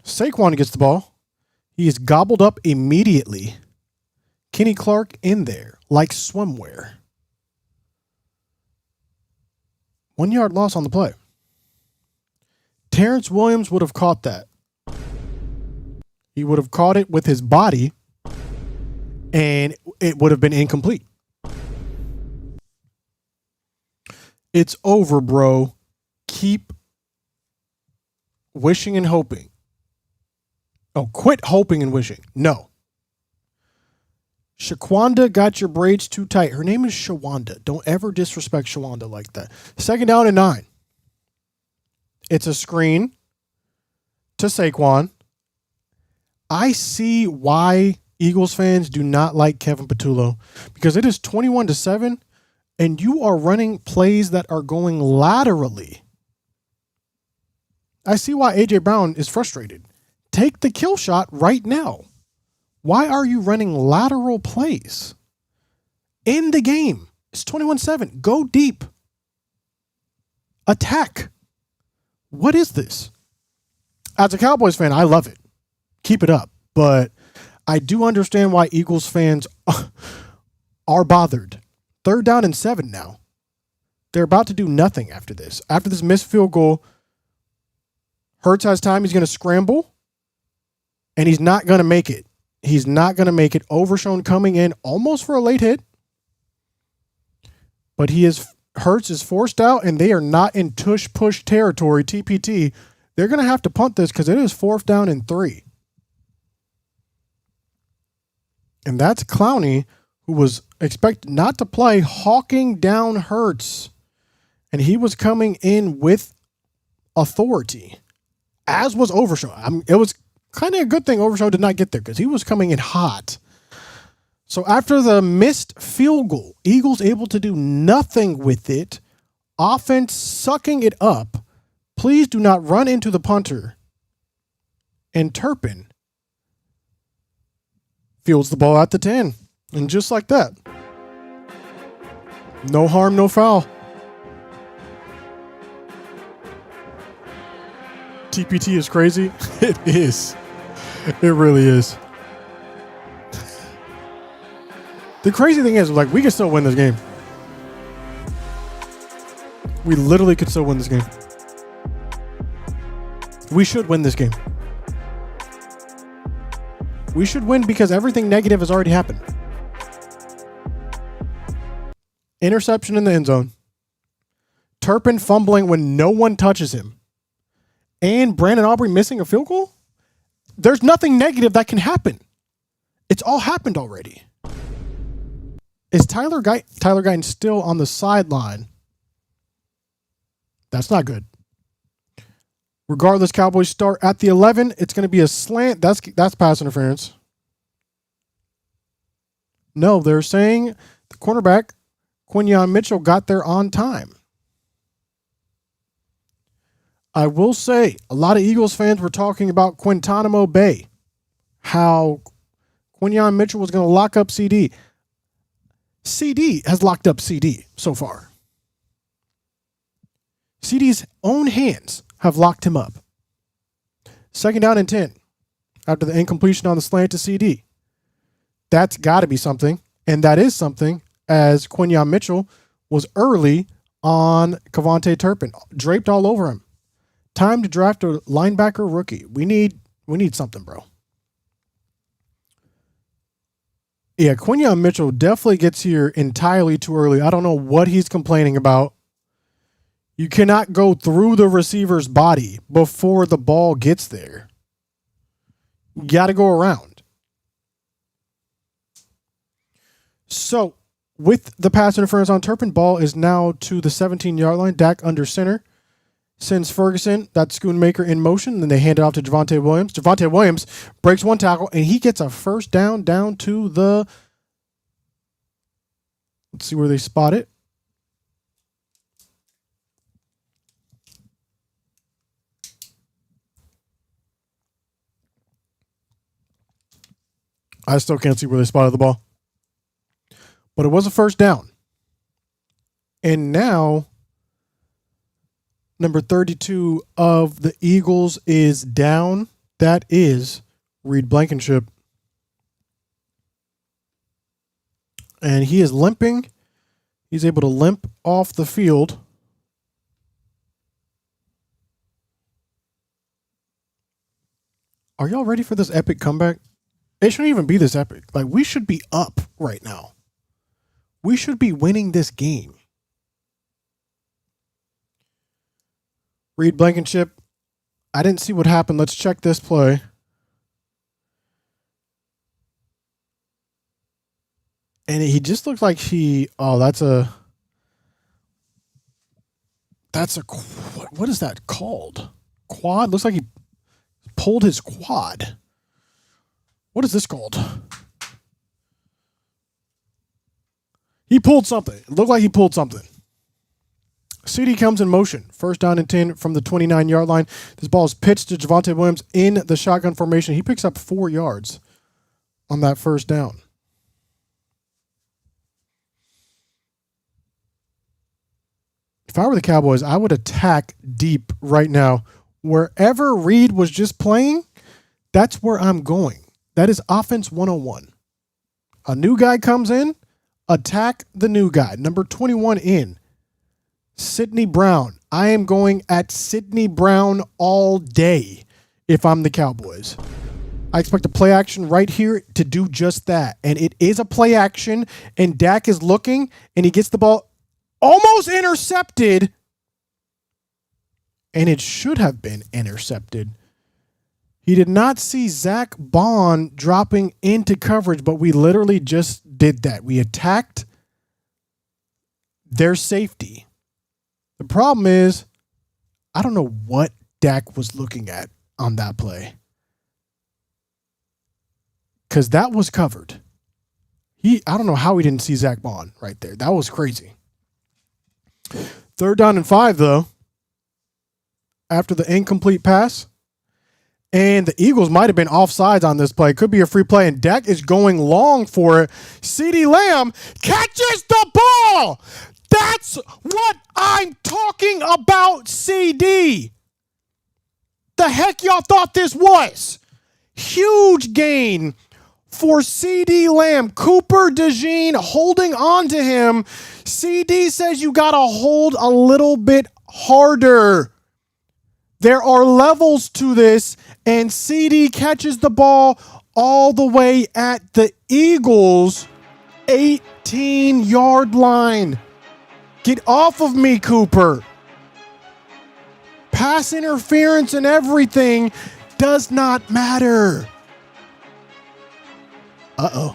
Saquon gets the ball. He is gobbled up immediately. Kenny Clark in there like swimwear. 1 yard loss on the play. Terrence Williams would have caught that. He would have caught it with his body, and it would have been incomplete. It's over, bro. Keep wishing and hoping. Oh, quit hoping and wishing. No. Shaquanda got your braids too tight. Her name is Shawanda. Don't ever disrespect Shawanda like that. Second down and 9. It's a screen to Saquon. I see why Eagles fans do not like Kevin Patullo, because it is 21-7, and you are running plays that are going laterally, I see why A.J. Brown is frustrated. Take the kill shot right now. Why are you running lateral plays? In the game, it's 21-7. Go deep. Attack. What is this? As a Cowboys fan, I love it. Keep it up. But I do understand why Eagles fans are bothered. 3rd down and 7 now. They're about to do nothing after this. After this missed field goal, Hurts has time. He's going to scramble, and he's not going to make it. He's not going to make it. Overshown coming in almost for a late hit. But Hurts is forced out, and they are not in tush push territory, TPT. They're going to have to punt this because it is 4th down and 3. And that's Clowney, who was expected not to play, hawking down Hurts. And he was coming in with authority, as was Overshown. It was kind of a good thing Overshown did not get there because he was coming in hot. So after the missed field goal, Eagles able to do nothing with it. Offense sucking it up. Please do not run into the punter. And Turpin fields the ball at the 10. And just like that, no harm, no foul. TPT is crazy. It is. It really is. The crazy thing is, like, we can still win this game. We literally could still win this game. We should win this game. We should win because everything negative has already happened. Interception in the end zone. Turpin fumbling when no one touches him. And Brandon Aubrey missing a field goal? There's nothing negative that can happen. It's all happened already. Is Tyler Guyton still on the sideline? That's not good. Regardless, Cowboys start at the 11. It's going to be a slant. That's pass interference. No, they're saying the cornerback, Quinyon Mitchell, got there on time. I will say, a lot of Eagles fans were talking about Guantanamo Bay, how Quinyon Mitchell was going to lock up CD. CD has locked up CD so far. CD's own hands have locked him up. 2nd down and 10 after the incompletion on the slant to CD. That's got to be something, and that is something, as Quinyon Mitchell was early on Kevontae Turpin, draped all over him. Time to draft a linebacker rookie. We need something, bro. Yeah, Quinyon Mitchell definitely gets here entirely too early. I don't know what he's complaining about. You cannot go through the receiver's body before the ball gets there. You got to go around. So, with the pass interference on Turpin, ball is now to the 17-yard line. Dak under center. Sends Ferguson, that Schoonmaker, in motion. And then they hand it off to Javonte Williams. Javonte Williams breaks one tackle, and he gets a first down to the... Let's see where they spot it. I still can't see where they spotted the ball. But it was a first down. And now... number 32 of the Eagles is down. That is Reed Blankenship. And he is limping. He's able to limp off the field. Are y'all ready for this epic comeback? It shouldn't even be this epic. Like, we should be up right now. We should be winning this game. Reed Blankenship. I didn't see what happened. Let's check this play. And he just looked like that's a, what is that called? Quad? Looks like he pulled his quad. What is this called? He pulled something. It looked like he pulled something. CD comes in motion. First down and 10 from the 29-yard line. This ball is pitched to Javonte Williams in the shotgun formation. He picks up 4 yards on that first down. If I were the Cowboys, I would attack deep right now. Wherever Reed was just playing, that's where I'm going. That is offense 101. A new guy comes in, attack the new guy. Number 21 in. Sidney Brown. I am going at Sidney Brown all day if I'm the Cowboys. I expect a play action right here to do just that. And it is a play action, and Dak is looking, and he gets the ball almost intercepted, and it should have been intercepted. He did not see Zach Bond dropping into coverage, but we literally just did that. We attacked their safety. The problem is, I don't know what Dak was looking at on that play, because that was covered. I don't know how he didn't see Zach Bond right there. That was crazy. 3rd down and 5, though, after the incomplete pass. And the Eagles might have been offsides on this play. Could be a free play, and Dak is going long for it. CeeDee Lamb catches the ball. That's what I'm talking about, CD. The heck y'all thought this was? Huge gain for CeeDee Lamb. Cooper DeJean holding on to him. CD says you got to hold a little bit harder. There are levels to this, and CD catches the ball all the way at the Eagles' 18-yard line. Get off of me, Cooper. Pass interference and everything does not matter. Uh-oh.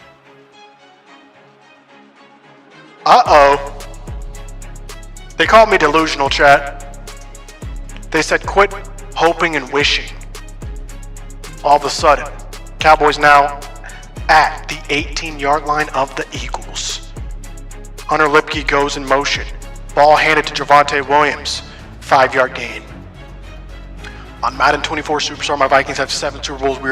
They called me delusional, chat. They said quit hoping and wishing. All of a sudden, Cowboys now at the 18-yard line of the Eagles. Hunter Lipke goes in motion. Ball handed to Javonte Williams. 5-yard gain. On Madden 24 Superstar, my Vikings have 7 Super Bowls. We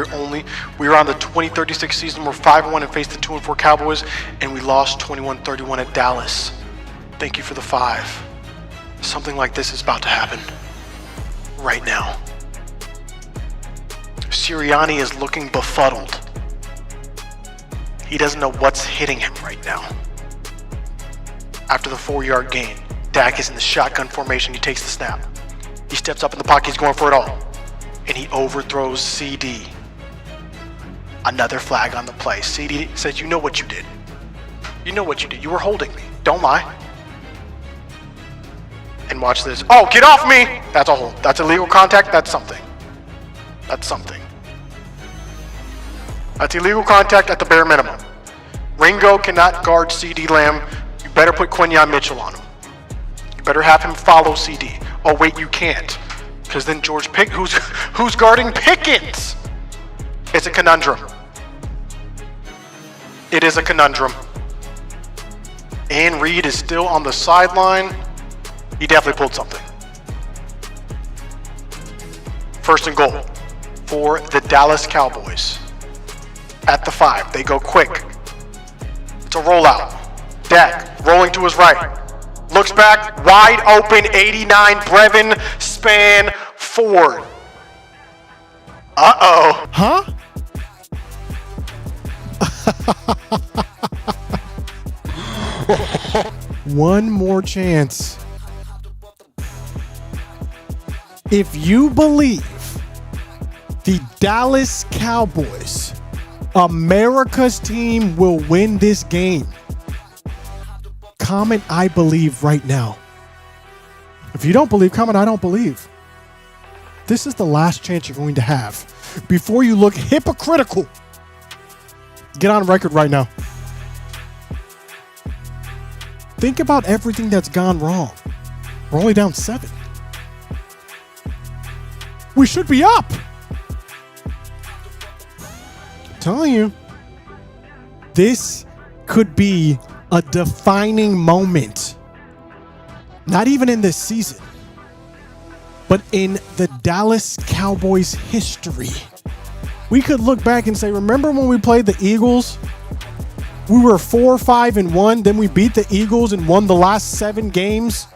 are on the 2036 season. We're 5-1 and faced the 2-4 Cowboys, and we lost 21-31 at Dallas. Thank you for the 5. Something like this is about to happen right now. Sirianni is looking befuddled. He doesn't know what's hitting him right now. After the 4-yard gain, Dak is in the shotgun formation. He takes the snap. He steps up in the pocket. He's going for it all. And he overthrows CD. Another flag on the play. CD says, you know what you did. You know what you did. You were holding me. Don't lie. And watch this. Oh, get off me! That's a hold. That's illegal contact. That's something. That's something. That's illegal contact at the bare minimum. Ringo cannot guard CD Lamb. You better put Quinyon Mitchell on him. You better have him follow CD. Oh wait, you can't, because then George who's guarding Pickens? It's a conundrum. It is a conundrum. And Reed is still on the sideline. He definitely pulled something. 1st and goal for the Dallas Cowboys. At the 5, they go quick. It's a rollout. Dak rolling to his right. Looks back, wide open, 89, Brevin Span Ford. Uh-oh. Huh? One more chance. If you believe the Dallas Cowboys, America's team, will win this game, comment I believe right now. If you don't believe, comment I don't believe. This is the last chance you're going to have before you look hypocritical. Get on record right now. Think about everything that's gone wrong. We're only down 7. We should be up. I'm telling you, this could be a defining moment. Not even in this season, but in the Dallas Cowboys history. We could look back and say, remember when we played the Eagles? We were 4-5-1, then we beat the Eagles and won the last 7 games,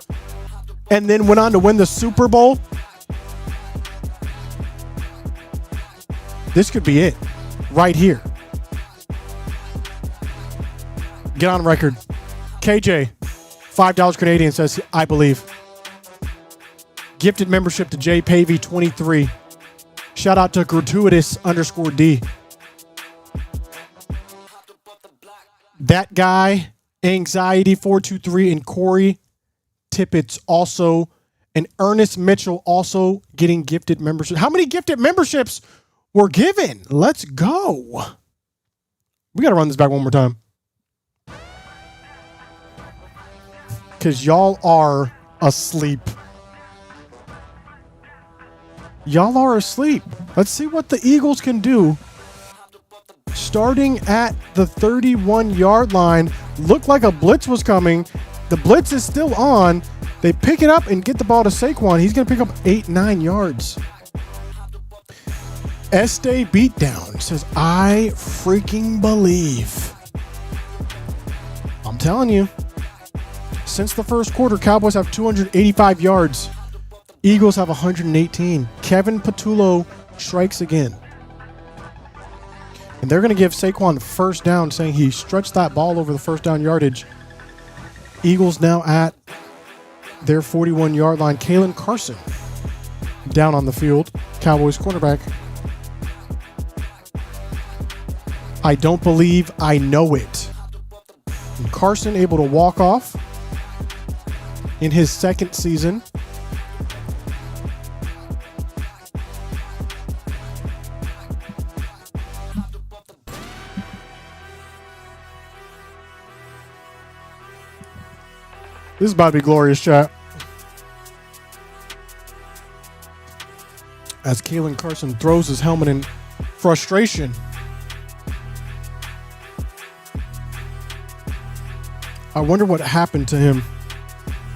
and then went on to win the Super Bowl. This could be it, right here. Get on record. KJ, $5 Canadian says, I believe. Gifted membership to J Pavey 23. Shout out to gratuitous_D. That guy, Anxiety 423, and Corey Tippett's also, and Ernest Mitchell also getting gifted membership. How many gifted memberships were given? Let's go. We got to run this back one more time. Because y'all are asleep. Y'all are asleep. Let's see what the Eagles can do. Starting at the 31-yard line. Looked like a blitz was coming. The blitz is still on. They pick it up and get the ball to Saquon. He's going to pick up 8-9 yards. Este Beatdown says, I freaking believe. I'm telling you. Since the first quarter, Cowboys have 285 yards. Eagles have 118. Kevin Patullo strikes again. And they're going to give Saquon first down, saying he stretched that ball over the first down yardage. Eagles now at their 41-yard line. Kalen Carson down on the field. Cowboys cornerback. I don't believe I know it. And Carson able to walk off in his second season. This is about to be glorious, chat. As Kalen Carson throws his helmet in frustration. I wonder what happened to him.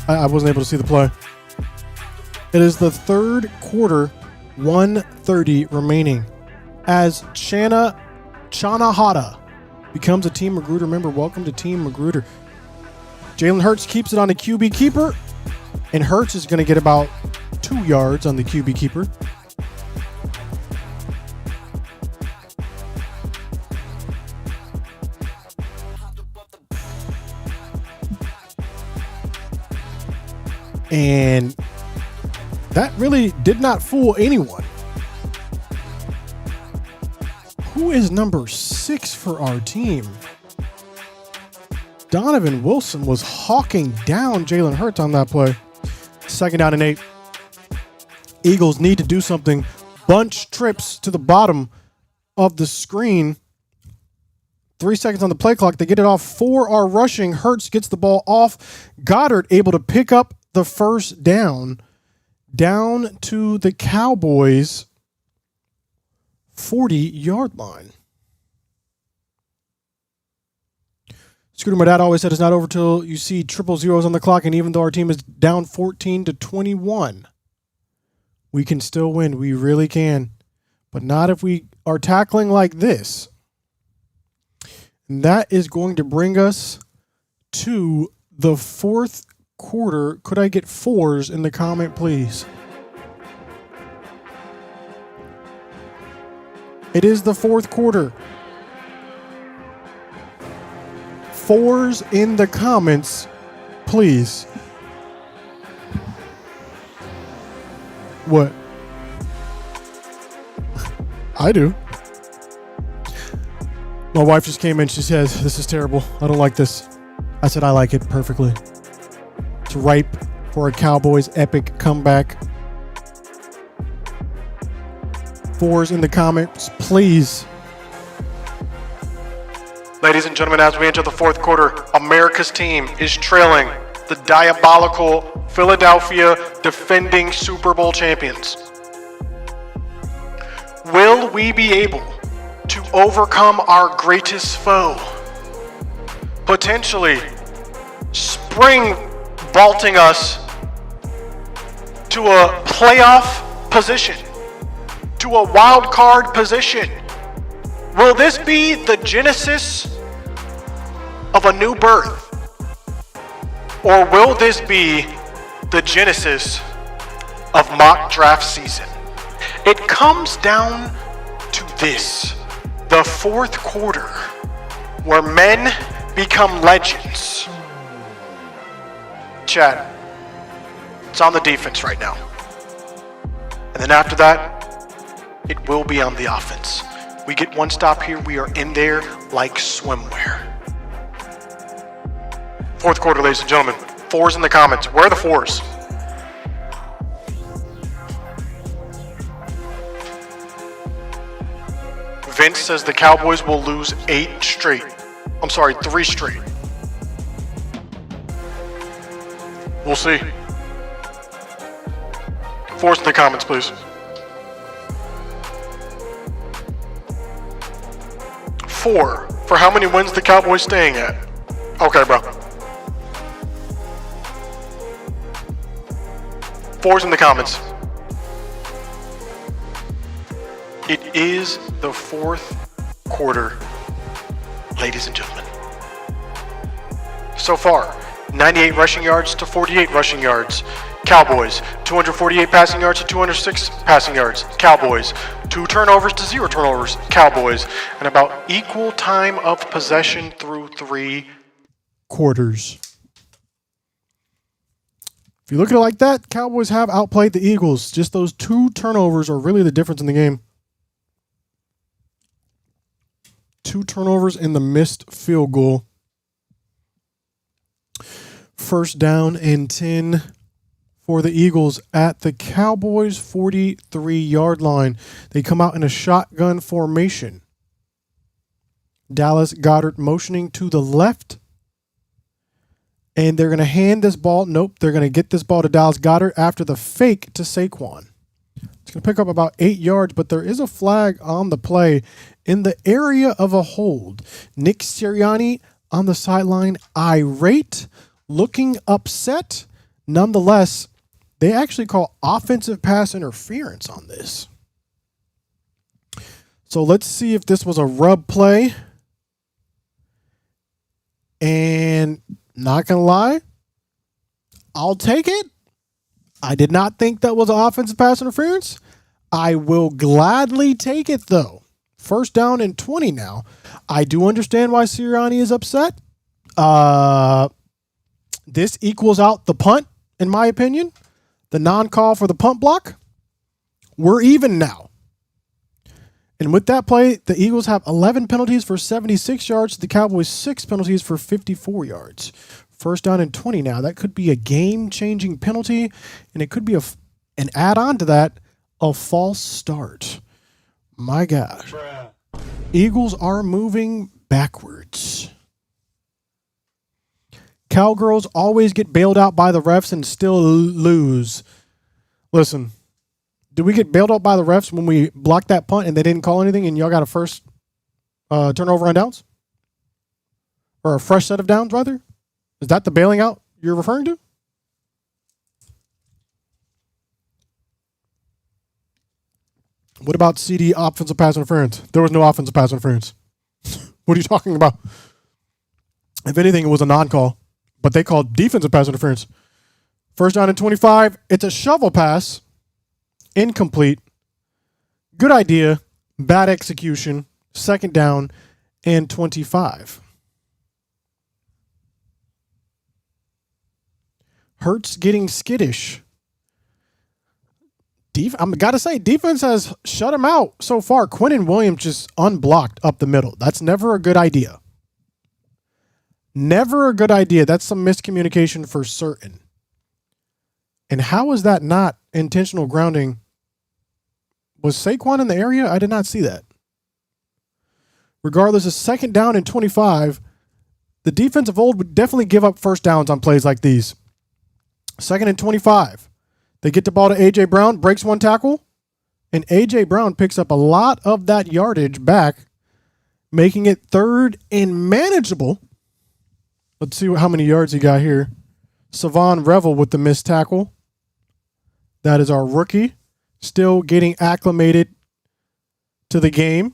I wasn't able to see the play. It is the third quarter, 1:30 remaining. As Chana Hata becomes a Team Magruder member. Welcome to Team Magruder. Jalen Hurts keeps it on the QB keeper, and Hurts is going to get about 2 yards on the QB keeper. And that really did not fool anyone. Who is number 6 for our team? Donovan Wilson was hawking down Jalen Hurts on that play. 2nd down and 8. Eagles need to do something. Bunch trips to the bottom of the screen. 3 seconds on the play clock. They get it off. 4 are rushing. Hurts gets the ball off. Goddard able to pick up the first down. Down to the Cowboys' 40-yard line. Scooter, my dad always said it's not over till you see triple zeros on the clock, and even though our team is down 14-21, we can still win. We really can. But not if we are tackling like this. And that is going to bring us to the fourth quarter. Could I get 4s in the comment, please? It is the fourth quarter. 4s in the comments, please. What? I do. My wife just came in. She says, this is terrible. I don't like this. I said, I like it perfectly. It's ripe for a Cowboys epic comeback. 4s in the comments, please. Ladies and gentlemen, as we enter the fourth quarter, America's team is trailing the diabolical Philadelphia defending Super Bowl champions. Will we be able to overcome our greatest foe? potentially spring vaulting us to a playoff position, to a wild card position. Will this be the genesis of a new birth? Or will this be the genesis of mock draft season? It comes down to this, the fourth quarter, where men become legends. Chad, it's on the defense right now. And then after that, it will be on the offense. We get one stop here, we are in there like swimwear. Fourth quarter, ladies and gentlemen. Fours in the comments. Where are the fours? Vince says the Cowboys will lose 3 straight. We'll see. Fours in the comments, please. 4. For how many wins the Cowboys staying at? Okay, bro. 4's in the comments. It is the fourth quarter, ladies and gentlemen. So far, 98 rushing yards to 48 rushing yards. Cowboys, 248 passing yards to 206 passing yards. Cowboys, 2 turnovers to 0 turnovers. Cowboys, and about equal time of possession through 3 quarters. If you look at it like that, Cowboys have outplayed the Eagles. Just those 2 turnovers are really the difference in the game. 2 turnovers in the missed field goal. First down and 10 for the Eagles at the Cowboys' 43-yard line. They come out in a shotgun formation. Dallas Goedert motioning to the left. And they're going to hand this ball. Nope, they're going to get this ball to Dallas Goedert after the fake to Saquon. It's going to pick up about 8 yards, but there is a flag on the play in the area of a hold. Nick Sirianni on the sideline, irate, looking upset. Nonetheless, they actually call offensive pass interference on this. So let's see if this was a rub play. And not going to lie, I'll take it. I did not think that was an offensive pass interference. I will gladly take it, though. First down and 20 now. I do understand why Sirianni is upset. This equals out the punt, in my opinion. The non-call for the punt block. We're even now. And with that play, the Eagles have 11 penalties for 76 yards. The Cowboys 6 penalties for 54 yards. First down and 20 now. That could be a game-changing penalty, and it could be an add-on to that, a false start. My gosh. Eagles are moving backwards. Cowgirls always get bailed out by the refs and still lose. Listen, did we get bailed out by the refs when we blocked that punt and they didn't call anything and y'all got a first turnover on downs? Or a fresh set of downs, rather? Is that the bailing out you're referring to? What about CD offensive pass interference? There was no offensive pass interference. What are you talking about? If anything, it was a non-call, but they called defensive pass interference. First down and 25. It's a shovel pass. Incomplete. Good idea. Bad execution. Second down and 25. Hurts getting skittish. I'm got to say, defense has shut him out so far. Quinnen Williams just unblocked up the middle. That's never a good idea. Never a good idea. That's some miscommunication for certain. And how is that not intentional grounding? Was Saquon in the area? I did not see that. Regardless, a second down and 25. The defense of old would definitely give up first downs on plays like these. Second and 25. They get the ball to A.J. Brown, breaks one tackle, and A.J. Brown picks up a lot of that yardage back, making it third and manageable Let's see how many yards he got here. Savon Revel with the missed tackle. That is our rookie. Still getting acclimated to the game.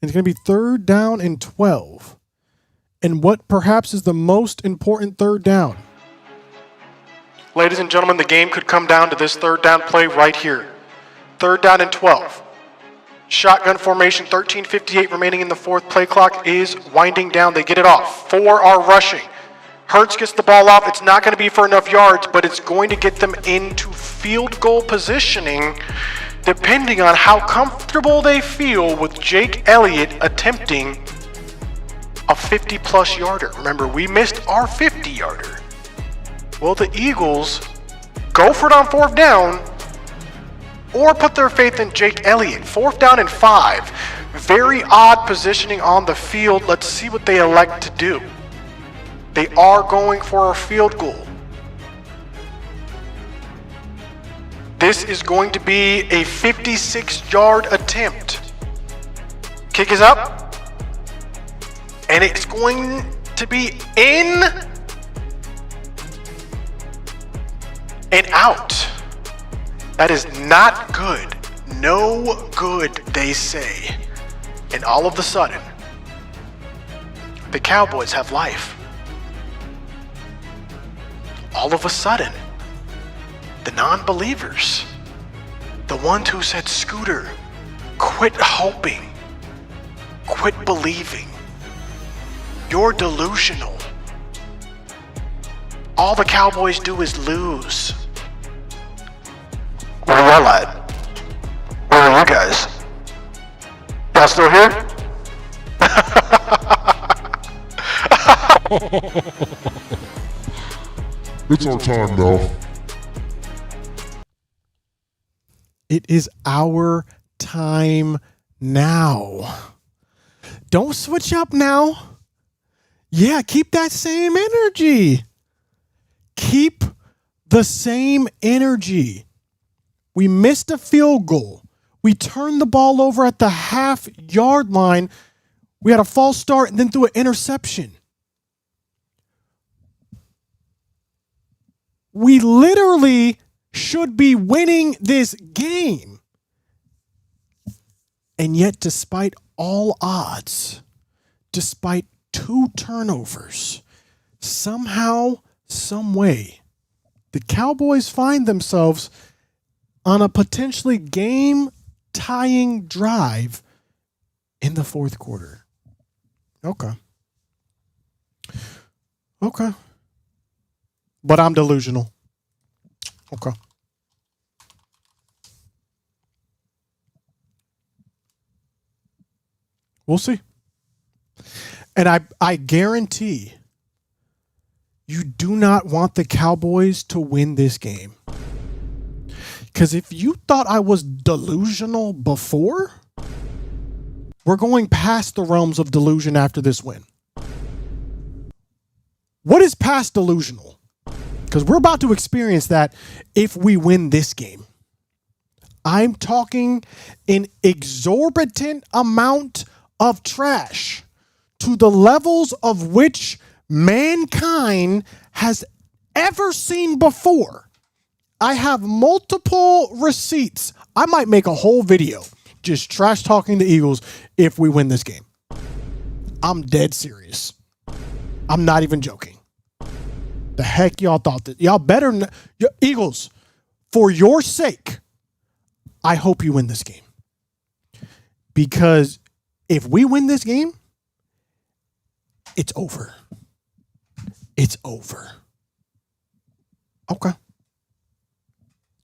And it's going to be 3rd down and 12. And what perhaps is the most important 3rd down? Ladies and gentlemen, the game could come down to this 3rd down play right here. 3rd down and 12. Shotgun formation, 13:58 remaining in the 4th. Play clock is winding down. They get it off. 4 are rushing. Hurts gets the ball off. It's not going to be for enough yards, but it's going to get them into field goal positioning depending on how comfortable they feel with Jake Elliott attempting a 50-plus yarder. Remember, we missed our 50-yarder. Well, the Eagles go for it on 4th down or put their faith in Jake Elliott. 4th down and 5. Very odd positioning on the field. Let's see what they elect to do. They are going for a field goal. This is going to be a 56-yard attempt. Kick is up. And it's going to be in and out. That is not good. No good, they say. And all of a sudden, the Cowboys have life. All of a sudden, the non-believers, the ones who said, Scooter, quit hoping, quit believing, you're delusional. All the Cowboys do is lose. Where y'all at? Where are you guys? Y'all still here? It's our time now. It is our time now. Don't switch up now. Yeah, keep that same energy. Keep the same energy. We missed a field goal. We turned the ball over at the half-yard line. We had a false start and then threw an interception. We literally should be winning this game. And yet, despite all odds, despite 2 turnovers, somehow, some way, the Cowboys find themselves on a potentially game-tying drive in the 4th quarter. Okay. But I'm delusional. Okay. We'll see. And I guarantee you do not want the Cowboys to win this game. Because if you thought I was delusional before, we're going past the realms of delusion after this win. What is past delusional? Because we're about to experience that if we win this game. I'm talking an exorbitant amount of trash to the levels of which mankind has ever seen before. I have multiple receipts. I might make a whole video just trash talking the Eagles if we win this game. I'm dead serious. I'm not even joking. The heck y'all thought that? Y'all better, Eagles, for your sake, I hope you win this game. Because if we win this game, it's over. It's over. Okay.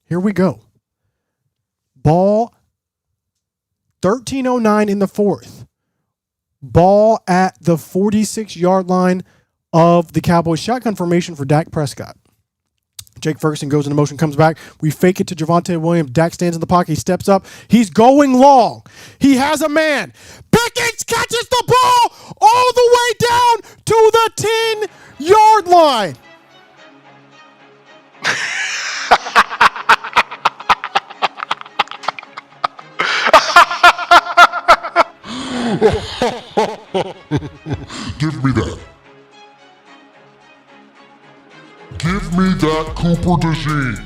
Here we go. Ball 13:09 in the 4th. Ball at the 46-yard line of the Cowboys. Shotgun formation for Dak Prescott. Jake Ferguson goes into motion, comes back. We fake it to Javonte Williams. Dak stands in the pocket. He steps up. He's going long. He has a man. Pickens catches the ball all the way down to the 10-yard line. Give me that. Give me that Cooper DeJean.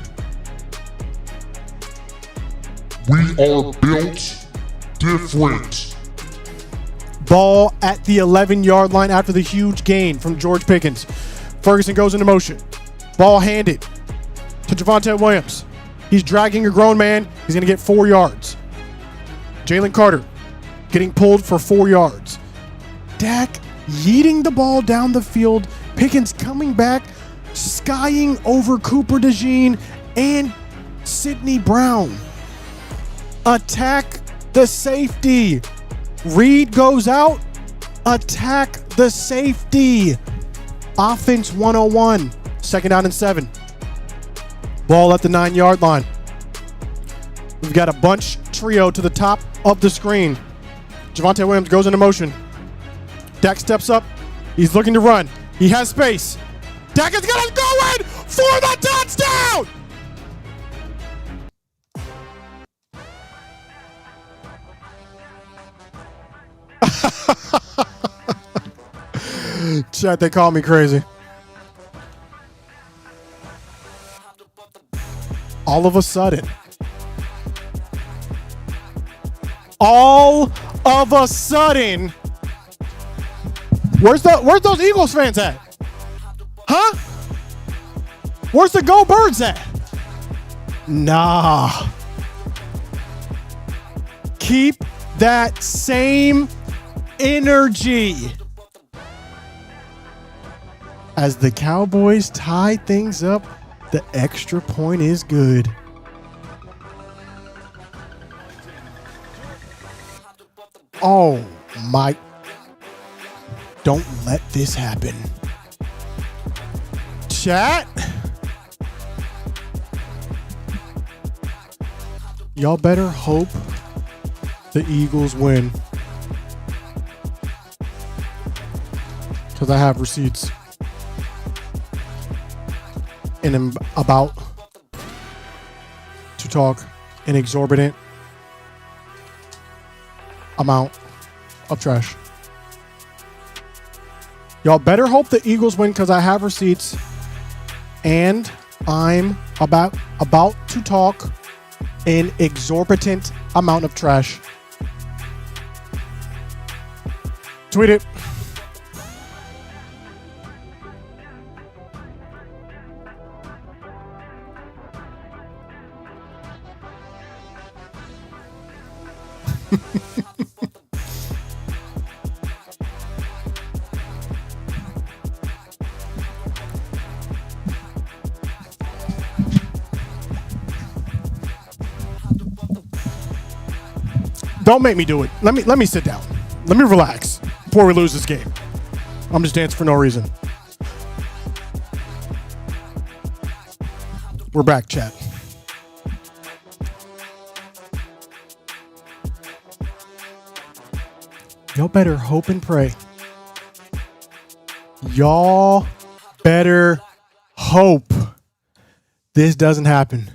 We are built different. Ball at the 11-yard line after the huge gain from George Pickens. Ferguson goes into motion. Ball handed to Javonte Williams. He's dragging a grown man. He's going to get 4 yards. Jalen Carter getting pulled for 4 yards. Dak yeeting the ball down the field. Pickens coming back, skying over Cooper DeJean and Sidney Brown. Attack the safety. Reed goes out. Attack the safety. Offense 101. 2nd down and 7. Ball at the 9-yard line. We've got a bunch trio to the top of the screen. Javonte Williams goes into motion. Dak steps up. He's looking to run. He has space. Dak is going to go in for the touchdown! Chat, they call me crazy. All of a sudden, where's those Eagles fans at? Huh? Where's the Go Birds at? Nah. Keep that same energy. As the Cowboys tie things up, the extra point is good. Oh my. Don't let this happen. Chat. Y'all better hope the Eagles win. Because I have receipts. And I'm about to talk an exorbitant amount of trash. Y'all better hope the Eagles win because I have receipts. And I'm about to talk an exorbitant amount of trash. Tweet it. Don't make me do it. Let me sit down. Let me relax before we lose this game. I'm just dancing for no reason. We're back, chat. Y'all better hope and pray. Y'all better hope this doesn't happen.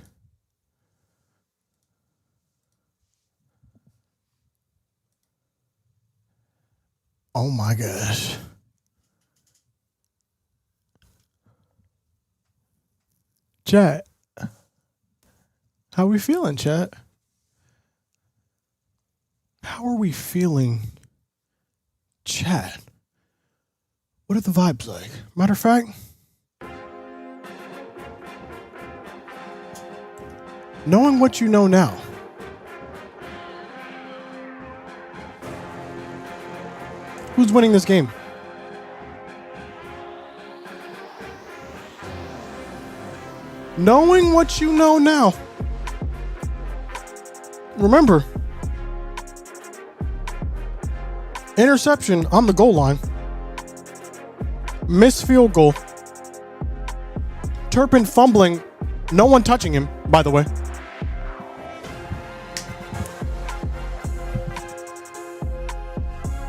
Oh my gosh. Chat. How are we feeling, chat? How are we feeling, chat? What are the vibes like? Matter of fact, knowing what you know now, who's winning this game? Knowing what you know now. Remember, interception on the goal line. Missed field goal. Turpin fumbling. No one touching him, by the way.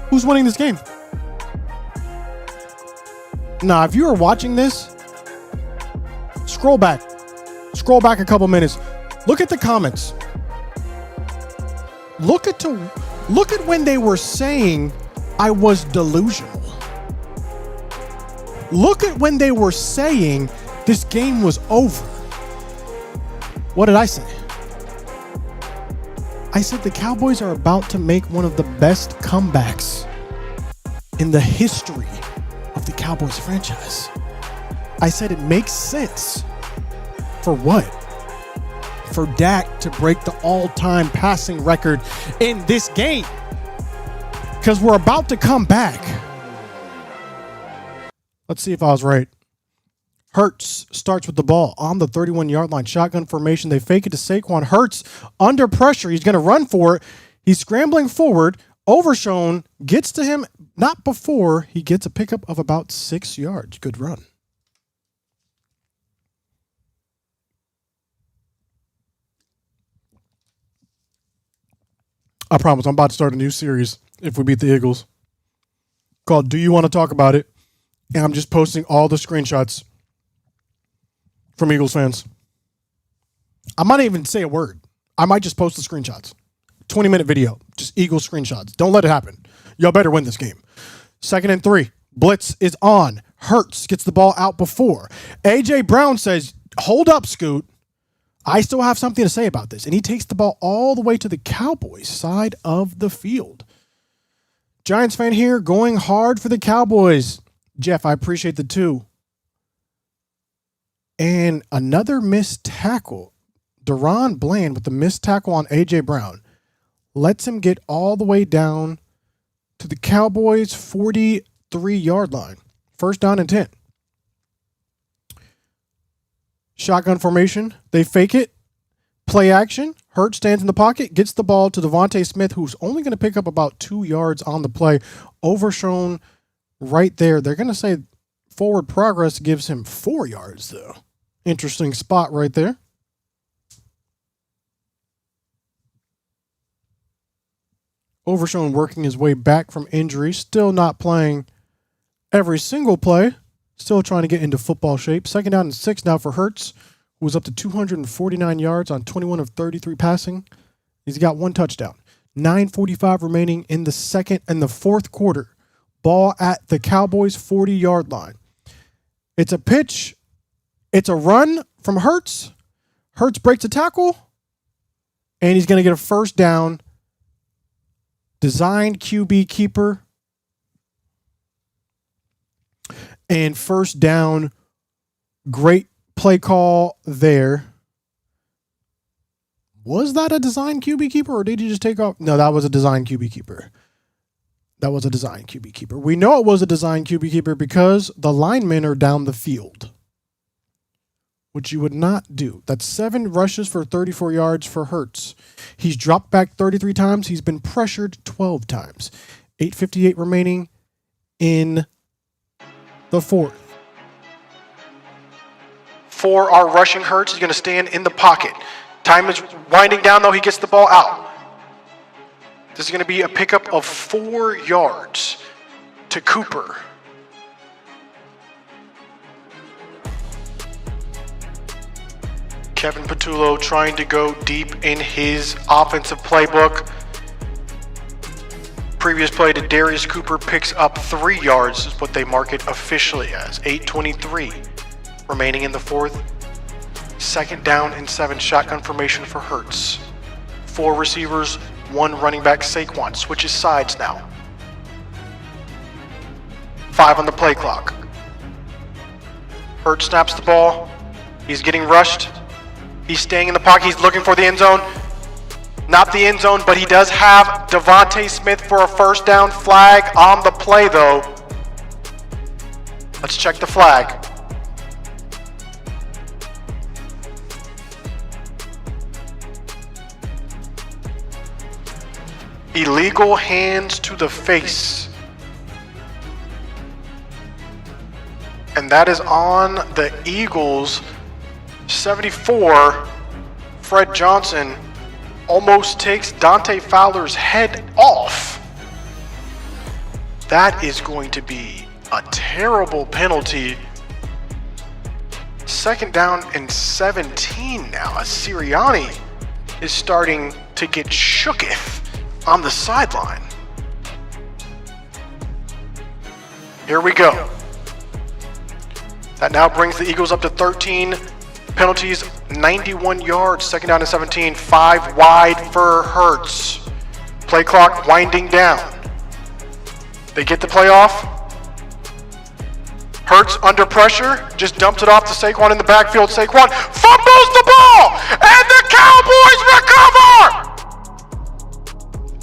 Who's winning this game? Nah, if you are watching this, scroll back. Scroll back a couple minutes. Look at the comments. Look at when they were saying I was delusional. Look at when they were saying this game was over. What did I say? I said the Cowboys are about to make one of the best comebacks in the history of the Cowboys franchise. I said it makes sense. For what? For Dak to break the all-time passing record in this game. Because we're about to come back. Let's see if I was right. Hurts starts with the ball on the 31-yard line. Shotgun formation. They fake it to Saquon. Hurts under pressure. He's going to run for it. He's scrambling forward. Overshown gets to him not before he gets a pickup of about 6 yards. Good run. I promise I'm about to start a new series if we beat the Eagles called Do You Want to Talk About It? And I'm just posting all the screenshots from Eagles fans. I might even say a word. I might just post the screenshots. 20-minute video. Just Eagles screenshots. Don't let it happen. Y'all better win this game. 2nd and 3. Blitz is on. Hurts gets the ball out before. A.J. Brown says, hold up, Scoot. I still have something to say about this. And he takes the ball all the way to the Cowboys side of the field. Giants fan here going hard for the Cowboys. Jeff, I appreciate the 2. And another missed tackle. Deron Bland with the missed tackle on A.J. Brown lets him get all the way down to the Cowboys' 43-yard line. 1st down and 10. Shotgun formation. They fake it. Play action. Hurts stands in the pocket, gets the ball to Devontae Smith, who's only going to pick up about 2 yards on the play. Overshown right there. They're going to say forward progress gives him 4 yards, though. Interesting spot right there. Overshown working his way back from injury. Still not playing every single play. Still trying to get into football shape. 2nd down and 6 now for Hurts, who was up to 249 yards on 21 of 33 passing. He's got 1 touchdown. 9:45 remaining in the second and the fourth quarter. Ball at the Cowboys' 40-yard line. It's a pitch. It's a run from Hurts. Hurts breaks a tackle. And he's going to get a 1st down. Designed QB keeper. And 1st down. Great play call there. Was that a design QB keeper or did he just take off? No, that was a design QB keeper. That was a design QB keeper. We know it was a design QB keeper because the linemen are down the field, which you would not do. That's 7 rushes for 34 yards for Hurts. He's dropped back 33 times. He's been pressured 12 times. 8:58 remaining in the fourth. For our rushing Hurts, he's going to stand in the pocket. Time is winding down, though. He gets the ball out. This is going to be a pickup of 4 yards to Cooper. Kevin Patullo trying to go deep in his offensive playbook. Previous play to Darius Cooper picks up 3 yards, is what they mark it officially as. 8:23 remaining in the fourth. 2nd down and 7, shotgun formation for Hurts. 4 receivers, 1 running back. Saquon switches sides now. 5 on the play clock. Hurts snaps the ball. He's getting rushed. He's staying in the pocket. He's looking for the end zone. Not the end zone, but he does have Devontae Smith for a 1st down. Flag on the play, though. Let's check the flag. Illegal hands to the face. And that is on the Eagles. 74, Fred Johnson almost takes Dante Fowler's head off. That is going to be a terrible penalty. 2nd down and 17 now, as Sirianni is starting to get shooketh on the sideline. Here we go. That now brings the Eagles up to 13 penalties, 91 yards, second down and 17, 5 wide for Hurts. Play clock winding down. They get the play off. Hurts under pressure, just dumps it off to Saquon in the backfield. Saquon fumbles the ball, and the Cowboys recover!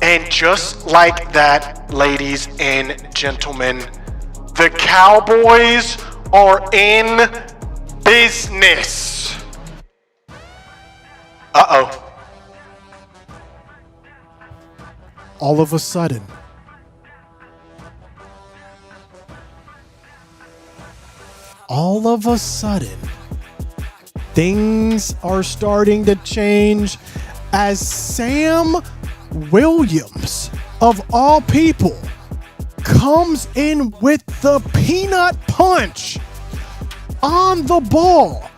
And just like that, ladies and gentlemen, the Cowboys are in business. Uh-oh. All of a sudden, things are starting to change as Sam Williams, of all people, comes in with the peanut punch on the ball.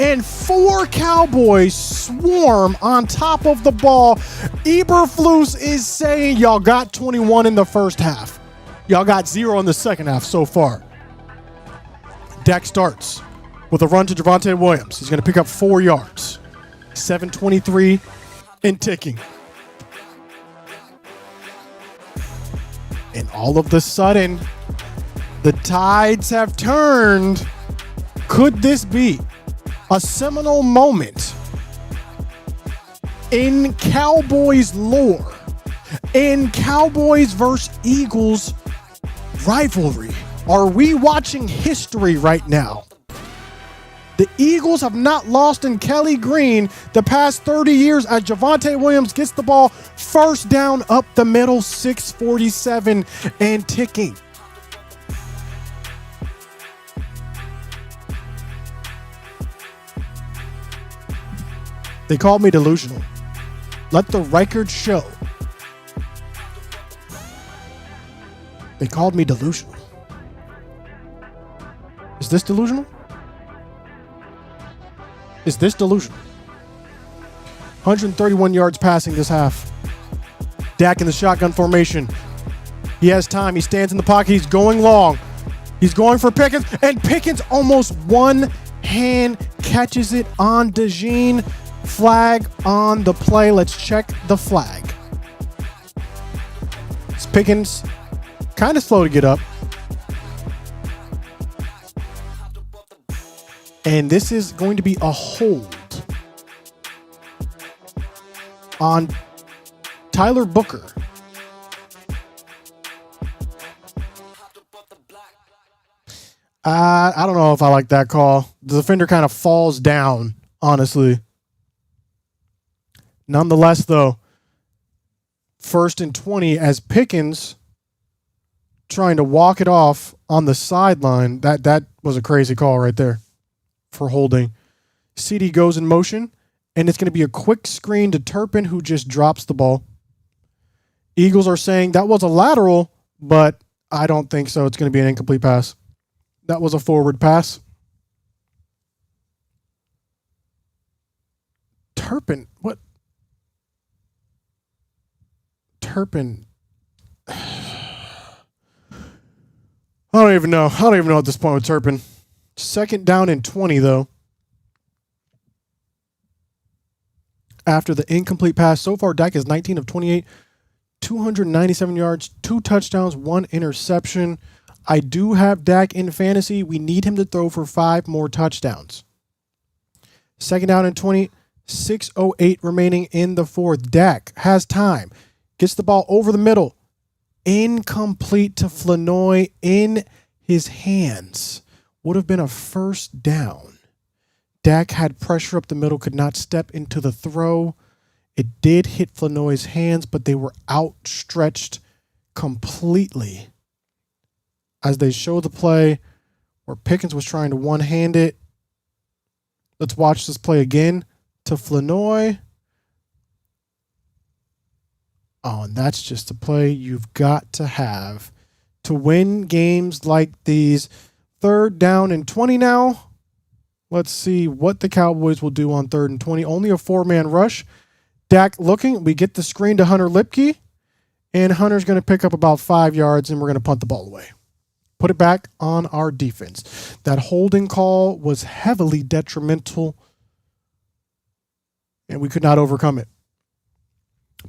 And 4 Cowboys swarm on top of the ball. Eberflus is saying y'all got 21 in the first half. Y'all got 0 in the second half so far. Dak starts with a run to Javonte Williams. He's going to pick up 4 yards. 7:23 and ticking. And all of a sudden, the tides have turned. Could this be a seminal moment in Cowboys lore, in Cowboys versus Eagles rivalry? Are we watching history right now? The Eagles have not lost in Kelly Green the past 30 years as Javonte Williams gets the ball first down up the middle, 6:47 and ticking. They called me delusional. Let the record show. They called me delusional. Is this delusional? Is this delusional? 131 yards passing this half. Dak in the shotgun formation. He has time. He stands in the pocket. He's going long. He's going for Pickens. And Pickens almost one hand catches it on DeJean. Flag on the play. Let's check the flag. It's Pickens kind of slow to get up. And this is going to be a hold on Tyler Booker. I don't know if I like that call. The defender kind of falls down, honestly. Nonetheless, though, 1st and 20 as Pickens trying to walk it off on the sideline. That was a crazy call right there for holding. CD goes in motion, and it's going to be a quick screen to Turpin, who just drops the ball. Eagles are saying that was a lateral, but I don't think so. It's going to be an incomplete pass. That was a forward pass. Turpin, what? Turpin. I don't even know. I don't even know at this point with Turpin. 2nd down and 20, though. After the incomplete pass. So far, Dak is 19 of 28. 297 yards, 2 touchdowns, 1 interception. I do have Dak in fantasy. We need him to throw for 5 more touchdowns. 2nd down and 20. 6:08 remaining in the 4th. Dak has time. Gets the ball over the middle. Incomplete to Flanoy in his hands. Would have been a 1st down. Dak had pressure up the middle, could not step into the throw. It did hit Flanoy's hands, but they were outstretched completely. As they show the play where Pickens was trying to one-hand it. Let's watch this play again to Flanoy. Oh, and that's just a play you've got to have to win games like these. 3rd down and 20 now. Let's see what the Cowboys will do on 3rd and 20. Only a 4-man rush. Dak looking. We get the screen to Hunter Lipke. And Hunter's going to pick up about 5 yards, and we're going to punt the ball away. Put it back on our defense. That holding call was heavily detrimental, and we could not overcome it.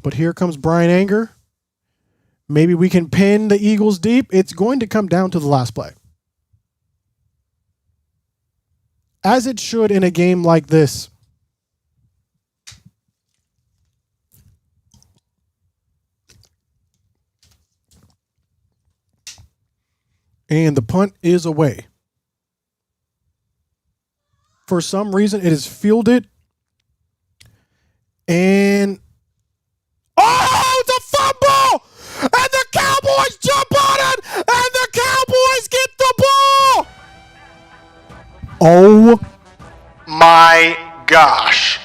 But here comes Brian Anger. Maybe we can pin the Eagles deep. It's going to come down to the last play. As it should in a game like this. And the punt is away. For some reason, it is fielded. And oh, it's a fumble! And the Cowboys jump on it! And the Cowboys get the ball! Oh my gosh.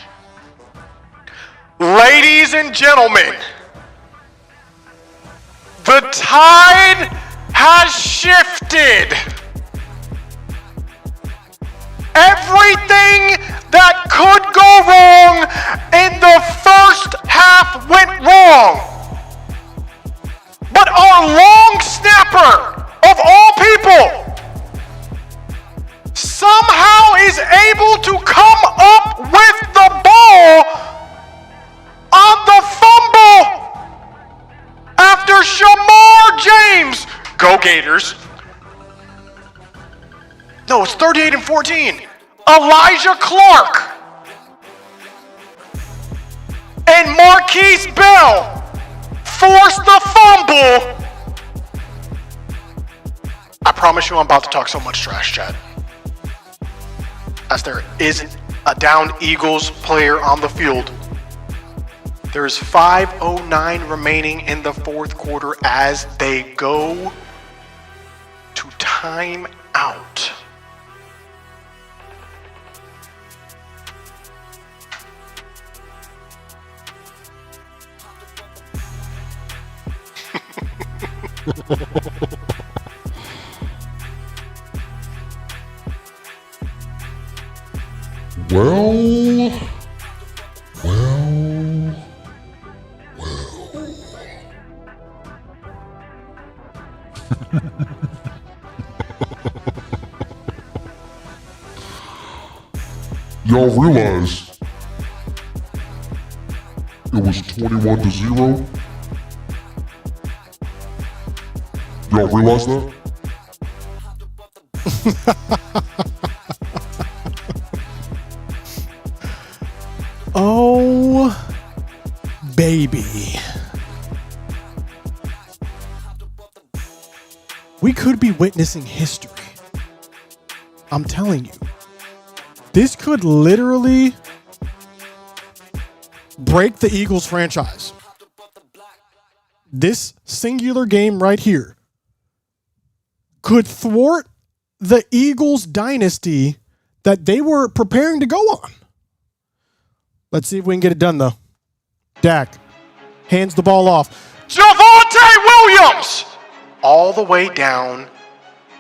Ladies and gentlemen, the tide has shifted. Everything that could go wrong in the first half went wrong. But our long snapper, of all people, somehow is able to come up with the ball on the fumble after Shamar James. Go Gators. No, it's 38-14. Elijah Clark and Marquise Bell forced the fumble. I promise you I'm about to talk so much trash, Chad. As there is a downed Eagles player on the field. There's 5:09 remaining in the fourth quarter as they go to time out. Well. Y'all realize it was 21-0? Y'all realize that? Oh, baby. We could be witnessing history. I'm telling you. This could literally break the Eagles franchise. This singular game right here could thwart the Eagles dynasty that they were preparing to go on. Let's see if we can get it done, though. Dak hands the ball off. Javonte Williams! All the way down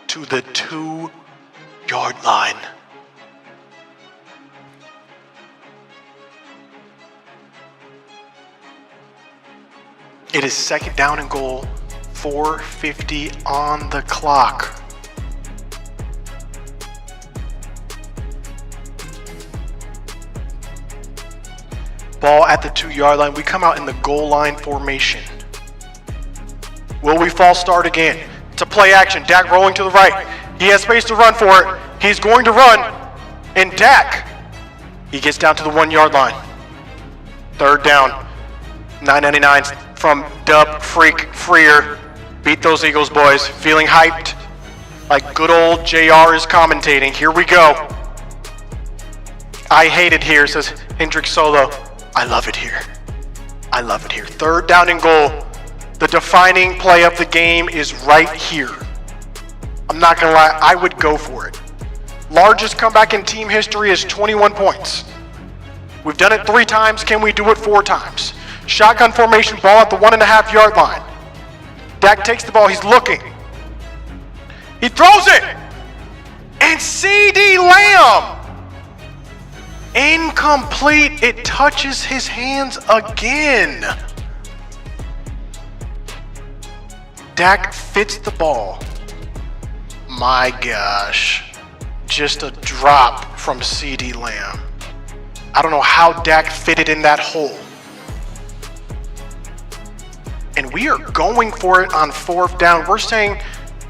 to the 2-yard line. It is second down and goal, 4:50 on the clock. Ball at the 2-yard line. We come out in the goal line formation. Will we false start again? It's a play action. Dak rolling to the right. He has space to run for it. He's going to run. And Dak, he gets down to the 1-yard line. Third down. 9.99 from Dub Freak Freer. Beat those Eagles boys. Feeling hyped like good old JR is commentating. Here we go. I hate it here, says Hendrik Solo. I love it here. I love it here. Third down and goal. The defining play of the game is right here. I'm not going to lie, I would go for it. Largest comeback in team history is 21 points. We've done it 3 times. Can we do it 4 times? Shotgun formation, ball at the 1.5-yard line. Dak takes the ball. He's looking. He throws it. And CeeDee Lamb. Incomplete. It touches his hands again. Dak fits the ball My gosh. Just a drop from CeeDee Lamb. I don't know how Dak fitted in that hole. And we are going for it on 4th down. We're saying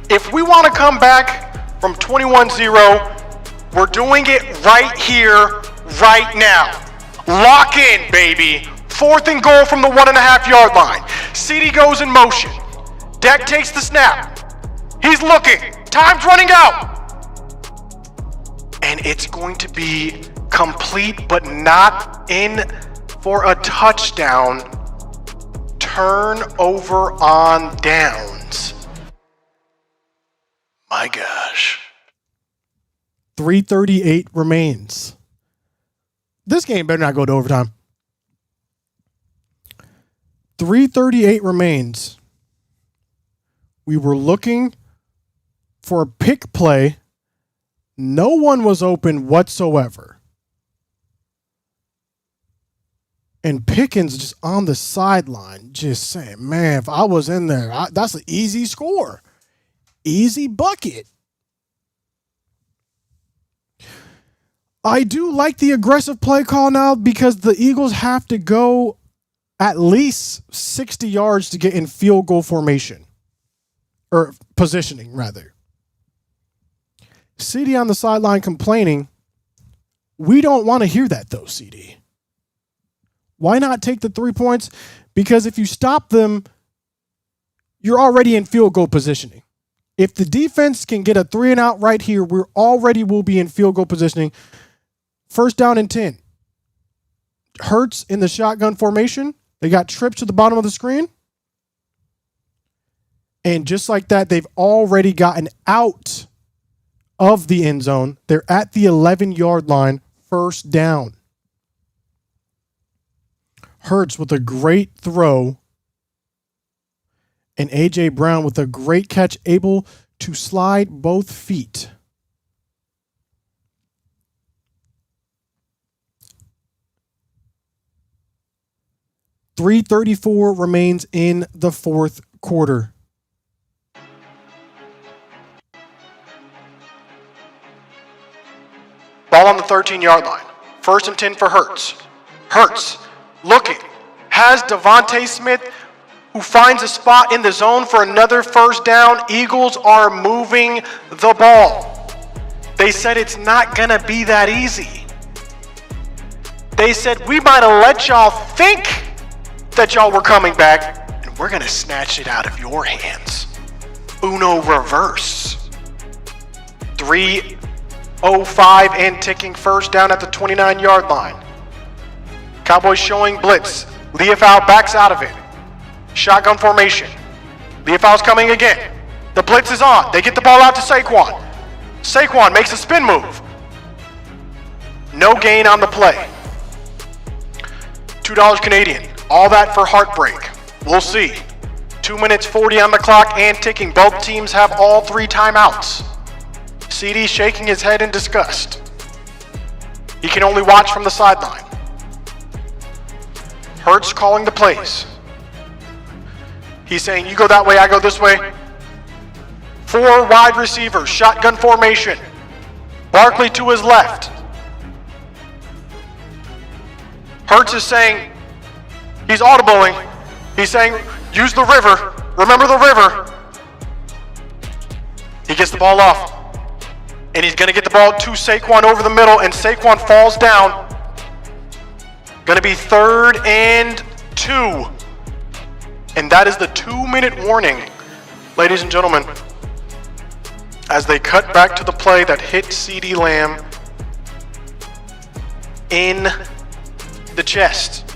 if we want to come back from 21-0, we're doing it right here, right now. Lock in, baby. 4th and goal from the 1.5-yard line. CeeDee goes in motion. Dak takes the snap. He's looking. Time's running out. And it's going to be complete, but not in for a touchdown. Turnover on downs. My gosh. 3:38 remains. This game better not go to overtime. 3:38 remains. We were looking for a pick play. No one was open whatsoever. And Pickens just on the sideline, just saying, man, if I was in there, that's an easy score. Easy bucket. I do like the aggressive play call now because the Eagles have to go at least 60 yards to get in field goal formation. Or positioning, rather. CeeDee on the sideline complaining. We don't want to hear that, though, CeeDee. Why not take the 3 points? Because if you stop them, you're already in field goal positioning. If the defense can get a 3-and-out right here, we're already will be in field goal positioning. 1st down and 10. Hurts in the shotgun formation. They got trips to the bottom of the screen. And just like that, they've already gotten out of the end zone. They're at the 11-yard line, 1st down. Hurts with a great throw. And A.J. Brown with a great catch, able to slide both feet. .334 remains in the 4th quarter. Ball on the 13-yard line. 1st and 10 for Hurts. Hurts looking. Has Devontae Smith, who finds a spot in the zone for another 1st down. Eagles are moving the ball. They said it's not going to be that easy. They said we might have let y'all think that y'all were coming back, and we're going to snatch it out of your hands. Uno reverse. 3:05 and ticking, 1st down at the 29-yard line. Cowboys showing blitz. Leofau backs out of it. Shotgun formation. Leofau's coming again. The blitz is on. They get the ball out to Saquon. Saquon makes a spin move. No gain on the play. $2 Canadian. All that for heartbreak. We'll see. 2 minutes 40 on the clock and ticking. Both teams have all 3 timeouts. CeeDee shaking his head in disgust. He can only watch from the sideline. Hurts calling the plays. He's saying, you go that way, I go this way. 4 wide receivers, shotgun formation. Barkley to his left. Hurts is saying, he's audibling. He's saying, use the river. Remember the river. He gets the ball off. And he's going to get the ball to Saquon over the middle, and Saquon falls down. Going to be 3rd and 2. And that is the 2-minute warning, ladies and gentlemen, as they cut back to the play that hit CeeDee Lamb in the chest.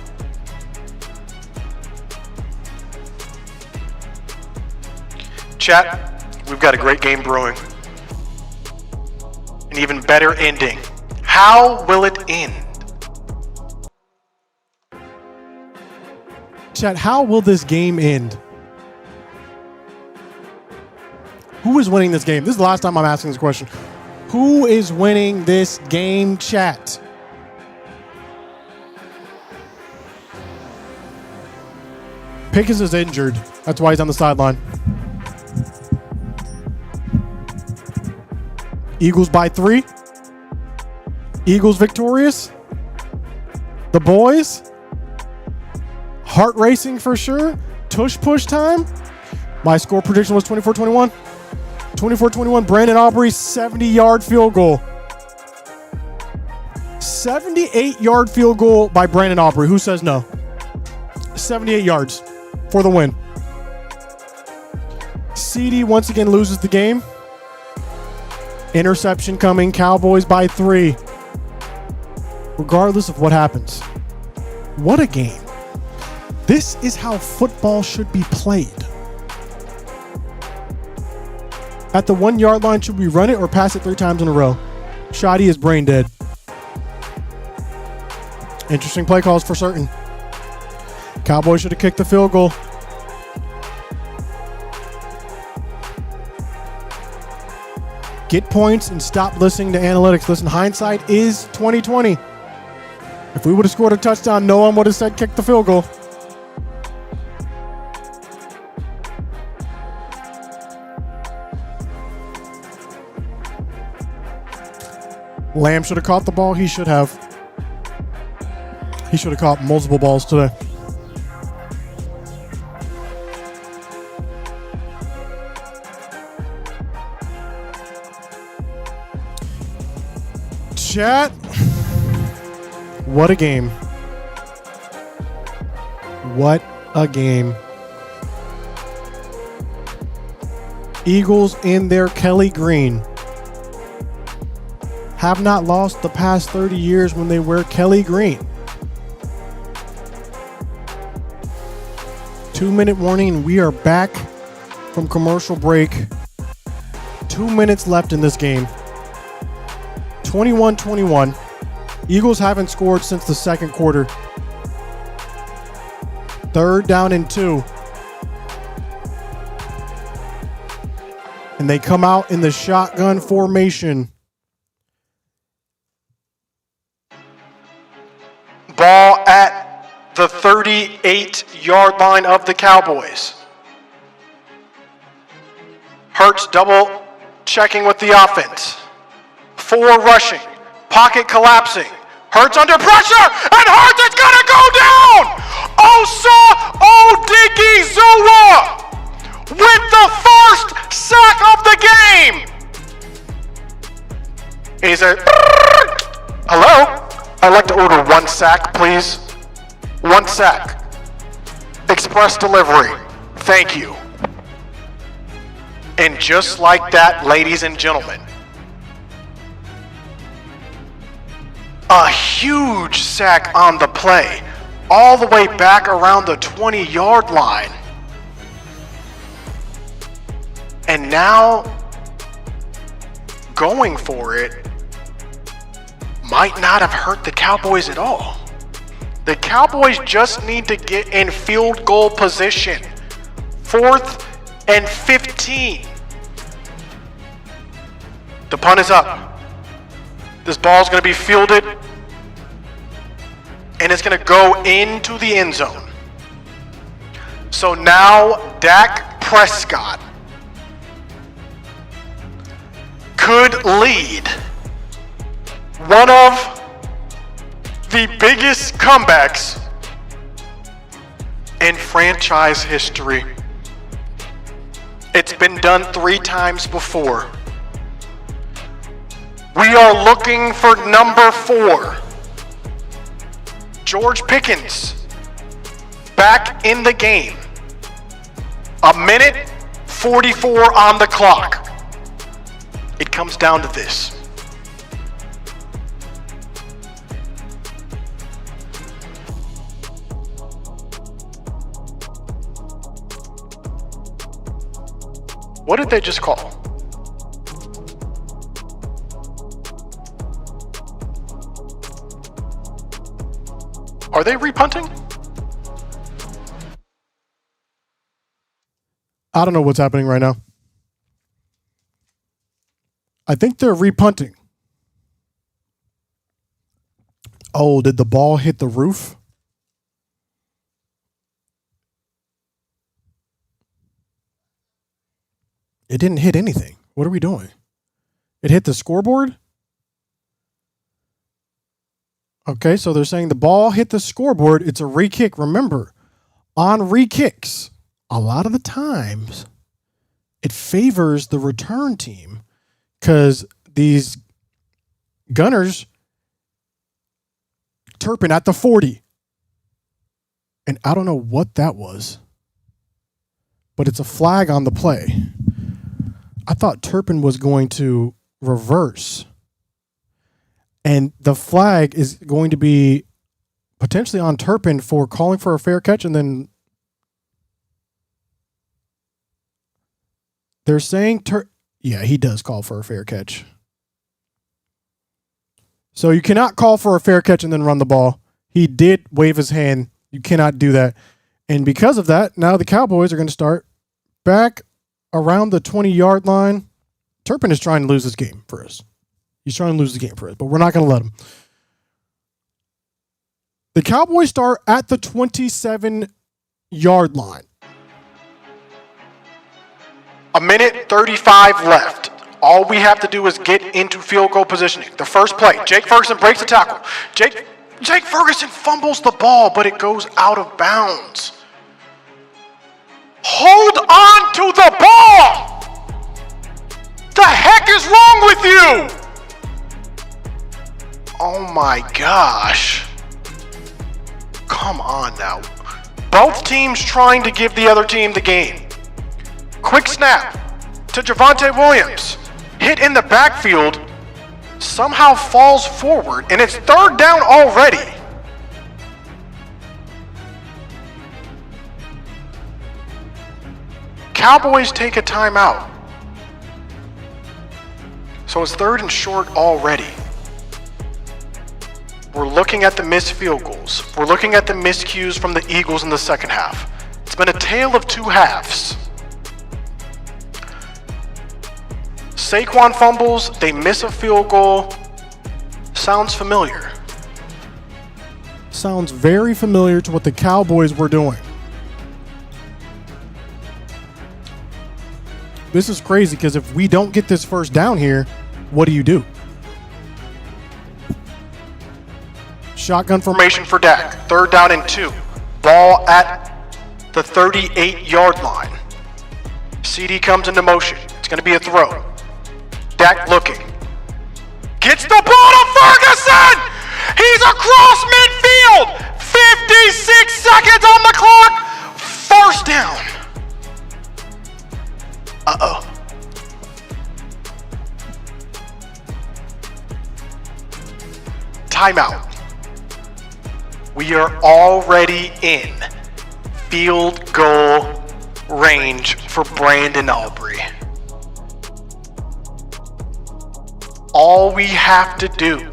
Chat, we've got a great game brewing. An even better ending. How will it end? Chat, how will this game end? Who is winning this game? This is the last time I'm asking this question. Who is winning this game, chat? Pickens is injured. That's why he's on the sideline. Eagles by 3. Eagles victorious. The boys. Heart racing for sure. Tush push time. My score prediction was 24-21. 24-21. Brandon Aubrey's 70-yard field goal. 78-yard field goal by Brandon Aubrey. Who says no? 78 yards for the win. CD once again loses the game. Interception coming. Cowboys by 3. Regardless of what happens. What a game. This is how football should be played. At the 1 yard line, should we run it or pass it 3 times in a row? Shoddy is brain dead. Interesting play calls for certain. Cowboys should have kicked the field goal. Get points and stop listening to analytics. Listen, hindsight is 2020. If we would have scored a touchdown, no one would have said kick the field goal. Lamb should have caught the ball. He should have. He should have caught multiple balls today. Chat. What a game. What a game. Eagles in their Kelly Green have not lost the past 30 years when they wear Kelly Green. 2-minute warning, and we are back from commercial break. 2 minutes left in this game. 21-21. Eagles haven't scored since the second quarter. 3rd down and 2. And they come out in the shotgun formation. Ball at the 38-yard line of the Cowboys. Hurts double checking with the offense. 4 rushing. Pocket collapsing. Hurts under pressure, and Hurts is gonna go down! Osa Odigizua with the first sack of the game! And he said, hello? I'd like to order 1 sack, please. 1 sack. Express delivery. Thank you. And just like that, ladies and gentlemen, a huge sack on the play, all the way back around the 20-yard line. And now, going for it might not have hurt the Cowboys at all. The Cowboys just need to get in field goal position. 4th and 15. The punt is up. This ball is going to be fielded, and it's going to go into the end zone. So now Dak Prescott could lead one of the biggest comebacks in franchise history. It's been done 3 times before. We are looking for number 4. George Pickens back in the game. 1:44 on the clock. It comes down to this. What did they just call? Are they repunting? I don't know what's happening right now. I think they're repunting. Oh, did the ball hit the roof? It didn't hit anything. What are we doing? It hit the scoreboard? Okay, so they're saying the ball hit the scoreboard. It's a re-kick. Remember, on re-kicks, a lot of the times, it favors the return team because these Gunners, Turpin at the 40. And I don't know what that was, but it's a flag on the play. I thought Turpin was going to reverse. And the flag is going to be potentially on Turpin for calling for a fair catch. And then they're saying, yeah, he does call for a fair catch. So you cannot call for a fair catch and then run the ball. He did wave his hand. You cannot do that. And because of that, now the Cowboys are going to start back around the 20-yard line. Turpin is trying to lose this game for us. He's trying to lose the game for us, but we're not going to let him. The Cowboys start at the 27-yard line. A minute 35 left. All we have to do is get into field goal positioning. The first play, Jake Ferguson breaks the tackle. Jake Ferguson fumbles the ball, but it goes out of bounds. Hold on to the ball! The heck is wrong with you? Oh my gosh. Come on now. Both teams trying to give the other team the game. Quick snap to Javonte Williams. Hit in the backfield. Somehow falls forward, and it's third down already. Cowboys take a timeout. So it's third and short already. We're looking at the missed field goals. We're looking at the miscues from the Eagles in the second half. It's been a tale of two halves. Saquon fumbles, they miss a field goal. Sounds familiar. Sounds very familiar to what the Cowboys were doing. This is crazy because if we don't get this first down here, what do you do? Shotgun formation for DAHECK. Third down and 2. Ball at the 38-yard line. CD comes into motion. It's going to be a throw. DAHECK looking. Gets the ball to Ferguson! He's across midfield! 56 seconds on the clock! First down. Uh-oh. Timeout. We are already in field goal range for Brandon Aubrey. All we have to do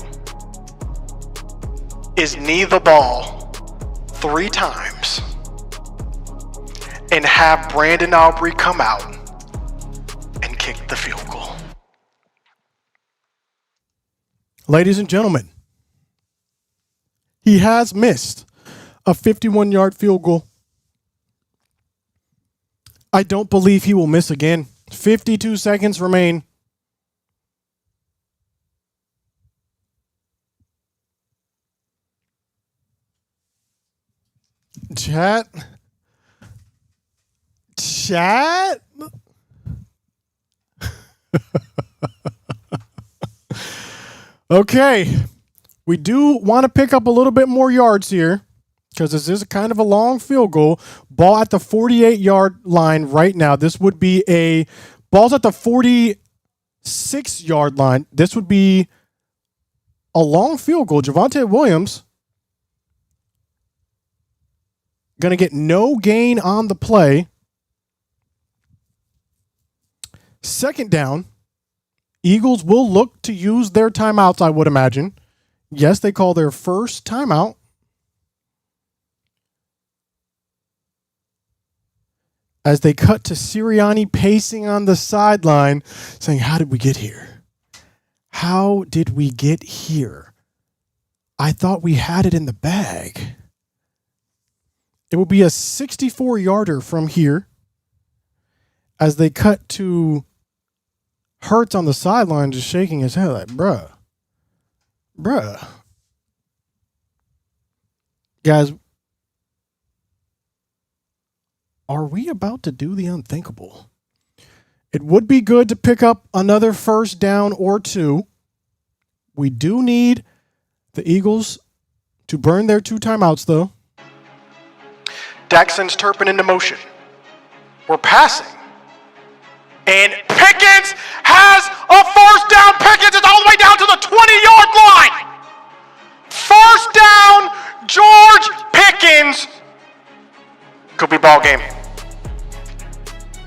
is knee the ball 3 times and have Brandon Aubrey come out and kick the field goal. Ladies and gentlemen, he has missed a 51-yard field goal. I don't believe he will miss again. 52 seconds remain. Chat. Okay. We do want to pick up a little bit more yards here because this is kind of a long field goal. Ball at the 48-yard line right now. This would be ball's at the 46-yard line. This would be a long field goal. Javonte Williams going to get no gain on the play. Second down. Eagles will look to use their timeouts, I would imagine. Yes, they call their first timeout. As they cut to Sirianni pacing on the sideline, saying, how did we get here? How did we get here? I thought we had it in the bag. It will be a 64-yarder from here as they cut to Hurts on the sideline just shaking his head like, bruh. Guys, are we about to do the unthinkable? It would be good to pick up another first down or two. We do need the Eagles to burn their 2 timeouts, though. Dak sends Turpin into motion. We're passing. And Pickens has a first down. Pickens is all the way down to the 20-yard line. First down, George Pickens. Could be ball game.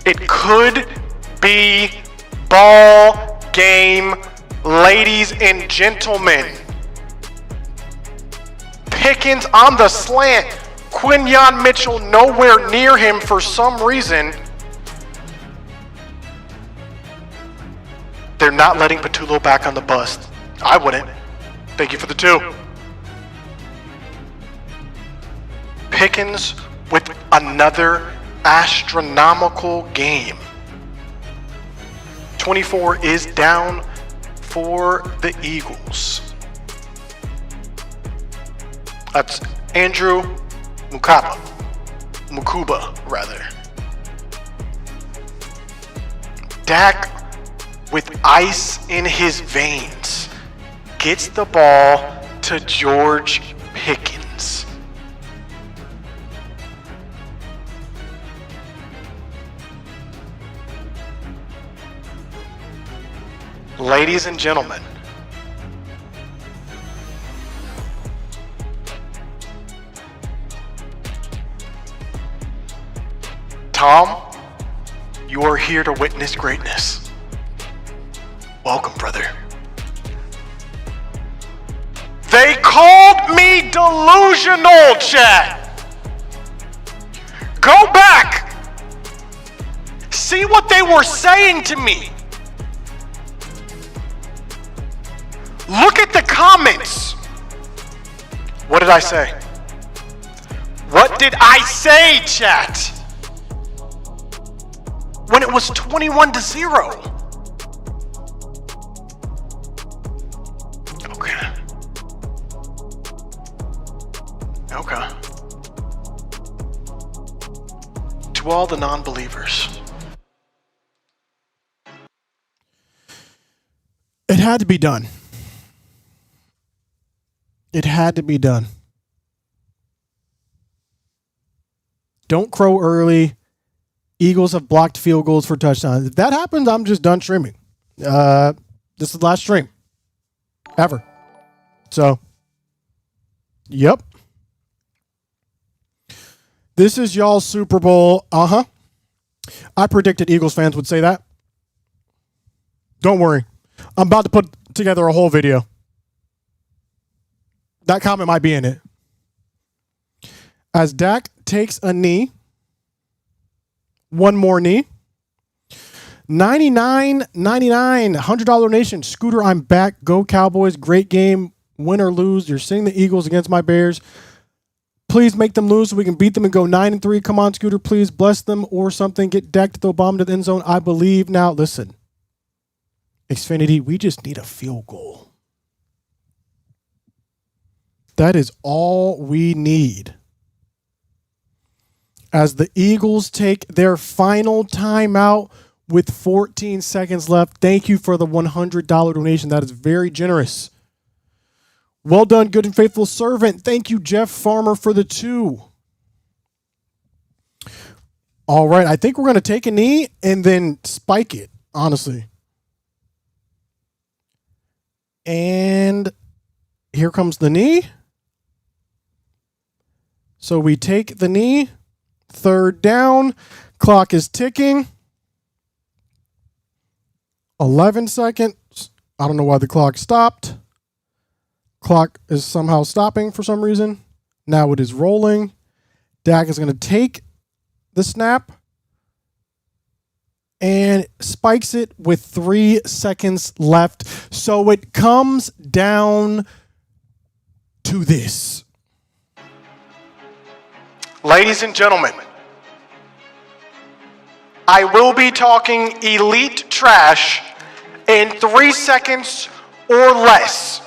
It could be ball game, ladies and gentlemen. Pickens on the slant. Quinyon Mitchell nowhere near him for some reason. They're not letting Patullo back on the bus. I wouldn't. Thank you for the 2. Pickens with another astronomical game. 24 is down for the Eagles. That's Andrew Mukuba, rather. Dak, with ice in his veins, gets the ball to George Pickens. Ladies and gentlemen, Tom, you are here to witness greatness. Welcome, brother. They called me delusional, chat. Go back. See what they were saying to me. Look at the comments. What did I say? What did I say, chat? When it was 21-0. Okay. To all the non-believers. It had to be done. It had to be done. Don't crow early. Eagles have blocked field goals for touchdowns. If that happens, I'm just done streaming. This is the last stream ever. So, yep. This is y'all's Super Bowl. I predicted Eagles fans would say that. Don't worry. I'm about to put together a whole video. That comment might be in it. As Dak takes a knee. One more knee. $99.99. $100 donation. Scooter, I'm back. Go Cowboys. Great game. Win or lose. You're sitting the Eagles against my Bears. Please make them lose so we can beat them and go 9-3. Come on, Scooter. Please bless them or something. Get Dak to throw a bomb to the end zone. I believe. Now, listen. Xfinity, we just need a field goal. That is all we need. As the Eagles take their final timeout with 14 seconds left. Thank you for the $100 donation. That is very generous. Well done, good and faithful servant. Thank you, Jeff Farmer, for the 2. All right, I think we're going to take a knee and then spike it, honestly. And here comes the knee. So we take the knee. 3rd down. Clock is ticking. 11 seconds. I don't know why the clock stopped. Clock is somehow stopping for some reason. Now it is rolling. Dak is going to take the snap and spikes it with 3 seconds left. So it comes down to this. Ladies and gentlemen, I will be talking elite trash in 3 seconds or less.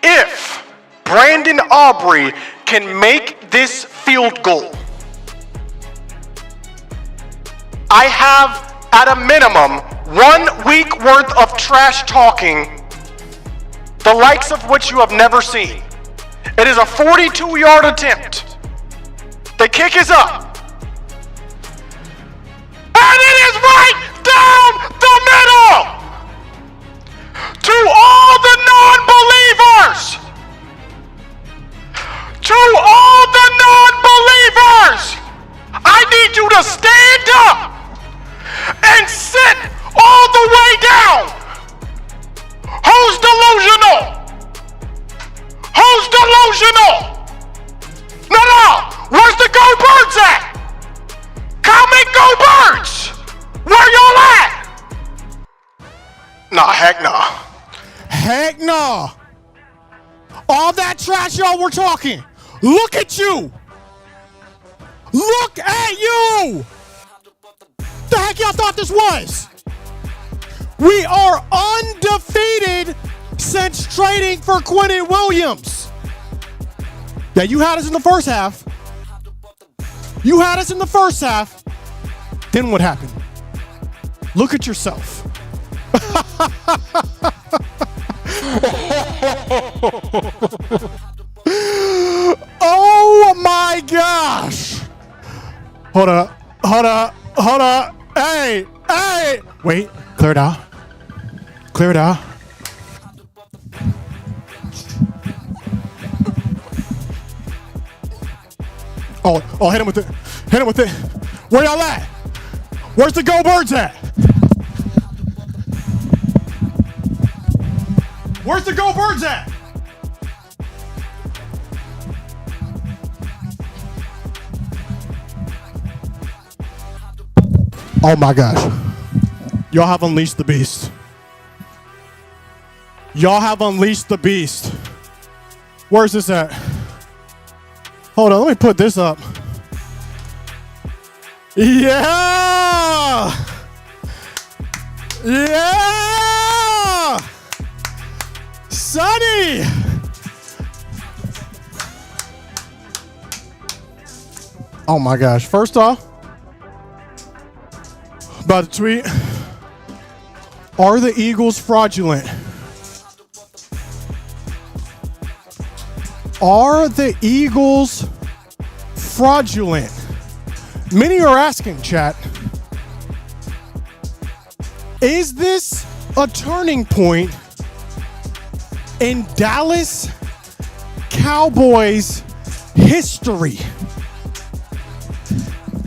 If Brandon Aubrey can make this field goal, I have, at a minimum, 1 week worth of trash talking, the likes of which you have never seen. It is a 42-yard attempt. The kick is up. And it is right down the middle! To all the non-believers! To all the non-believers! I need you to stand up and sit all the way down! Who's delusional? Who's delusional? No! Where's the Go Birds at? Come and Go Birds! Where y'all at? Nah, heck nah. Heck no. All that trash y'all were talking. Look at you. Look at you. The heck y'all thought this was? We are undefeated since trading for Quentin Williams. Yeah, you had us in the first half. You had us in the first half. Then what happened? Look at yourself. Oh my gosh. Hold up. Hey. Wait, clear it out. Oh, hit him with it. Where y'all at? Where's the Go Birds at? Where's the Go Birds at? Oh my gosh. Y'all have unleashed the beast. Where's this at? Hold on, let me put this up. Yeah! Sonny! Oh my gosh. First off, about to tweet, are the Eagles fraudulent? Are the Eagles fraudulent? Many are asking, chat. Is this a turning point in Dallas Cowboys history?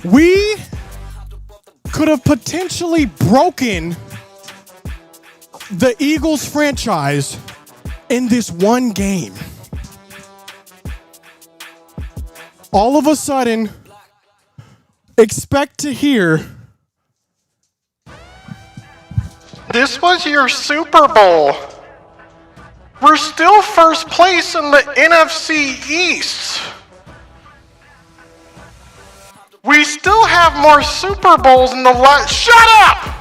We could have potentially broken the Eagles franchise in this one game. All of a sudden, expect to hear, This was your Super Bowl. We're still first place in the NFC East. We still have more Super Bowls in the Shut up!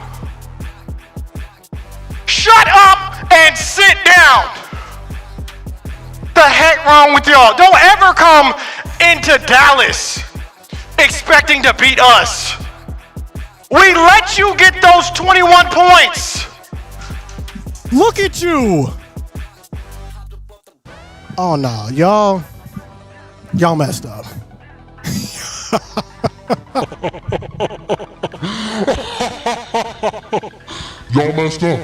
Shut up and sit down! The heck wrong with y'all? Don't ever come into Dallas expecting to beat us. We let you get those 21 points. look at you. Oh no, y'all messed up. Y'all messed up.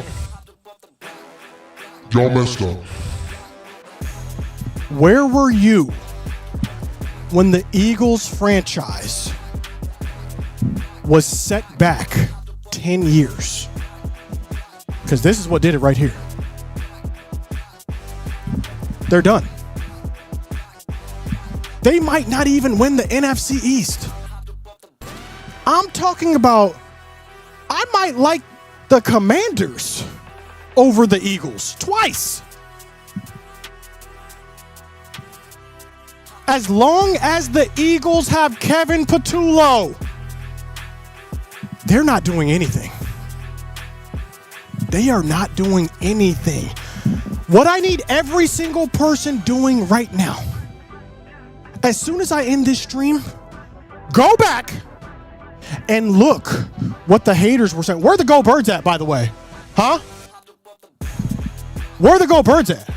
Where were you when the Eagles franchise was set back 10 years? Because this is what did it right here. They're done. They might not even win the NFC East. I'm talking about, I might like the Commanders over the Eagles twice. As long as the Eagles have Kevin Patullo, they're not doing anything. They are not doing anything. What I need every single person doing right now, as soon as I end this stream, go back and look what the haters were saying. Where are the Go Birds at, by the way? Huh? Where are the Go Birds at?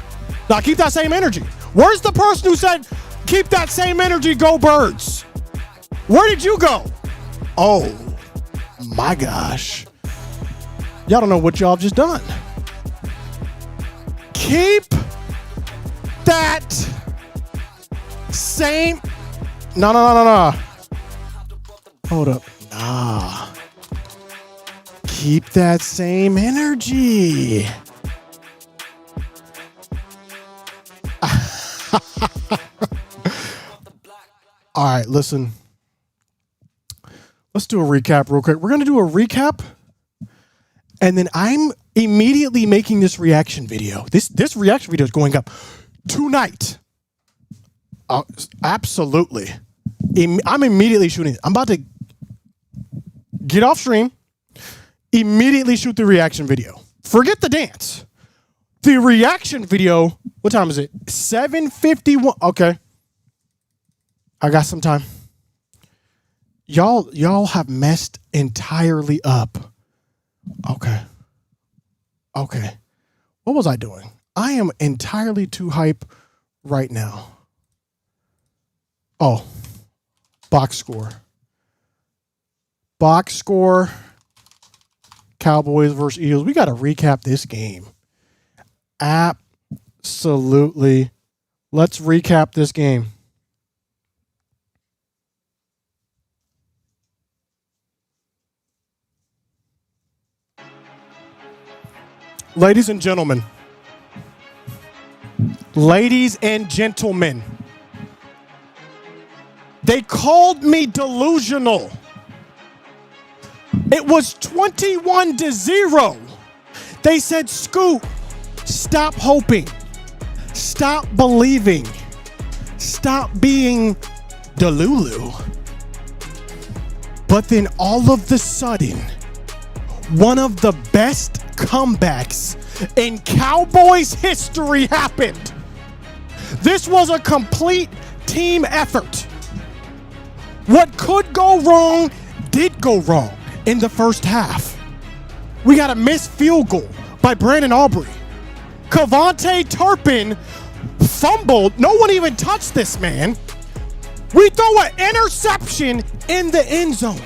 Now keep that same energy. Where's the person who said, keep that same energy, Go Birds? Where did you go? Oh my gosh. Y'all don't know what y'all have just done. Keep that same. No. Hold up. Nah. Keep that same energy. All right, listen. Let's do a recap real quick. We're going to do a recap, and then I'm immediately making this reaction video. This reaction video is going up tonight. Absolutely. I'm immediately shooting it. I'm about to get off stream, immediately shoot the reaction video. Forget the dance. The reaction video, what time is it? 7:51. Okay. I got some time. Y'all have messed entirely up. Okay. What was I doing? I am entirely too hype right now. Oh. Box score. Cowboys versus Eagles. We got to recap this game. Absolutely. Let's recap this game. Ladies and gentlemen, they called me delusional. It was 21-0. They said, Scoot, stop hoping, stop believing, stop being delulu. But then all of the sudden, one of the best comebacks in Cowboys history happened. This was a complete team effort. What could go wrong did go wrong in the first half. We got a missed field goal by Brandon Aubrey. Cavante Turpin fumbled. No one even touched this man. We throw an interception in the end zone.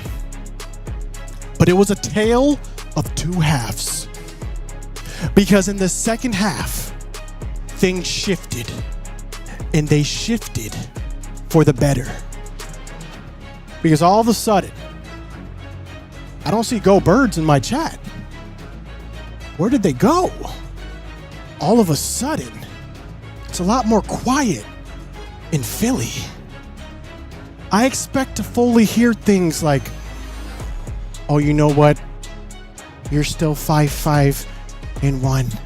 But it was a tale of two halves. Because in the second half, things shifted. And they shifted for the better. Because all of a sudden, I don't see Go Birds in my chat. Where did they go? All of a sudden, it's a lot more quiet in Philly. I expect to fully hear things like, oh, you know what? You're still 5-5-1.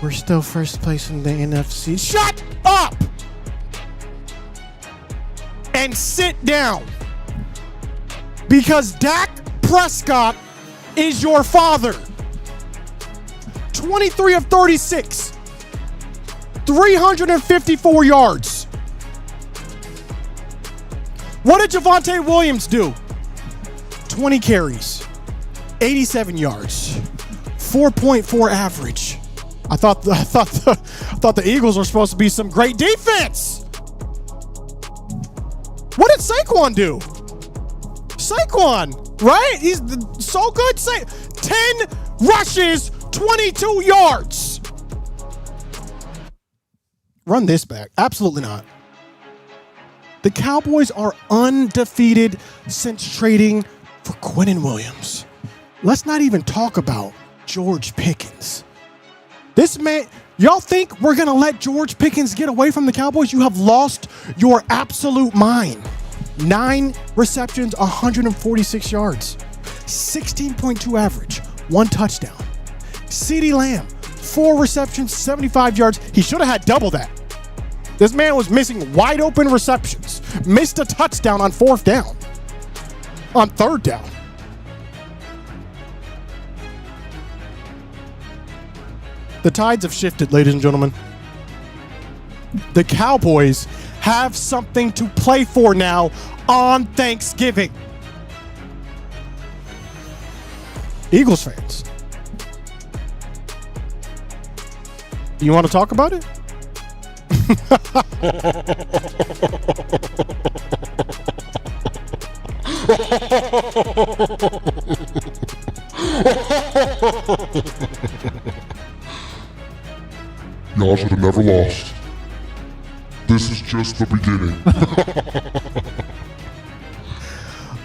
We're still first place in the NFC. Shut up! And sit down. Because Dak Prescott is your father. 23 of 36. 354 yards. What did Javonte Williams do? 20 carries. 87 yards. 4.4 average. I thought the Eagles were supposed to be some great defense. What did Saquon do? Saquon, right? He's so good. 10 rushes, 22 yards. Run this back. Absolutely not. The Cowboys are undefeated since trading for Quinnen Williams. Let's not even talk about George Pickens. This man, y'all think we're going to let George Pickens get away from the Cowboys? You have lost your absolute mind. 9 receptions, 146 yards, 16.2 average, 1 touchdown. CeeDee Lamb, 4 receptions, 75 yards. He should have had double that. This man was missing wide open receptions. Missed a touchdown on 4th down. On 3rd down. The tides have shifted, ladies and gentlemen. The Cowboys have something to play for now on Thanksgiving. Eagles fans, you want to talk about it? Y'all should have never lost. This is just the beginning.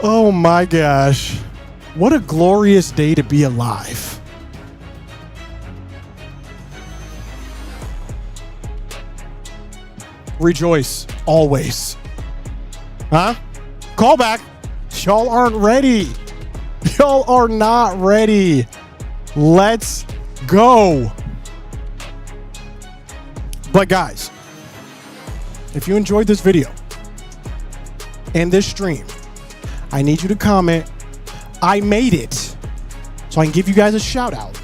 Oh my gosh. What a glorious day to be alive. Rejoice always. Huh? Call back. Y'all aren't ready. Y'all are not ready. Let's go. But guys, if you enjoyed this video and this stream, I need you to comment, I made it, so I can give you guys a shout out.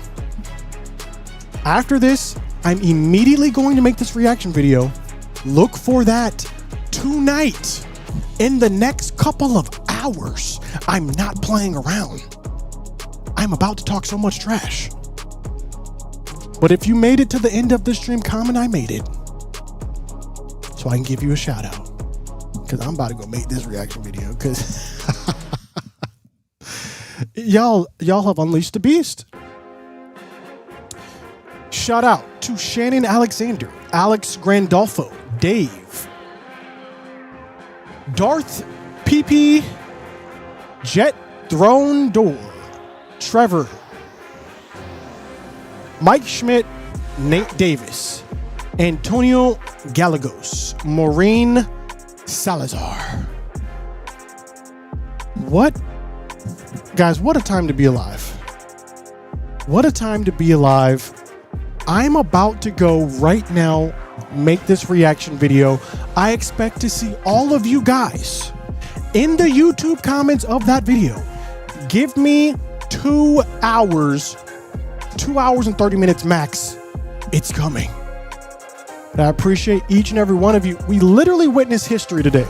After this, I'm immediately going to make this reaction video. Look for that tonight. In the next couple of hours, I'm not playing around. I'm about to talk so much trash. But if you made it to the end of the stream, comment I made it, so I can give you a shout out. Because I'm about to go make this reaction video, because y'all have unleashed the beast. Shout out to Shannon Alexander, Alex Grandolfo, Dave, Darth PP, Jet Throne Door, Trevor, Mike Schmidt, Nate Davis, Antonio Gallegos, Maureen Salazar. What? Guys, what a time to be alive. What a time to be alive. I'm about to go right now, make this reaction video. I expect to see all of you guys in the YouTube comments of that video. Give me 2 hours, 2 hours and 30 minutes max. It's coming. And I appreciate each and every one of you. We literally witnessed history today.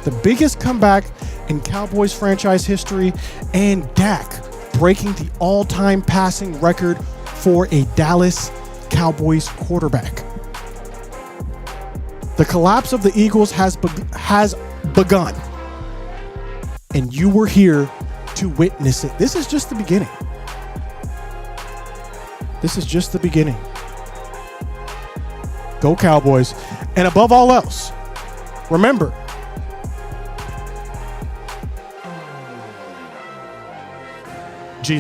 The biggest comeback in Cowboys franchise history, and DAHECK breaking the all-time passing record for a Dallas Cowboys quarterback. The collapse of the Eagles has begun, and you were here to witness it. This is just the beginning. This is just the beginning. Go Cowboys. And above all else, remember,